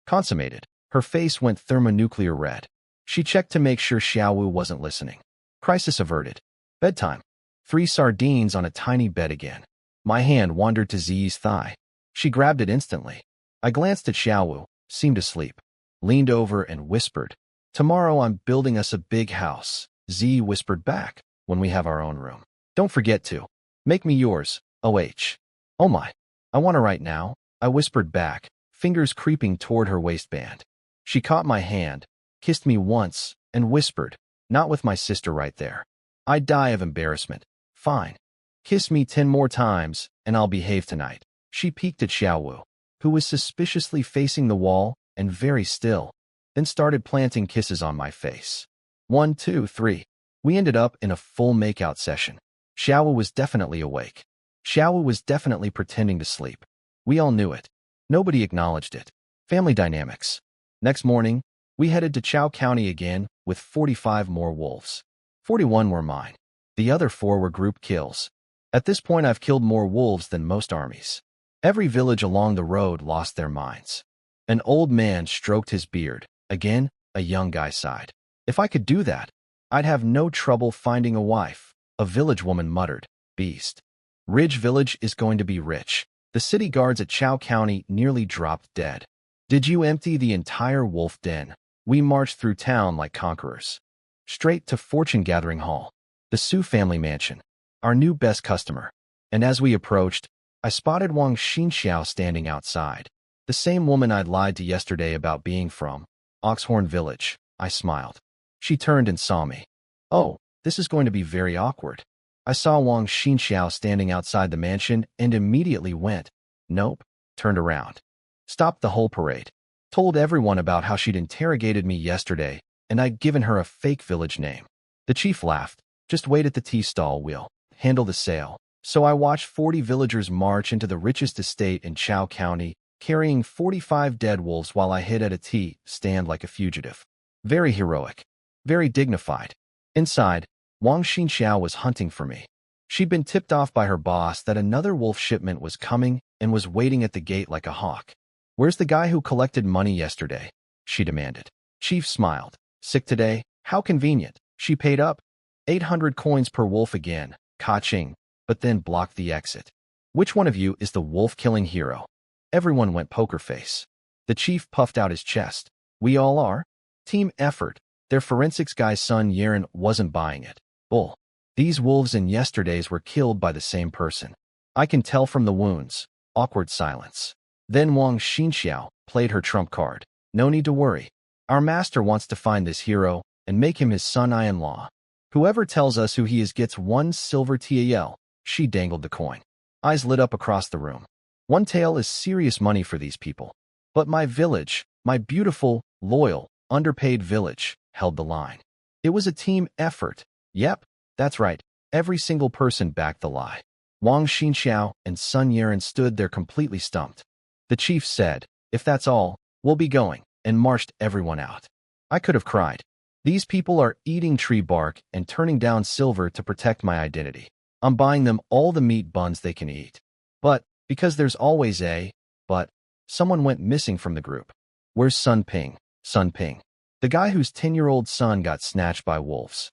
Consummated. Her face went thermonuclear red. She checked to make sure Xiaowu wasn't listening. Crisis averted. Bedtime. 3 sardines on a tiny bed again. My hand wandered to Zi's thigh. She grabbed it instantly. I glanced at Xiaowu, seemed asleep. Leaned over and whispered, "Tomorrow I'm building us a big house." Z whispered back, "When we have our own room. Don't forget to make me yours, OH. Oh my. I want to right now," I whispered back, fingers creeping toward her waistband. She caught my hand, kissed me once, and whispered, "Not with my sister right there. I'd die of embarrassment." "Fine. Kiss me 10 more times, and I'll behave tonight." She peeked at Xiaowu, who was suspiciously facing the wall and very still, then started planting kisses on my face. 1, 2, 3. We ended up in a full makeout session. Xiaowu was definitely awake. Xiaowu was definitely pretending to sleep. We all knew it. Nobody acknowledged it. Family dynamics. Next morning, we headed to Chao County again with 45 more wolves. 41 were mine. The other 4 were group kills. At this point, I've killed more wolves than most armies. Every village along the road lost their minds. An old man stroked his beard. Again, a young guy sighed. "If I could do that, I'd have no trouble finding a wife," a village woman muttered. "Beast. Ridge Village is going to be rich." The city guards at Chao County nearly dropped dead. "Did you empty the entire wolf den?" We marched through town like conquerors. Straight to Fortune Gathering Hall, the Su family mansion, our new best customer. And as we approached, I spotted Wang Xinxiao standing outside. The same woman I'd lied to yesterday about being from Oxhorn Village. I smiled. She turned and saw me. "Oh, this is going to be very awkward." I saw Wang Xinxiao standing outside the mansion and immediately went, "Nope," turned around. Stopped the whole parade. Told everyone about how she'd interrogated me yesterday and I'd given her a fake village name. The chief laughed. "Just wait at the tea stall, we'll handle the sale." So I watched 40 villagers march into the richest estate in Chao County, carrying 45 dead wolves while I hid at a tea stand like a fugitive. Very heroic. Very dignified. Inside, Wang Xinxiao was hunting for me. She'd been tipped off by her boss that another wolf shipment was coming and was waiting at the gate like a hawk. "Where's the guy who collected money yesterday?" she demanded. Chief smiled. "Sick today? How convenient." She paid up. 800 coins per wolf again, ka-ching, but then blocked the exit. "Which one of you is the wolf-killing hero?" Everyone went poker face. The chief puffed out his chest. "We all are. Team effort." Their forensics guy's son Yeren wasn't buying it. "Bull. These wolves in yesterday's were killed by the same person. I can tell from the wounds." Awkward silence. Then Wang Xinxiao played her trump card. "No need to worry. Our master wants to find this hero and make him his son-in-law. Whoever tells us who he is gets 1 silver tael." She dangled the coin. Eyes lit up across the room. 1 tael is serious money for these people. But my village, my beautiful, loyal, underpaid village, held the line. It was a team effort. Yep, that's right. Every single person backed the lie. Wang Xinxiao and Sun Yeren stood there completely stumped. The chief said, "If that's all, we'll be going," and marched everyone out. I could have cried. These people are eating tree bark and turning down silver to protect my identity. I'm buying them all the meat buns they can eat. But, because there's always a but, someone went missing from the group. "Where's Sun Ping?" Sun Ping. The guy whose 10-year-old son got snatched by wolves.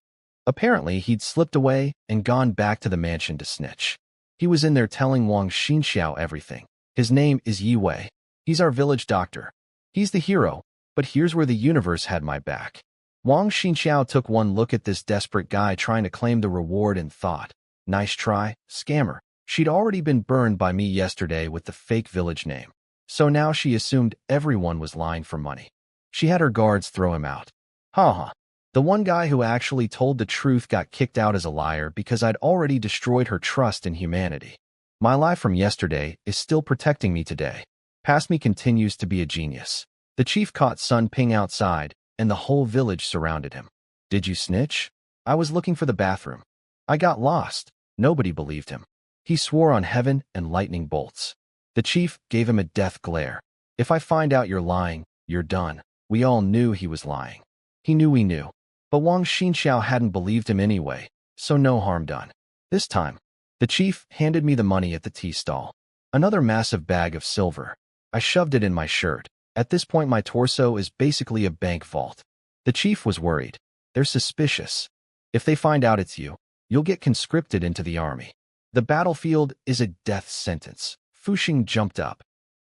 Apparently, he'd slipped away and gone back to the mansion to snitch. He was in there telling Wang Xinxiao everything. His name is Yi Wei. He's our village doctor. He's the hero, but here's where the universe had my back. Wang Xinxiao took one look at this desperate guy trying to claim the reward and thought, "Nice try, scammer." She'd already been burned by me yesterday with the fake village name. So now she assumed everyone was lying for money. She had her guards throw him out. Ha. The one guy who actually told the truth got kicked out as a liar because I'd already destroyed her trust in humanity. My lie from yesterday is still protecting me today. Past me continues to be a genius. The chief caught Sun Ping outside, and the whole village surrounded him. "Did you snitch?" "I was looking for the bathroom. I got lost." Nobody believed him. He swore on heaven and lightning bolts. The chief gave him a death glare. "If I find out you're lying, you're done." We all knew he was lying. He knew we knew. But Wang Xinxiao hadn't believed him anyway, so no harm done. This time, the chief handed me the money at the tea stall. Another massive bag of silver. I shoved it in my shirt. At this point, my torso is basically a bank vault. The chief was worried. They're suspicious. If they find out it's you, you'll get conscripted into the army. The battlefield is a death sentence. Fuxing jumped up.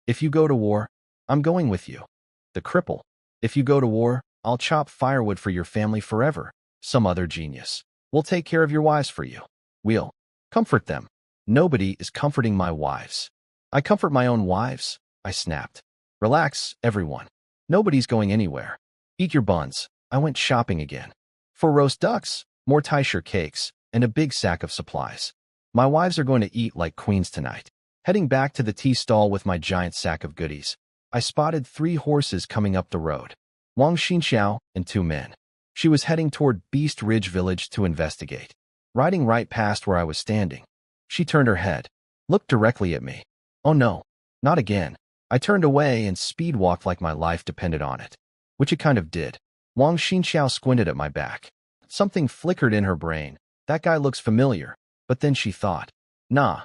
If you go to war, I'm going with you. The cripple. If you go to war, I'll chop firewood for your family forever. Some other genius. We'll take care of your wives for you. We'll comfort them. Nobody is comforting my wives. I comfort my own wives, I snapped. Relax, everyone. Nobody's going anywhere. Eat your buns. I went shopping again. For roast ducks, more Taisher cakes, and a big sack of supplies. My wives are going to eat like queens tonight. Heading back to the tea stall with my giant sack of goodies, I spotted 3 horses coming up the road. Wang Xinxiao and 2 men. She was heading toward Beast Ridge Village to investigate. Riding right past where I was standing, she turned her head, looked directly at me. Oh no, not again. I turned away and speed-walked like my life depended on it. Which it kind of did. Wang Xinxiao squinted at my back. Something flickered in her brain. That guy looks familiar. But then she thought, nah,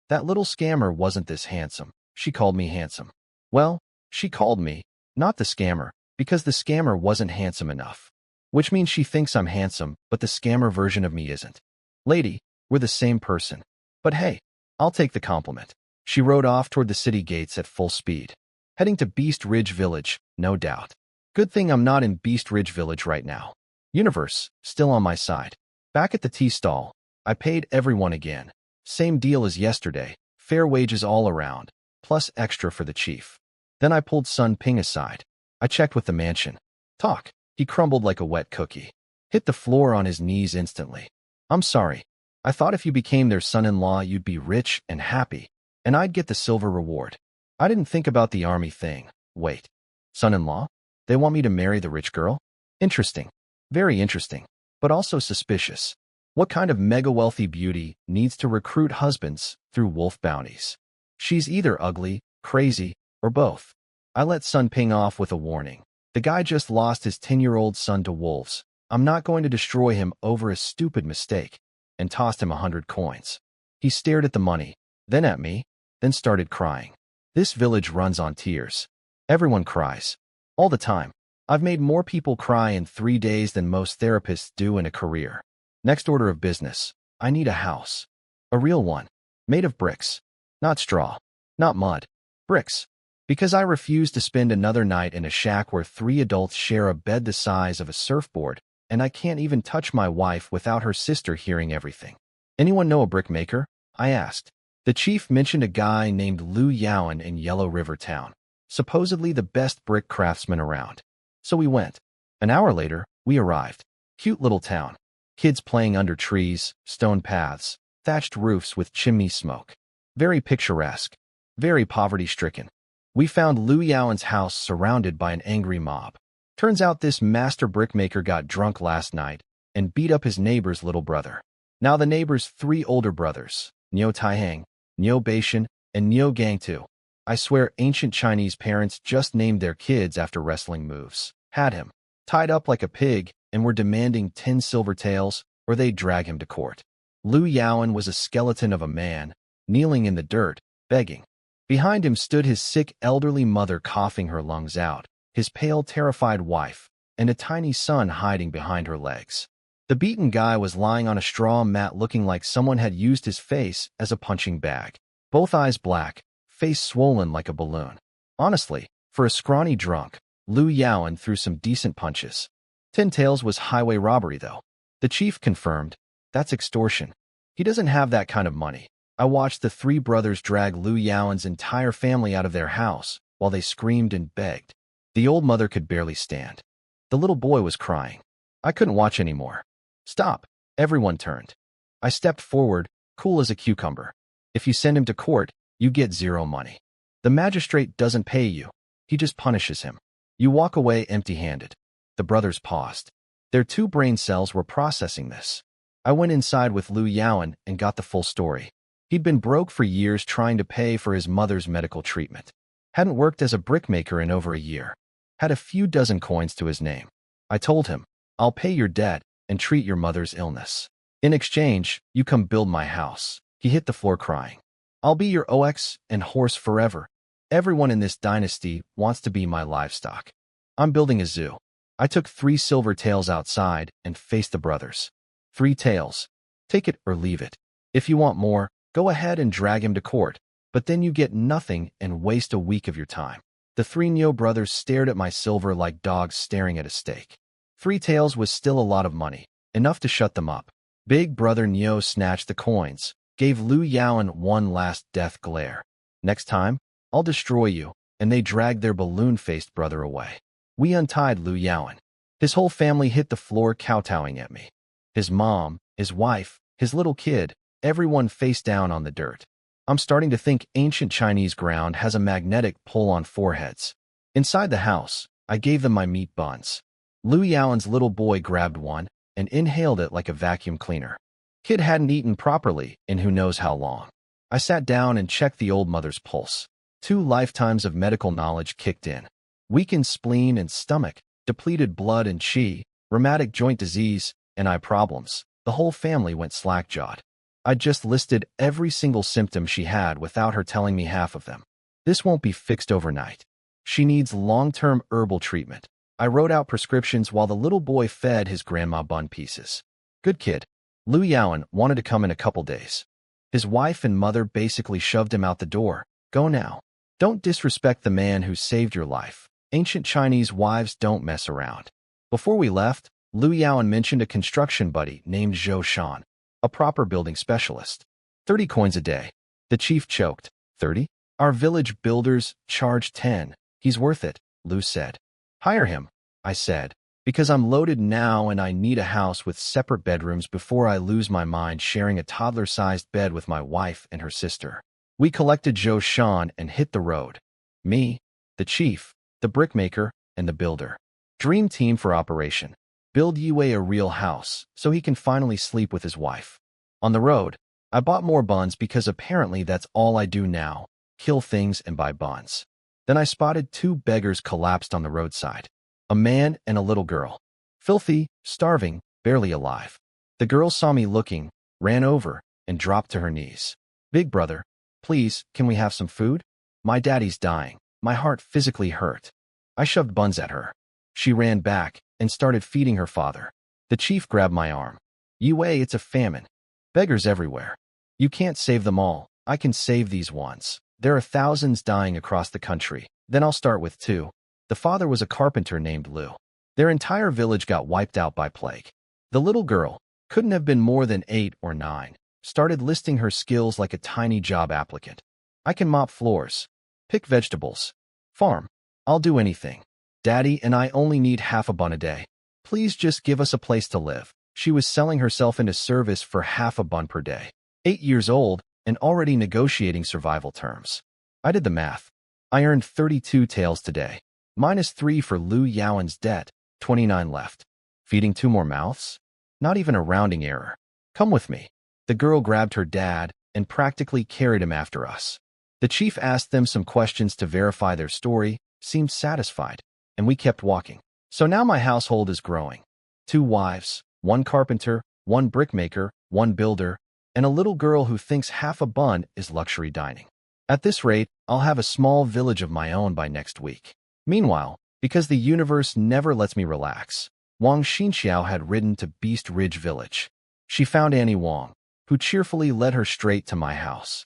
that little scammer wasn't this handsome. She called me handsome. Well, she called me, not the scammer, because the scammer wasn't handsome enough. Which means she thinks I'm handsome, but the scammer version of me isn't. Lady, we're the same person. But hey, I'll take the compliment. She rode off toward the city gates at full speed. Heading to Beast Ridge Village, no doubt. Good thing I'm not in Beast Ridge Village right now. Universe, still on my side. Back at the tea stall, I paid everyone again. Same deal as yesterday, fair wages all around, plus extra for the chief. Then I pulled Sun Ping aside. I checked with the mansion. Talk. He crumbled like a wet cookie. Hit the floor on his knees instantly. I'm sorry. I thought if you became their son-in-law you'd be rich and happy, and I'd get the silver reward. I didn't think about the army thing. Wait. Son-in-law? They want me to marry the rich girl? Interesting. Very interesting. But also suspicious. What kind of mega-wealthy beauty needs to recruit husbands through wolf bounties? She's either ugly, crazy, or both. I let Sun Ping off with a warning. The guy just lost his 10-year-old son to wolves. I'm not going to destroy him over a stupid mistake. And tossed him 100 coins. He stared at the money, then at me, then started crying. This village runs on tears. Everyone cries. All the time. I've made more people cry in 3 days than most therapists do in a career. Next order of business. I need a house. A real one. Made of bricks. Not straw. Not mud. Bricks. Because I refuse to spend another night in a shack where 3 adults share a bed the size of a surfboard, and I can't even touch my wife without her sister hearing everything. Anyone know a brickmaker? I asked. The chief mentioned a guy named Lu Yaoan in Yellow River Town, supposedly the best brick craftsman around. So we went. An hour later, we arrived. Cute little town. Kids playing under trees, stone paths, thatched roofs with chimney smoke. Very picturesque. Very poverty-stricken. We found Lu Yaoan's house surrounded by an angry mob. Turns out this master brickmaker got drunk last night and beat up his neighbor's little brother. Now the neighbor's 3 older brothers, Niu Taihang, Niu Beishan, and Niu Gangtu. I swear ancient Chinese parents just named their kids after wrestling moves. Had him tied up like a pig and were demanding 10 silver taels or they'd drag him to court. Lu Yaoan was a skeleton of a man, kneeling in the dirt, begging. Behind him stood his sick elderly mother coughing her lungs out, his pale, terrified wife, and a tiny son hiding behind her legs. The beaten guy was lying on a straw mat looking like someone had used his face as a punching bag. Both eyes black, face swollen like a balloon. Honestly, for a scrawny drunk, Lu Yaoan threw some decent punches. 10 taels was highway robbery, though. The chief confirmed, that's extortion. He doesn't have that kind of money. I watched the 3 brothers drag Lu Yaoan's entire family out of their house while they screamed and begged. The old mother could barely stand. The little boy was crying. I couldn't watch anymore. Stop. Everyone turned. I stepped forward, cool as a cucumber. If you send him to court, you get 0 money. The magistrate doesn't pay you. He just punishes him. You walk away empty-handed. The brothers paused. Their 2 brain cells were processing this. I went inside with Lu Yaoan and got the full story. He'd been broke for years trying to pay for his mother's medical treatment. Hadn't worked as a brickmaker in over a year. Had a few dozen coins to his name. I told him, I'll pay your debt and treat your mother's illness. In exchange, you come build my house. He hit the floor crying. I'll be your ox and horse forever. Everyone in this dynasty wants to be my livestock. I'm building a zoo. I took 3 silver taels outside and faced the brothers. 3 taels. Take it or leave it. If you want more, go ahead and drag him to court, but then you get nothing and waste a week of your time. The 3 Neo brothers stared at my silver like dogs staring at a steak. 3 taels was still a lot of money, enough to shut them up. Big brother Neo snatched the coins, gave Lu Yaoan one last death glare. Next time, I'll destroy you, and they dragged their balloon-faced brother away. We untied Lu Yaoan. His whole family hit the floor kowtowing at me. His mom, his wife, his little kid, everyone face down on the dirt. I'm starting to think ancient Chinese ground has a magnetic pull on foreheads. Inside the house, I gave them my meat buns. Lu Yaoan's little boy grabbed one and inhaled it like a vacuum cleaner. Kid hadn't eaten properly in who knows how long. I sat down and checked the old mother's pulse. 2 lifetimes of medical knowledge kicked in. Weakened spleen and stomach, depleted blood and qi, rheumatic joint disease, and eye problems. The whole family went slack-jawed. I just listed every single symptom she had without her telling me half of them. This won't be fixed overnight. She needs long-term herbal treatment. I wrote out prescriptions while the little boy fed his grandma bun pieces. Good kid. Lu Yaoan wanted to come in a couple days. His wife and mother basically shoved him out the door. Go now. Don't disrespect the man who saved your life. Ancient Chinese wives don't mess around. Before we left, Lu Yaoan mentioned a construction buddy named Zhou Shan, a proper building specialist. 30 coins a day. The chief choked. 30? Our village builders charge 10. He's worth it, Lu said. Hire him, I said, because I'm loaded now and I need a house with separate bedrooms before I lose my mind sharing a toddler-sized bed with my wife and her sister. We collected Zhou Shan and hit the road. Me, the chief, the brickmaker, and the builder. Dream team for operation. Build Yue a real house so he can finally sleep with his wife. On the road, I bought more buns because apparently that's all I do now, kill things and buy buns. Then I spotted 2 beggars collapsed on the roadside. A man and a little girl. Filthy, starving, barely alive. The girl saw me looking, ran over, and dropped to her knees. Big brother, please, can we have some food? My daddy's dying. My heart physically hurt. I shoved buns at her. She ran back and started feeding her father. The chief grabbed my arm. Yue, it's a famine. Beggars everywhere. You can't save them all. I can save these ones. There are thousands dying across the country. Then I'll start with 2. The father was a carpenter named Lu. Their entire village got wiped out by plague. The little girl, couldn't have been more than 8 or 9, started listing her skills like a tiny job applicant. I can mop floors, pick vegetables, farm. I'll do anything. Daddy and I only need half a bun a day. Please just give us a place to live. She was selling herself into service for half a bun per day. 8 years old and already negotiating survival terms. I did the math. I earned 32 taels today. -3 for Lu Yaoan's debt, 29 left. Feeding 2 more mouths? Not even a rounding error. Come with me. The girl grabbed her dad and practically carried him after us. The chief asked them some questions to verify their story, seemed satisfied, and we kept walking. So now my household is growing. 2 wives, 1 carpenter, 1 brickmaker, 1 builder, and a little girl who thinks half a bun is luxury dining. At this rate, I'll have a small village of my own by next week. Meanwhile, because the universe never lets me relax, Wang Xinxiao had ridden to Beast Ridge Village. She found Annie Wang, who cheerfully led her straight to my house.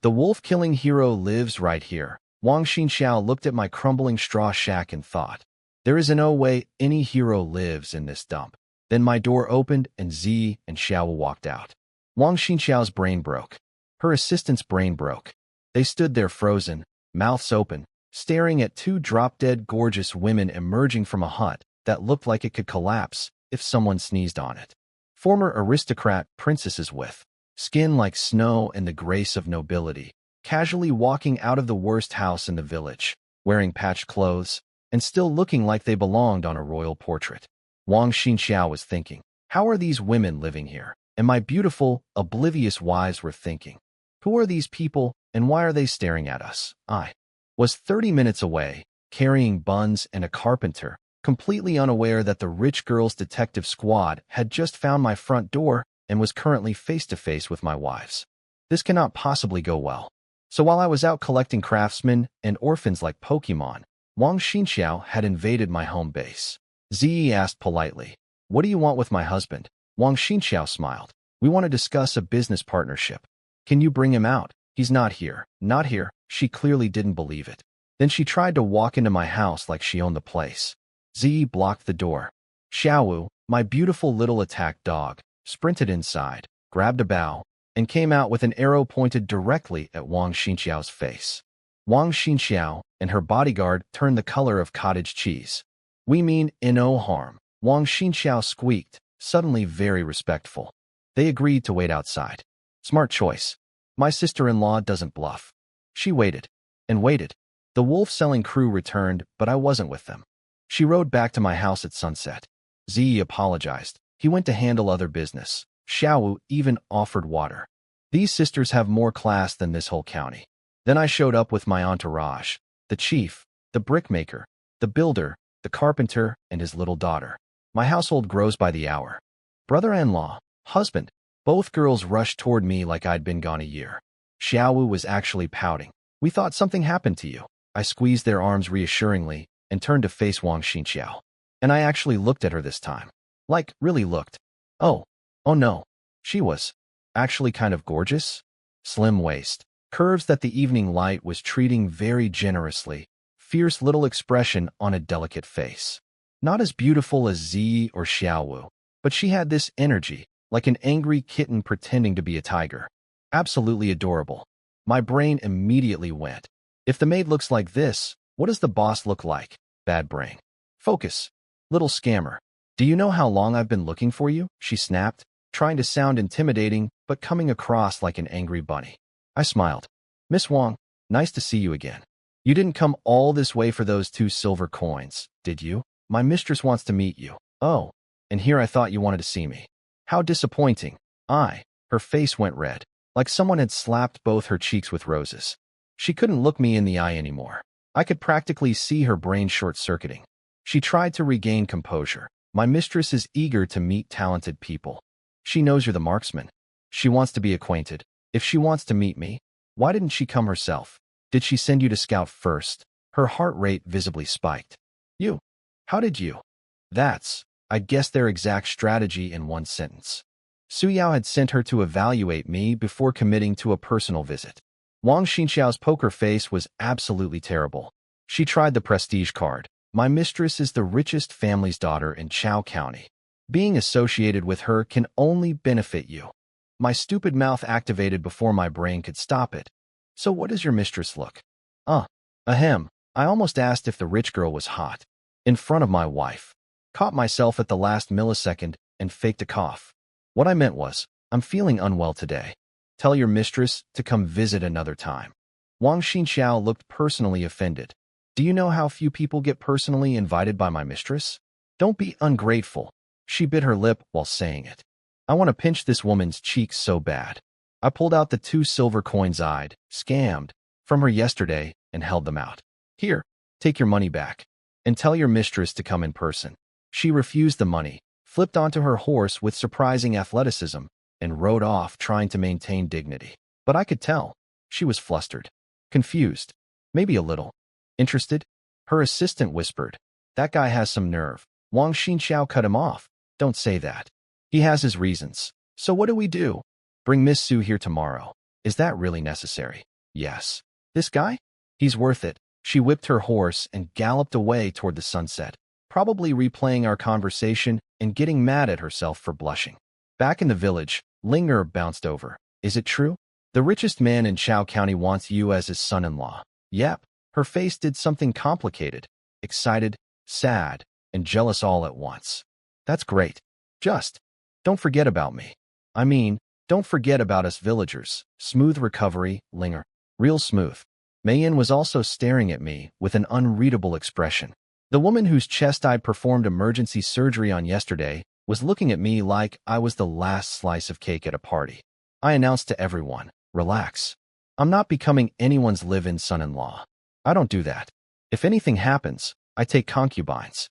The wolf-killing hero lives right here. Wang Xinxiao looked at my crumbling straw shack and thought, there is no way any hero lives in this dump. Then my door opened and Zi and Xiao walked out. Wang Xinxiao's brain broke. Her assistant's brain broke. They stood there frozen, mouths open, staring at 2 drop-dead gorgeous women emerging from a hut that looked like it could collapse if someone sneezed on it. Former aristocrat princesses with skin like snow and the grace of nobility, casually walking out of the worst house in the village, wearing patched clothes, and still looking like they belonged on a royal portrait. Wang Xinxiao was thinking, how are these women living here? And my beautiful, oblivious wives were thinking, who are these people and why are they staring at us? I was 30 minutes away, carrying buns and a carpenter, completely unaware that the rich girl's detective squad had just found my front door and was currently face-to-face with my wives. This cannot possibly go well. So while I was out collecting craftsmen and orphans like Pokemon, Wang Xinxiao had invaded my home base. Ziyi asked politely, "What do you want with my husband?" Wang Xinxiao smiled. "We want to discuss a business partnership. Can you bring him out?" "He's not here." "Not here." She clearly didn't believe it. Then she tried to walk into my house like she owned the place. Ziyi blocked the door. Xiaowu, my beautiful little attack dog, sprinted inside, grabbed a bow, and came out with an arrow pointed directly at Wang Xinxiao's face. Wang Xinxiao and her bodyguard turned the color of cottage cheese. "We mean no harm," Wang Xinxiao squeaked, suddenly very respectful. They agreed to wait outside. Smart choice. My sister-in-law doesn't bluff. She waited and waited. The wolf-selling crew returned, but I wasn't with them. She rode back to my house at sunset. Ziyi apologized. He went to handle other business. Xiaowu even offered water. These sisters have more class than this whole county. Then I showed up with my entourage, the chief, the brickmaker, the builder, the carpenter, and his little daughter. My household grows by the hour. Brother-in-law, husband, both girls rushed toward me like I'd been gone a year. Xiaowu was actually pouting. "We thought something happened to you." I squeezed their arms reassuringly and turned to face Wang Xinxiao. And I actually looked at her this time. Like, really looked. Oh no. She was actually kind of gorgeous. Slim waist, curves that the evening light was treating very generously, fierce little expression on a delicate face. Not as beautiful as Ziyi or Xiaowu, but she had this energy, like an angry kitten pretending to be a tiger. Absolutely adorable. My brain immediately went, if the maid looks like this, what does the boss look like? Bad brain. Focus. Little scammer. "Do you know how long I've been looking for you?" she snapped, trying to sound intimidating, but coming across like an angry bunny. I smiled. "Miss Wang, nice to see you again. You didn't come all this way for those 2 silver coins, did you? My mistress wants to meet you." "Oh, and here I thought you wanted to see me. How disappointing." Her face went red, like someone had slapped both her cheeks with roses. She couldn't look me in the eye anymore. I could practically see her brain short-circuiting. She tried to regain composure. "My mistress is eager to meet talented people. She knows you're the marksman. She wants to be acquainted. If she wants to meet me, why didn't she come herself? Did she send you to scout first?" Her heart rate visibly spiked. "You? How did you?" I guessed their exact strategy in one sentence. Su Yao had sent her to evaluate me before committing to a personal visit. Wang Xinxiao's poker face was absolutely terrible. She tried the prestige card. "My mistress is the richest family's daughter in Chao County. Being associated with her can only benefit you." My stupid mouth activated before my brain could stop it. "So what does your mistress look?" Ahem. I almost asked if the rich girl was hot. In front of my wife. Caught myself at the last millisecond and faked a cough. What I meant was, "I'm feeling unwell today. Tell your mistress to come visit another time." Wang Xinxiao looked personally offended. "Do you know how few people get personally invited by my mistress?" "Don't be ungrateful." She bit her lip while saying it. I want to pinch this woman's cheeks so bad. I pulled out the 2 silver coins I'd scammed from her yesterday and held them out. "Here, take your money back. And tell your mistress to come in person." She refused the money, flipped onto her horse with surprising athleticism, and rode off trying to maintain dignity. But I could tell. She was flustered. Confused. Maybe a little. Interested? Her assistant whispered, "That guy has some nerve." Wang Xinxiao cut him off. "Don't say that. He has his reasons. So what do we do?" "Bring Miss Su here tomorrow." "Is that really necessary?" "Yes." "This guy? He's worth it." She whipped her horse and galloped away toward the sunset, probably replaying our conversation and getting mad at herself for blushing. Back in the village, Linger bounced over. "Is it true? The richest man in Chao County wants you as his son-in-law." "Yep." Her face did something complicated, excited, sad, and jealous all at once. "That's great. Just don't forget about me. I mean, don't forget about us villagers." Smooth recovery, Linger. Real smooth. Meiyan was also staring at me with an unreadable expression. The woman whose chest I performed emergency surgery on yesterday was looking at me like I was the last slice of cake at a party. I announced to everyone, "Relax. I'm not becoming anyone's live-in son-in-law. I don't do that. If anything happens, I take concubines."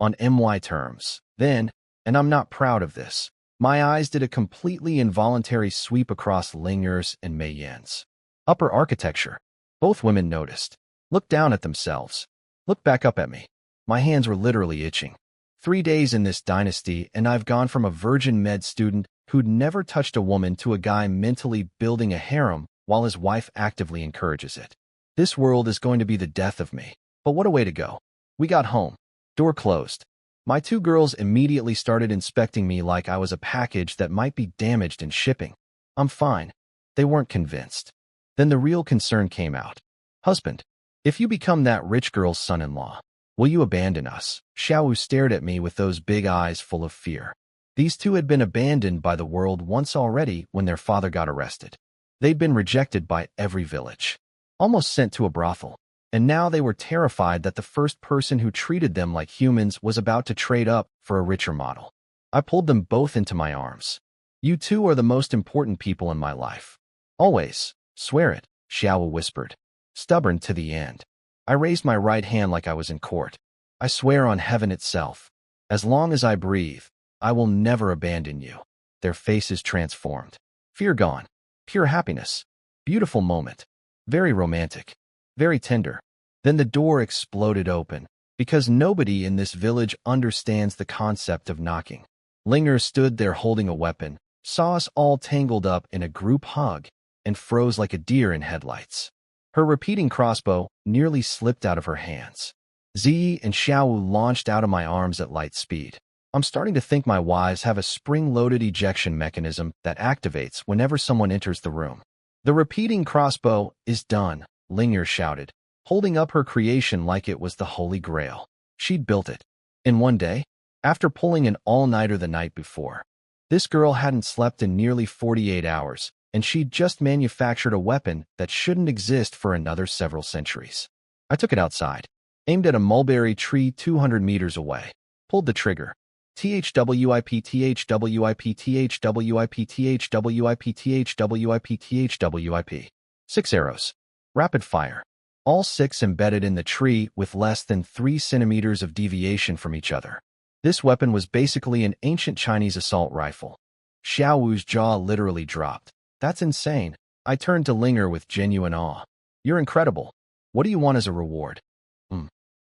on MY terms. Then, and I'm not proud of this, my eyes did a completely involuntary sweep across Lingers and Mei Yan's upper architecture. Both women noticed, looked down at themselves, looked back up at me. My hands were literally itching. 3 days in this dynasty, and I've gone from a virgin med student who'd never touched a woman to a guy mentally building a harem while his wife actively encourages it. This world is going to be the death of me. But what a way to go. We got home. Door closed. My 2 girls immediately started inspecting me like I was a package that might be damaged in shipping. I'm fine. They weren't convinced. Then the real concern came out. Husband, if you become that rich girl's son-in-law, will you abandon us? Xiaowu stared at me with those big eyes full of fear. These 2 had been abandoned by the world once already when their father got arrested. They'd been rejected by every village, almost sent to a brothel. And now they were terrified that the first person who treated them like humans was about to trade up for a richer model. I pulled them both into my arms. You 2 are the most important people in my life. Always. Swear it, Xiaowu whispered. Stubborn to the end. I raised my right hand like I was in court. I swear on heaven itself. As long as I breathe, I will never abandon you. Their faces transformed. Fear gone. Pure happiness. Beautiful moment. Very romantic. Very tender. Then the door exploded open, because nobody in this village understands the concept of knocking. Linger stood there holding a weapon, saw us all tangled up in a group hug, and froze like a deer in headlights. Her repeating crossbow nearly slipped out of her hands. Ziyi and Xiaowu launched out of my arms at light speed. I'm starting to think my wives have a spring-loaded ejection mechanism that activates whenever someone enters the room. The repeating crossbow is done, Linger shouted, holding up her creation like it was the Holy Grail. She'd built it. In one day, after pulling an all-nighter the night before. This girl hadn't slept in nearly 48 hours, and she'd just manufactured a weapon that shouldn't exist for another several centuries. I took it outside, aimed at a mulberry tree 200 meters away, pulled the trigger. THWIP, THWIP, THWIP, THWIP, THWIP, THWIP. 6 arrows. Rapid fire. All 6 embedded in the tree with less than 3 centimeters of deviation from each other. This weapon was basically an ancient Chinese assault rifle. Xiaowu's jaw literally dropped. That's insane. I turned to Linger with genuine awe. You're incredible. What do you want as a reward?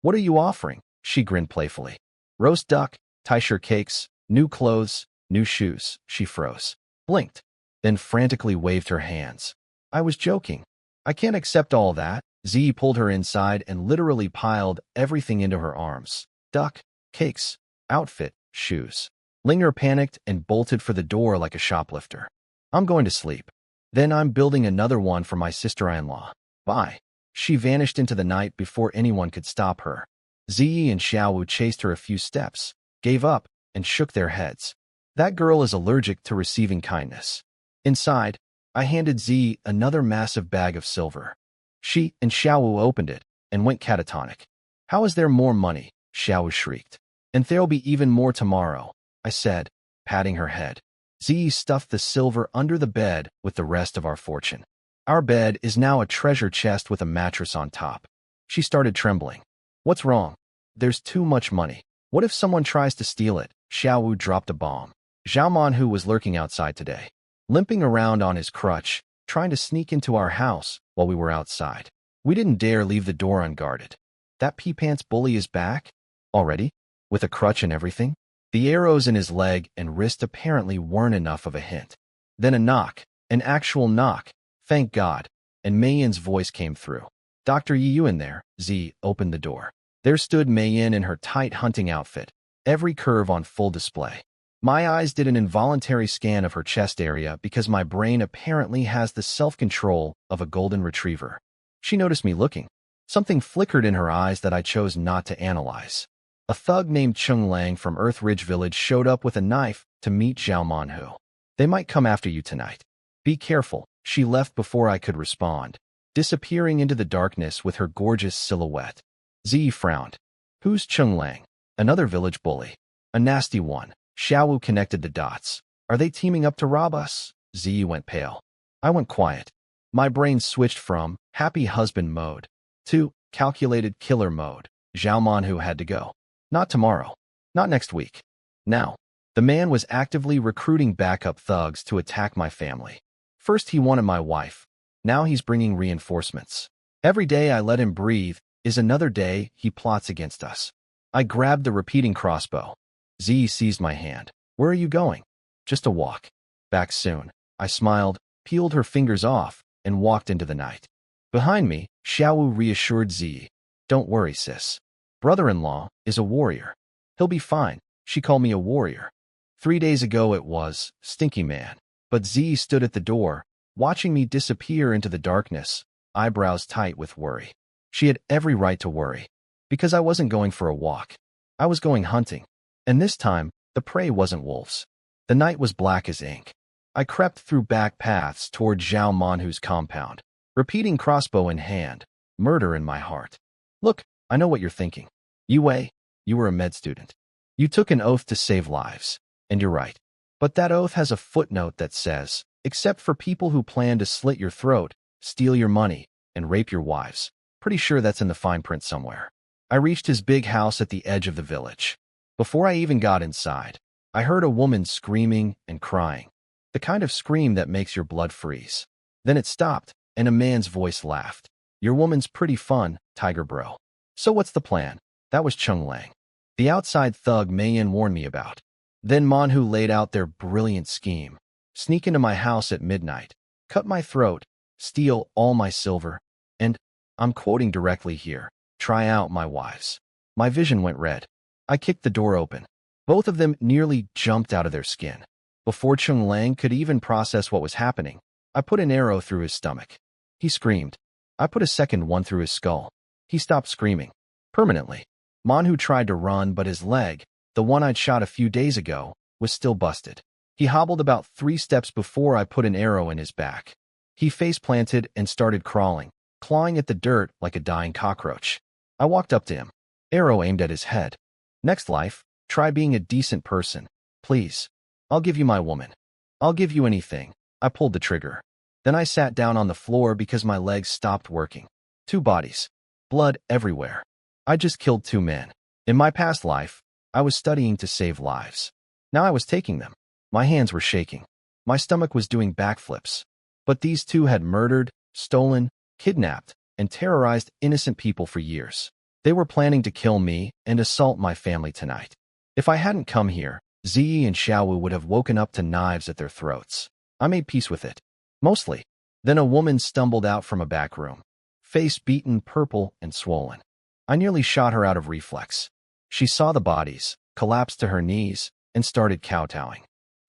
What are you offering? She grinned playfully. Roast duck, Taisher cakes, new clothes, new shoes. She froze, blinked, then frantically waved her hands. I was joking. I can't accept all that. Z pulled her inside and literally piled everything into her arms. Duck, cakes, outfit, shoes. Linger panicked and bolted for the door like a shoplifter. I'm going to sleep. Then I'm building another one for my sister-in-law. Bye. She vanished into the night before anyone could stop her. Ziyi and Xiaowu chased her a few steps, gave up, and shook their heads. That girl is allergic to receiving kindness. Inside, I handed Ziyi another massive bag of silver. She and Xiaowu opened it and went catatonic. How is there more money? Xiaowu shrieked. And there'll be even more tomorrow, I said, patting her head. Ziyi stuffed the silver under the bed with the rest of our fortune. Our bed is now a treasure chest with a mattress on top. She started trembling. What's wrong? There's too much money. What if someone tries to steal it? Xiaowu dropped a bomb. Zhao Manhu was lurking outside today, limping around on his crutch, trying to sneak into our house while we were outside. We didn't dare leave the door unguarded. That pee-pants bully is back? Already? With a crutch and everything? The arrows in his leg and wrist apparently weren't enough of a hint. Then a knock, an actual knock. Thank God. And Mei Yin's voice came through. Dr. Yi, you in there? Z opened the door. There stood Mei Yin in her tight hunting outfit, every curve on full display. My eyes did an involuntary scan of her chest area because my brain apparently has the self-control of a golden retriever. She noticed me looking. Something flickered in her eyes that I chose not to analyze. A thug named Chung Lang from Earth Ridge Village showed up with a knife to meet Zhao Manhu. They might come after you tonight. Be careful. She left before I could respond, disappearing into the darkness with her gorgeous silhouette. Z frowned. Who's Chung Lang? Another village bully. A nasty one. Xiaowu connected the dots. Are they teaming up to rob us? Z went pale. I went quiet. My brain switched from happy husband mode to calculated killer mode. Zhao Manhu had to go. Not tomorrow. Not next week. Now, the man was actively recruiting backup thugs to attack my family. First he wanted my wife. Now he's bringing reinforcements. Every day I let him breathe is another day he plots against us. I grabbed the repeating crossbow. Z seized my hand. Where are you going? Just a walk. Back soon. I smiled, peeled her fingers off, and walked into the night. Behind me, Xiaowu reassured Z. Don't worry, sis. Brother-in-law is a warrior. He'll be fine. She called me a warrior. 3 days ago it was Stinky Man. But Z stood at the door, watching me disappear into the darkness, eyebrows tight with worry. She had every right to worry, because I wasn't going for a walk. I was going hunting. And this time, the prey wasn't wolves. The night was black as ink. I crept through back paths toward Zhao Manhu's compound, repeating crossbow in hand, murder in my heart. Look, I know what you're thinking. Yue, you were a med student. You took an oath to save lives, and you're right. But that oath has a footnote that says, except for people who plan to slit your throat, steal your money, and rape your wives. Pretty sure that's in the fine print somewhere. I reached his big house at the edge of the village. Before I even got inside, I heard a woman screaming and crying. The kind of scream that makes your blood freeze. Then it stopped, and a man's voice laughed. Your woman's pretty fun, Tiger Bro. So what's the plan? That was Chung Lang. The outside thug Meiyan warned me about. Then Manhu laid out their brilliant scheme. Sneak into my house at midnight, cut my throat, steal all my silver, and, I'm quoting directly here, try out my wives. My vision went red. I kicked the door open. Both of them nearly jumped out of their skin. Before Chung Lang could even process what was happening, I put an arrow through his stomach. He screamed. I put a second one through his skull. He stopped screaming. Permanently. Manhu tried to run, but his leg, the one I'd shot a few days ago, was still busted. He hobbled about 3 steps before I put an arrow in his back. He face-planted and started crawling, clawing at the dirt like a dying cockroach. I walked up to him. Arrow aimed at his head. Next life, try being a decent person. Please. I'll give you my woman. I'll give you anything. I pulled the trigger. Then I sat down on the floor because my legs stopped working. 2 bodies. Blood everywhere. I just killed 2 men. In my past life, I was studying to save lives. Now I was taking them. My hands were shaking. My stomach was doing backflips. But these 2 had murdered, stolen, kidnapped, and terrorized innocent people for years. They were planning to kill me and assault my family tonight. If I hadn't come here, Ziyi and Xiaowu would have woken up to knives at their throats. I made peace with it. Mostly. Then a woman stumbled out from a back room. Face beaten, purple, and swollen. I nearly shot her out of reflex. She saw the bodies, collapsed to her knees, and started kowtowing.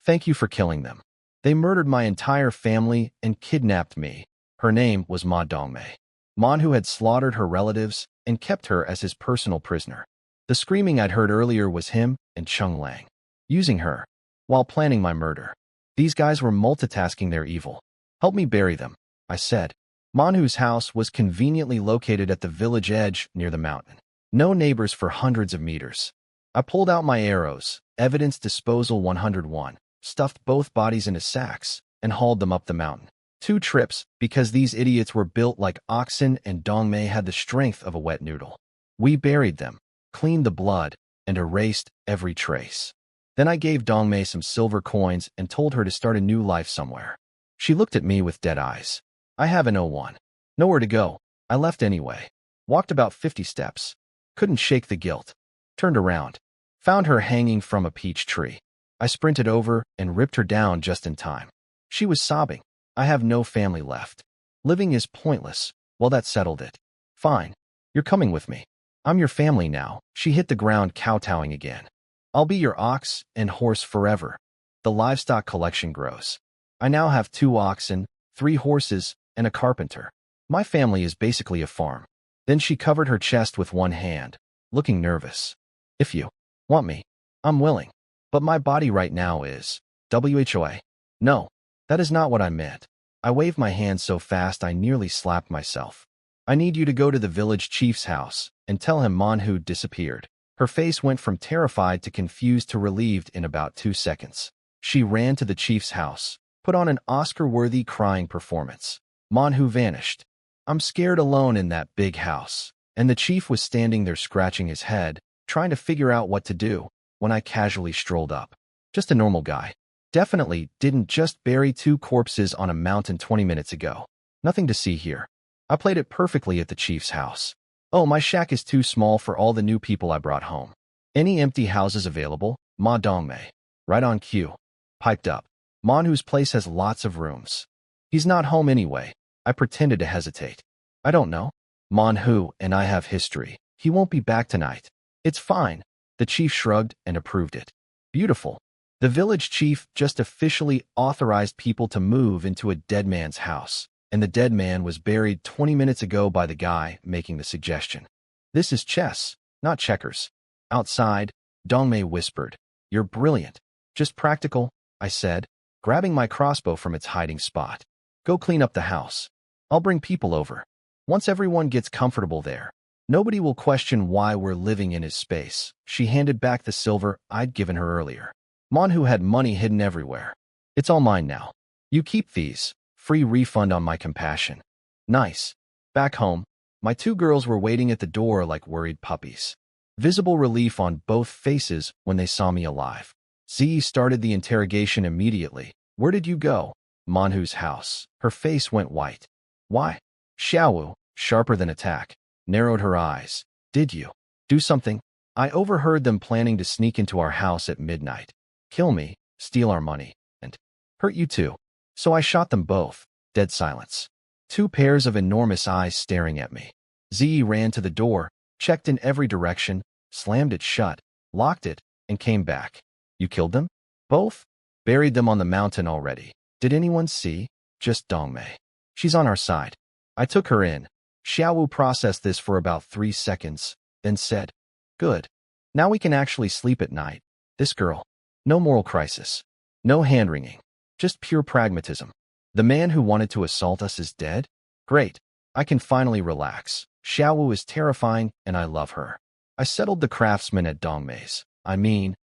Thank you for killing them. They murdered my entire family and kidnapped me. Her name was Ma Dongmei. Manhu had slaughtered her relatives and kept her as his personal prisoner. The screaming I'd heard earlier was him and Chung Lang. Using her, while planning my murder. These guys were multitasking their evil. Help me bury them, I said. Manhu's house was conveniently located at the village edge near the mountain. No neighbors for hundreds of meters. I pulled out my arrows, evidence disposal 101, stuffed both bodies into sacks, and hauled them up the mountain. 2 trips, because these idiots were built like oxen and Dongmei had the strength of a wet noodle. We buried them, cleaned the blood, and erased every trace. Then I gave Dongmei some silver coins and told her to start a new life somewhere. She looked at me with dead eyes. I have an O1. Nowhere to go. I left anyway. Walked about 50 steps. Couldn't shake the guilt. Turned around. Found her hanging from a peach tree. I sprinted over and ripped her down just in time. She was sobbing. I have no family left. Living is pointless. Well, that settled it. Fine. You're coming with me. I'm your family now. She hit the ground kowtowing again. I'll be your ox and horse forever. The livestock collection grows. I now have 2 oxen, 3 horses, and a carpenter. My family is basically a farm. Then she covered her chest with one hand, looking nervous. If you want me, I'm willing. But my body right now is WHOA. No, that is not what I meant. I waved my hand so fast I nearly slapped myself. I need you to go to the village chief's house and tell him Manhu disappeared. Her face went from terrified to confused to relieved in about 2 seconds. She ran to the chief's house, put on an Oscar-worthy crying performance. Manhu vanished. I'm scared alone in that big house, and the chief was standing there scratching his head, trying to figure out what to do. when I casually strolled up. Just a normal guy. Definitely didn't just bury 2 corpses on a mountain 20 minutes ago. Nothing to see here. I played it perfectly at the chief's house. Oh, my shack is too small for all the new people I brought home. Any empty houses available? Ma Dongmei. Right on cue. Piped up. Mon Hu's place has lots of rooms. He's not home anyway. I pretended to hesitate. I don't know. Mon Hu and I have history. He won't be back tonight. It's fine. The chief shrugged and approved it. Beautiful. The village chief just officially authorized people to move into a dead man's house, and the dead man was buried 20 minutes ago by the guy making the suggestion. This is chess, not checkers. Outside, Dongmei whispered. You're brilliant. Just practical, I said, grabbing my crossbow from its hiding spot. Go clean up the house. I'll bring people over. Once everyone gets comfortable there, nobody will question why we're living in his space. She handed back the silver I'd given her earlier. Mon Hu had money hidden everywhere. It's all mine now. You keep these. Free refund on my compassion. Nice. Back home, my 2 girls were waiting at the door like worried puppies. Visible relief on both faces when they saw me alive. Ziyi started the interrogation immediately. Where did you go? Mon Hu's house. Her face went white. Why? Xiaowu, sharper than attack, narrowed her eyes. Did you do something? I overheard them planning to sneak into our house at midnight. Kill me, steal our money, and hurt you too. So I shot them both. Dead silence. 2 pairs of enormous eyes staring at me. Ziyi ran to the door, checked in every direction, slammed it shut, locked it, and came back. You killed them? Both? Buried them on the mountain already. Did anyone see? Just Dongmei. She's on our side. I took her in. Xiaowu processed this for about 3 seconds, then said, Good. Now we can actually sleep at night. This girl. No moral crisis. No hand-wringing. Just pure pragmatism. The man who wanted to assault us is dead? Great. I can finally relax. Xiaowu is terrifying, and I love her. I settled the craftsman at Dongmei's,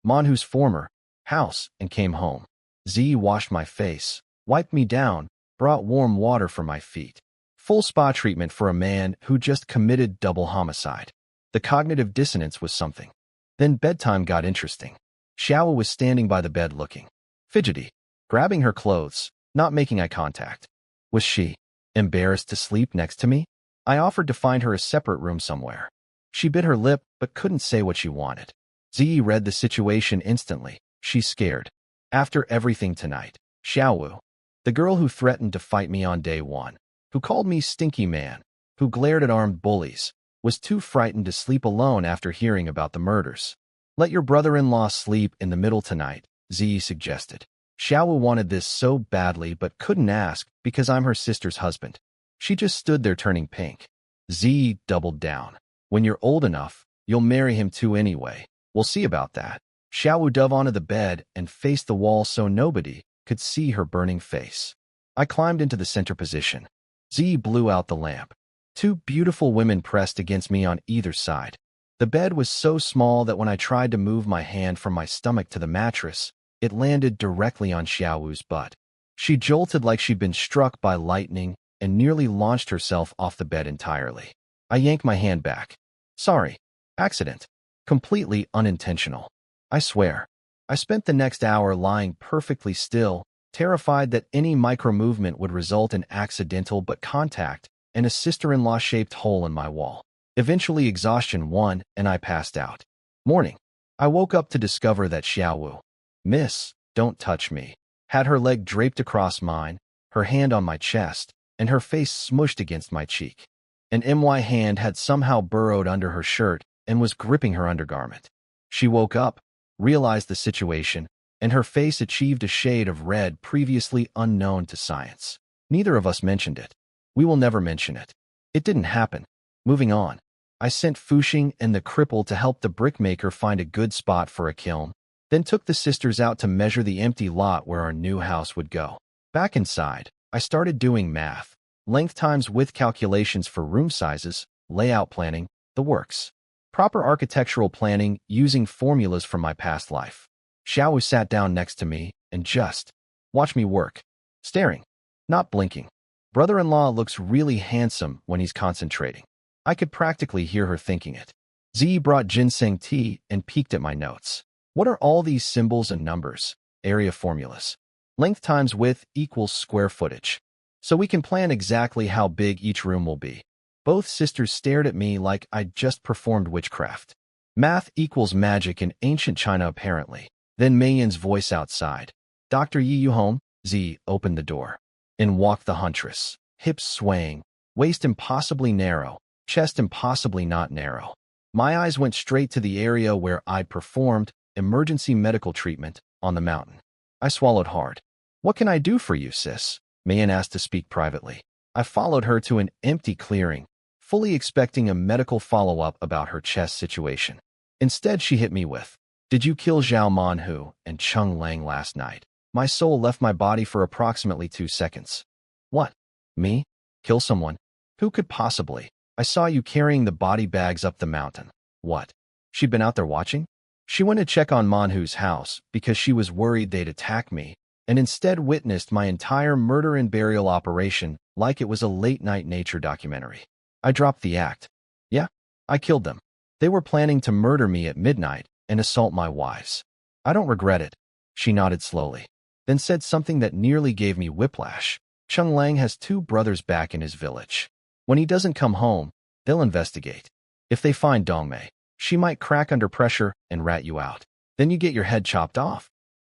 Mon Hu's former house, and came home. Ziyi washed my face, wiped me down, brought warm water for my feet. Full spa treatment for a man who just committed double homicide. The cognitive dissonance was something. Then bedtime got interesting. Xiaowu was standing by the bed looking fidgety, grabbing her clothes, not making eye contact. Was she embarrassed to sleep next to me? I offered to find her a separate room somewhere. She bit her lip but couldn't say what she wanted. Ziyi read the situation instantly. She's scared. After everything tonight, Xiaowu, the girl who threatened to fight me on day 1, who called me stinky man, who glared at armed bullies, was too frightened to sleep alone after hearing about the murders. Let your brother-in-law sleep in the middle tonight, Ziyi suggested. Xiaowu wanted this so badly but couldn't ask because I'm her sister's husband. She just stood there turning pink. Ziyi doubled down. When you're old enough, you'll marry him too anyway. We'll see about that. Xiaowu dove onto the bed and faced the wall so nobody could see her burning face. I climbed into the center position. Ziyi blew out the lamp. 2 beautiful women pressed against me on either side. The bed was so small that when I tried to move my hand from my stomach to the mattress, it landed directly on Xiaowu's butt. She jolted like she'd been struck by lightning and nearly launched herself off the bed entirely. I yanked my hand back. Sorry. Accident. Completely unintentional. I swear. I spent the next hour lying perfectly still, terrified that any micro-movement would result in accidental but contact and a sister-in-law-shaped hole in my wall. Eventually exhaustion won, and I passed out. Morning. I woke up to discover that Xiaowu, Miss, don't touch me, had her leg draped across mine, her hand on my chest, and her face smushed against my cheek. An MY hand had somehow burrowed under her shirt and was gripping her undergarment. She woke up, realized the situation, and her face achieved a shade of red previously unknown to science. Neither of us mentioned it. We will never mention it. It didn't happen. Moving on. I sent Fuxing and the cripple to help the brickmaker find a good spot for a kiln, then took the sisters out to measure the empty lot where our new house would go. Back inside, I started doing math, length times width calculations for room sizes, layout planning, the works. Proper architectural planning using formulas from my past life. Xiaowu sat down next to me and just watched me work, staring, not blinking. Brother-in-law looks really handsome when he's concentrating. I could practically hear her thinking it. Ziyi brought ginseng tea and peeked at my notes. What are all these symbols and numbers? Area formulas. Length times width equals square footage. So we can plan exactly how big each room will be. Both sisters stared at me like I'd just performed witchcraft. Math equals magic in ancient China apparently. Then Mei Yan's voice outside. Dr. Yi, you home? Z opened the door. In walked the huntress, hips swaying, waist impossibly narrow, chest impossibly not narrow. My eyes went straight to the area where I'd performed emergency medical treatment on the mountain. I swallowed hard. What can I do for you, sis? Mei Yan asked to speak privately. I followed her to an empty clearing, fully expecting a medical follow-up about her chest situation. Instead, she hit me with, "Did you kill Zhao Manhu and Cheng Lang last night?" My soul left my body for approximately 2 seconds. What? Me? Kill someone? Who could possibly? I saw you carrying the body bags up the mountain. What? She'd been out there watching? She went to check on Manhu's house because she was worried they'd attack me, and instead witnessed my entire murder and burial operation like it was a late-night nature documentary. I dropped the act. Yeah, I killed them. They were planning to murder me at midnight and assault my wives. I don't regret it. She nodded slowly, then said something that nearly gave me whiplash. Cheng Lang has 2 brothers back in his village. When he doesn't come home, they'll investigate. If they find Dongmei, she might crack under pressure and rat you out. Then you get your head chopped off.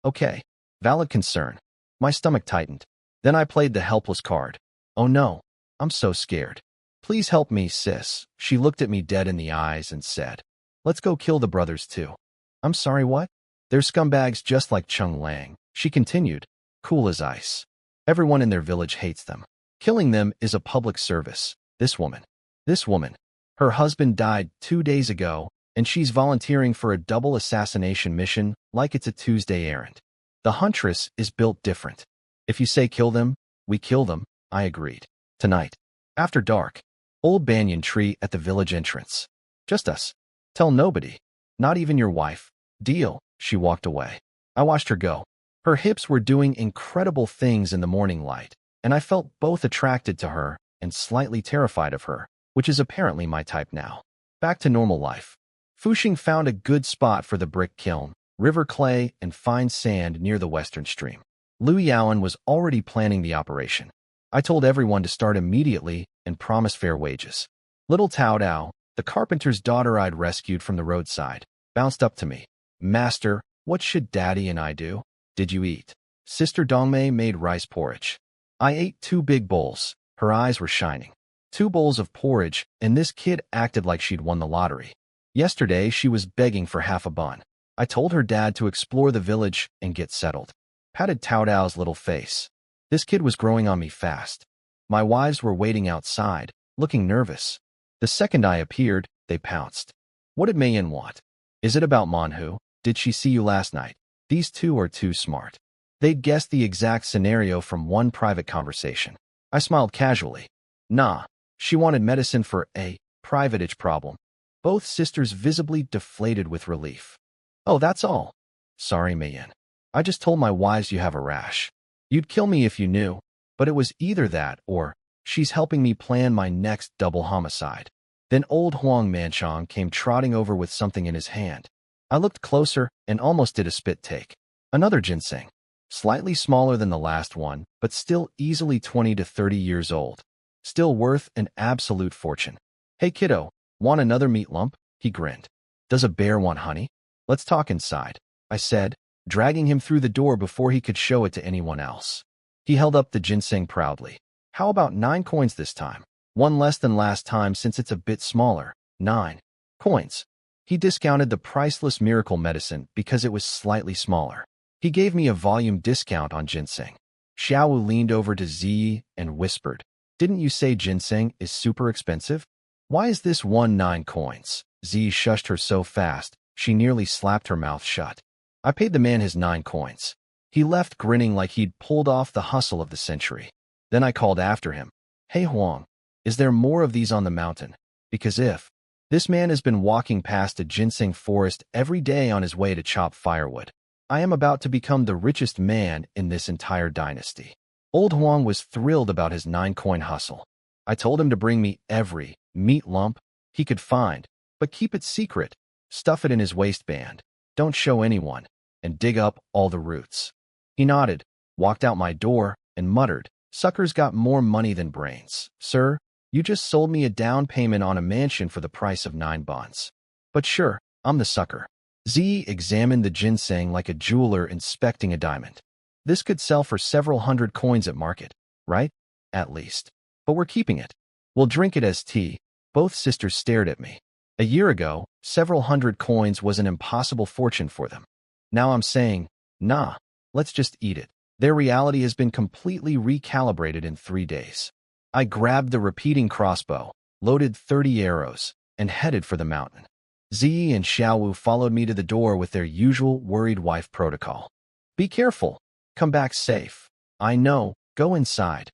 Okay, valid concern. My stomach tightened. Then I played the helpless card. Oh no, I'm so scared. Please help me, sis. She looked at me dead in the eyes and said, let's go kill the brothers too. I'm sorry, what? They're scumbags just like Cheng Lang. She continued, cool as ice. Everyone in their village hates them. Killing them is a public service. This woman, her husband died 2 days ago, and she's volunteering for a double assassination mission like it's a Tuesday errand. The huntress is built different. If you say kill them, we kill them, I agreed. Tonight, after dark, old banyan tree at the village entrance. Just us. Tell nobody. Not even your wife. Deal. She walked away. I watched her go. Her hips were doing incredible things in the morning light, and I felt both attracted to her and slightly terrified of her, which is apparently my type now. Back to normal life. Fuxing found a good spot for the brick kiln, river clay, and fine sand near the western stream. Liu Yaoan was already planning the operation. I told everyone to start immediately and promised fair wages. Little Tao Dao, the carpenter's daughter I'd rescued from the roadside, bounced up to me. Master, what should Daddy and I do? Did you eat? Sister Dongmei made rice porridge. I ate 2 big bowls. Her eyes were shining. 2 bowls of porridge, and this kid acted like she'd won the lottery. Yesterday, she was begging for half a bun. I told her dad to explore the village and get settled. Patted Tao Dao's little face. This kid was growing on me fast. My wives were waiting outside, looking nervous. The second I appeared, they pounced. What did Mei Yan want? Is it about Manhu? Did she see you last night? These 2 are too smart. They'd guessed the exact scenario from one private conversation. I smiled casually. Nah, she wanted medicine for a private itch problem. Both sisters visibly deflated with relief. Oh, that's all. Sorry, Mei Yan. I just told my wives you have a rash. You'd kill me if you knew, but it was either that or she's helping me plan my next double homicide. Then old Huang Manchong came trotting over with something in his hand. I looked closer and almost did a spit take. Another ginseng. Slightly smaller than the last one, but still easily 20 to 30 years old. Still worth an absolute fortune. Hey kiddo, want another meat lump? He grinned. Does a bear want honey? Let's talk inside, I said, dragging him through the door before he could show it to anyone else. He held up the ginseng proudly. How about 9 coins this time? 1 less than last time since it's a bit smaller. 9 coins. He discounted the priceless miracle medicine because it was slightly smaller. He gave me a volume discount on ginseng. Xiaowu leaned over to Ziyi and whispered, didn't you say ginseng is super expensive? Why is this 9 coins? Ziyi shushed her so fast, she nearly slapped her mouth shut. I paid the man his 9 coins. He left grinning like he'd pulled off the hustle of the century. Then I called after him. Hey Huang, is there more of these on the mountain? Because if this man has been walking past a ginseng forest every day on his way to chop firewood, I am about to become the richest man in this entire dynasty. Old Huang was thrilled about his 9-coin hustle. I told him to bring me every meat lump he could find, but keep it secret, stuff it in his waistband. don't show anyone, and dig up all the roots. He nodded, walked out my door, and muttered, "Suckers got more money than brains. Sir, you just sold me a down payment on a mansion for the price of 9 bonds. But sure, I'm the sucker." Z examined the ginseng like a jeweler inspecting a diamond. "This could sell for several hundred coins at market, right? At least. But we're keeping it. We'll drink it as tea." Both sisters stared at me. A year ago, several hundred coins was an impossible fortune for them. Now I'm saying, nah, let's just eat it. Their reality has been completely recalibrated in 3 days. I grabbed the repeating crossbow, loaded 30 arrows, and headed for the mountain. Ziyi and Xiaowu followed me to the door with their usual worried wife protocol. "Be careful. Come back safe." "I know. Go inside."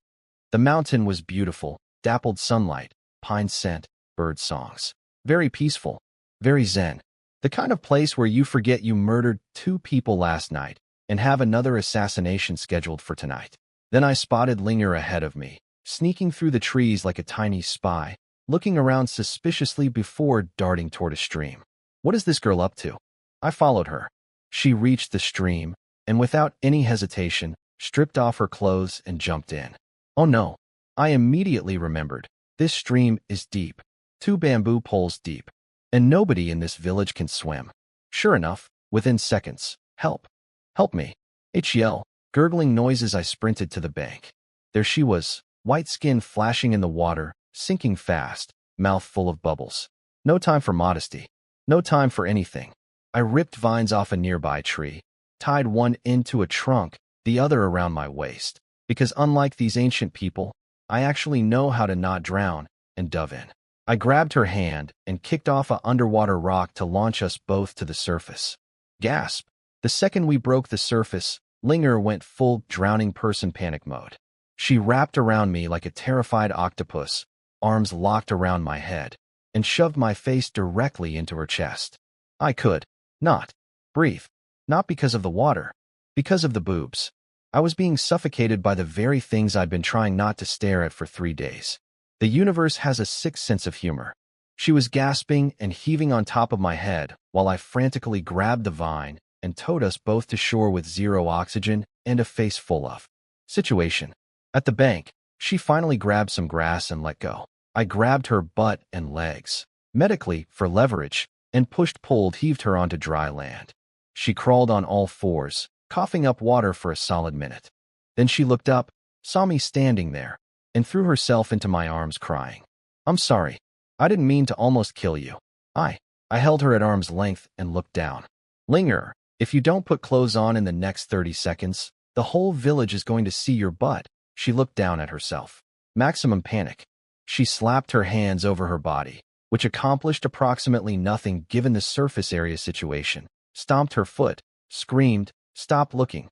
The mountain was beautiful, dappled sunlight, pine scent, bird songs. Very peaceful, very zen. The kind of place where you forget you murdered 2 people last night and have another assassination scheduled for tonight. Then I spotted Linger ahead of me, sneaking through the trees like a tiny spy, looking around suspiciously before darting toward a stream. What is this girl up to? I followed her. She reached the stream, and without any hesitation, stripped off her clothes and jumped in. Oh no, I immediately remembered. This stream is deep, 2 bamboo poles deep, and nobody in this village can swim. Sure enough, within seconds, "Help! Help me!" HL, gurgling noises. I sprinted to the bank. There she was, white skin flashing in the water, sinking fast, mouth full of bubbles. No time for modesty. No time for anything. I ripped vines off a nearby tree, tied one end to a trunk, the other around my waist, because unlike these ancient people, I actually know how to not drown, and dove in. I grabbed her hand and kicked off an underwater rock to launch us both to the surface. Gasp! The second we broke the surface, Linger went full drowning person panic mode. She wrapped around me like a terrified octopus, arms locked around my head, and shoved my face directly into her chest. I could not breathe, not because of the water, because of the boobs. I was being suffocated by the very things I'd been trying not to stare at for 3 days. The universe has a sick sense of humor. She was gasping and heaving on top of my head while I frantically grabbed the vine and towed us both to shore with 0 oxygen and a face full of situation. At the bank, she finally grabbed some grass and let go. I grabbed her butt and legs, medically for leverage, and pulled heaved her onto dry land. She crawled on all 4s, coughing up water for a solid minute. Then she looked up, saw me standing there, and threw herself into my arms crying. "I'm sorry. I didn't mean to almost kill you." I held her at arm's length and looked down. "Linger, if you don't put clothes on in the next 30 seconds, the whole village is going to see your butt." She looked down at herself. Maximum panic. She slapped her hands over her body, which accomplished approximately nothing given the surface area situation, stomped her foot, screamed, "Stop looking,"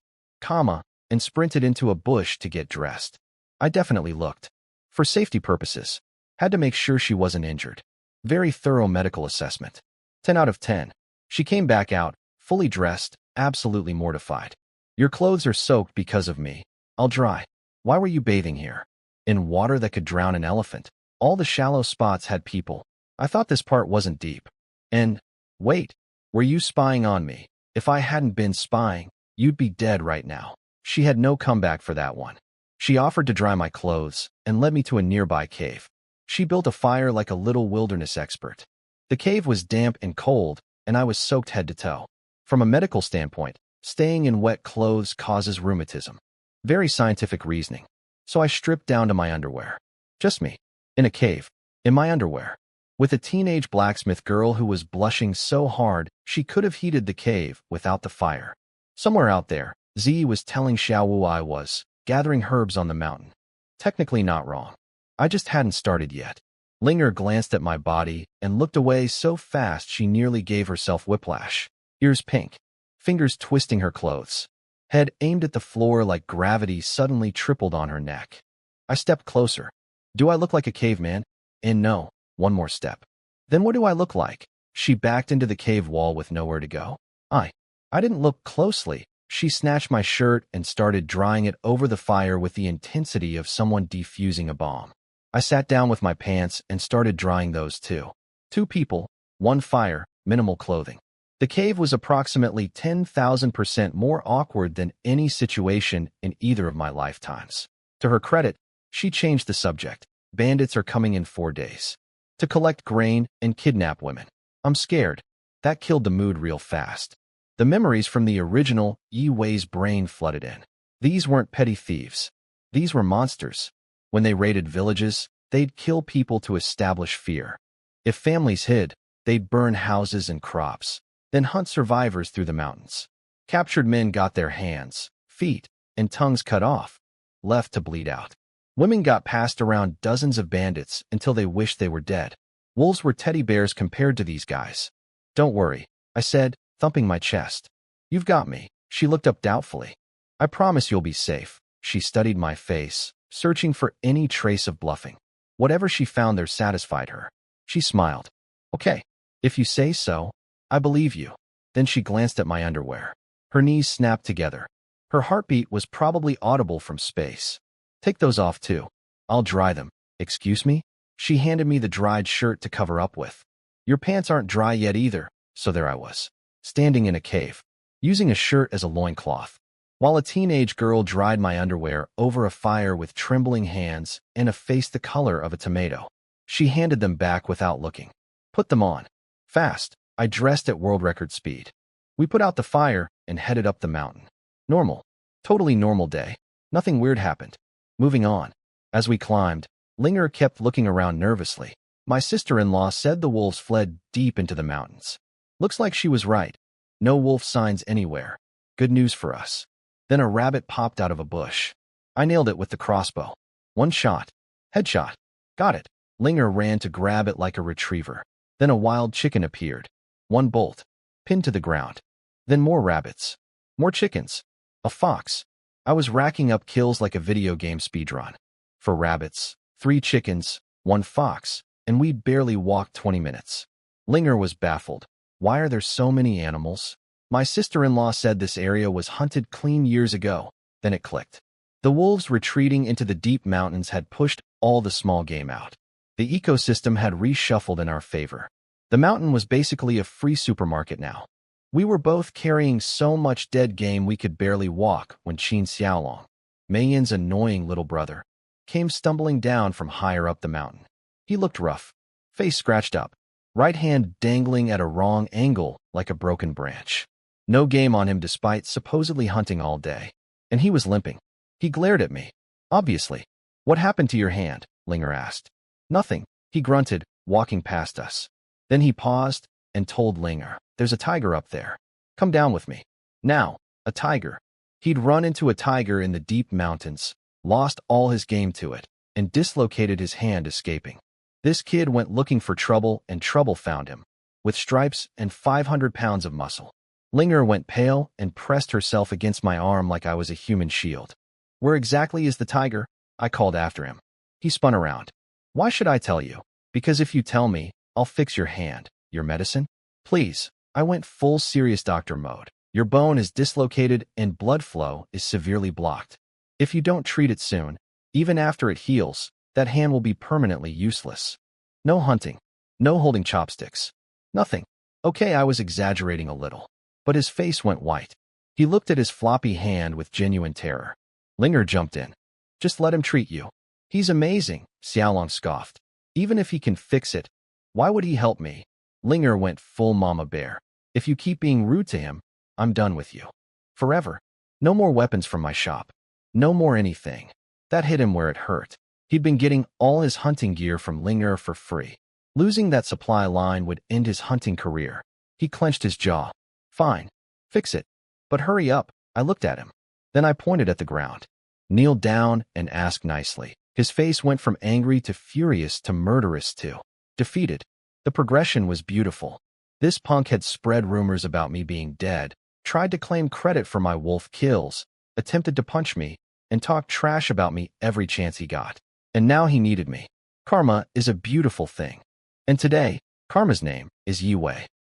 and sprinted into a bush to get dressed. I definitely looked. For safety purposes. Had to make sure she wasn't injured. Very thorough medical assessment. 10 out of 10. She came back out, fully dressed, absolutely mortified. "Your clothes are soaked because of me. I'll dry." "Why were you bathing here?" "In water that could drown an elephant." All the shallow spots had people. I thought this part wasn't deep. And, wait, were you spying on me? If I hadn't been spying, you'd be dead right now. She had no comeback for that one. She offered to dry my clothes and led me to a nearby cave. She built a fire like a little wilderness expert. The cave was damp and cold, and I was soaked head to toe. From a medical standpoint, staying in wet clothes causes rheumatism. Very scientific reasoning. So I stripped down to my underwear. Just me. In a cave. In my underwear. With a teenage blacksmith girl who was blushing so hard she could have heated the cave without the fire. Somewhere out there, Z was telling Xiaowu I was gathering herbs on the mountain. Technically not wrong. I just hadn't started yet. Linger glanced at my body and looked away so fast she nearly gave herself whiplash. Ears pink. Fingers twisting her clothes. Head aimed at the floor like gravity suddenly tripled on her neck. I stepped closer. Do I look like a caveman? And no, one more step. Then what do I look like? She backed into the cave wall with nowhere to go. I didn't look closely. She snatched my shirt and started drying it over the fire with the intensity of someone defusing a bomb. I sat down with my pants and started drying those too. 2 people, 1 fire, minimal clothing. The cave was approximately 10,000% more awkward than any situation in either of my lifetimes. To her credit, she changed the subject. Bandits are coming in 4 days to collect grain and kidnap women. I'm scared. That killed the mood real fast. The memories from the original Yi Wei's brain flooded in. These weren't petty thieves. These were monsters. When they raided villages, they'd kill people to establish fear. If families hid, they'd burn houses and crops, then hunt survivors through the mountains. Captured men got their hands, feet, and tongues cut off, left to bleed out. Women got passed around dozens of bandits until they wished they were dead. Wolves were teddy bears compared to these guys. Don't worry, I said, thumping my chest. You've got me. She looked up doubtfully. I promise you'll be safe. She studied my face, searching for any trace of bluffing. Whatever she found there satisfied her. She smiled. Okay, if you say so, I believe you. Then she glanced at my underwear. Her knees snapped together. Her heartbeat was probably audible from space. Take those off too. I'll dry them. Excuse me? She handed me the dried shirt to cover up with. Your pants aren't dry yet either. So there I was, standing in a cave, using a shirt as a loincloth, while a teenage girl dried my underwear over a fire with trembling hands and a face the color of a tomato. She handed them back without looking. Put them on. Fast. I dressed at world record speed. We put out the fire and headed up the mountain. Normal. Totally normal day. Nothing weird happened. Moving on. As we climbed, Linger kept looking around nervously. My sister-in-law said the wolves fled deep into the mountains. Looks like she was right. No wolf signs anywhere. Good news for us. Then a rabbit popped out of a bush. I nailed it with the crossbow. One shot. Headshot. Got it. Linger ran to grab it like a retriever. Then a wild chicken appeared. One bolt. Pinned to the ground. Then more rabbits. More chickens. A fox. I was racking up kills like a video game speedrun. For rabbits, 3 chickens, 1 fox, and we barely walked 20 minutes. Linger was baffled. Why are there so many animals? My sister-in-law said this area was hunted clean years ago. Then it clicked. The wolves retreating into the deep mountains had pushed all the small game out. The ecosystem had reshuffled in our favor. The mountain was basically a free supermarket now. We were both carrying so much dead game we could barely walk when Qin Xiaolong, Mei Yin's annoying little brother, came stumbling down from higher up the mountain. He looked rough, face scratched up, right hand dangling at a wrong angle like a broken branch. No game on him despite supposedly hunting all day. And he was limping. He glared at me. Obviously. What happened to your hand? Linger asked. Nothing, he grunted, walking past us. Then he paused and told Linger, there's a tiger up there. Come down with me. Now, a tiger. He'd run into a tiger in the deep mountains, lost all his game to it, and dislocated his hand escaping. This kid went looking for trouble and trouble found him, with stripes and 500 pounds of muscle. Linger went pale and pressed herself against my arm like I was a human shield. Where exactly is the tiger? I called after him. He spun around. Why should I tell you? Because if you tell me, I'll fix your hand. Your medicine? Please. I went full serious doctor mode. Your bone is dislocated and blood flow is severely blocked. If you don't treat it soon, even after it heals, that hand will be permanently useless. No hunting. No holding chopsticks. Nothing. Okay, I was exaggerating a little. But his face went white. He looked at his floppy hand with genuine terror. Linger jumped in. Just let him treat you. He's amazing, Xiaolong scoffed. Even if he can fix it, why would he help me? Linger went full mama bear. If you keep being rude to him, I'm done with you. Forever. No more weapons from my shop. No more anything. That hit him where it hurt. He'd been getting all his hunting gear from Linger for free. Losing that supply line would end his hunting career. He clenched his jaw. Fine. Fix it. But hurry up. I looked at him. Then I pointed at the ground. Kneel down and ask nicely. His face went from angry to furious to murderous to defeated. The progression was beautiful. This punk had spread rumors about me being dead, tried to claim credit for my wolf kills, attempted to punch me, and talked trash about me every chance he got. And now he needed me. Karma is a beautiful thing. And today, Karma's name is Yi Wei.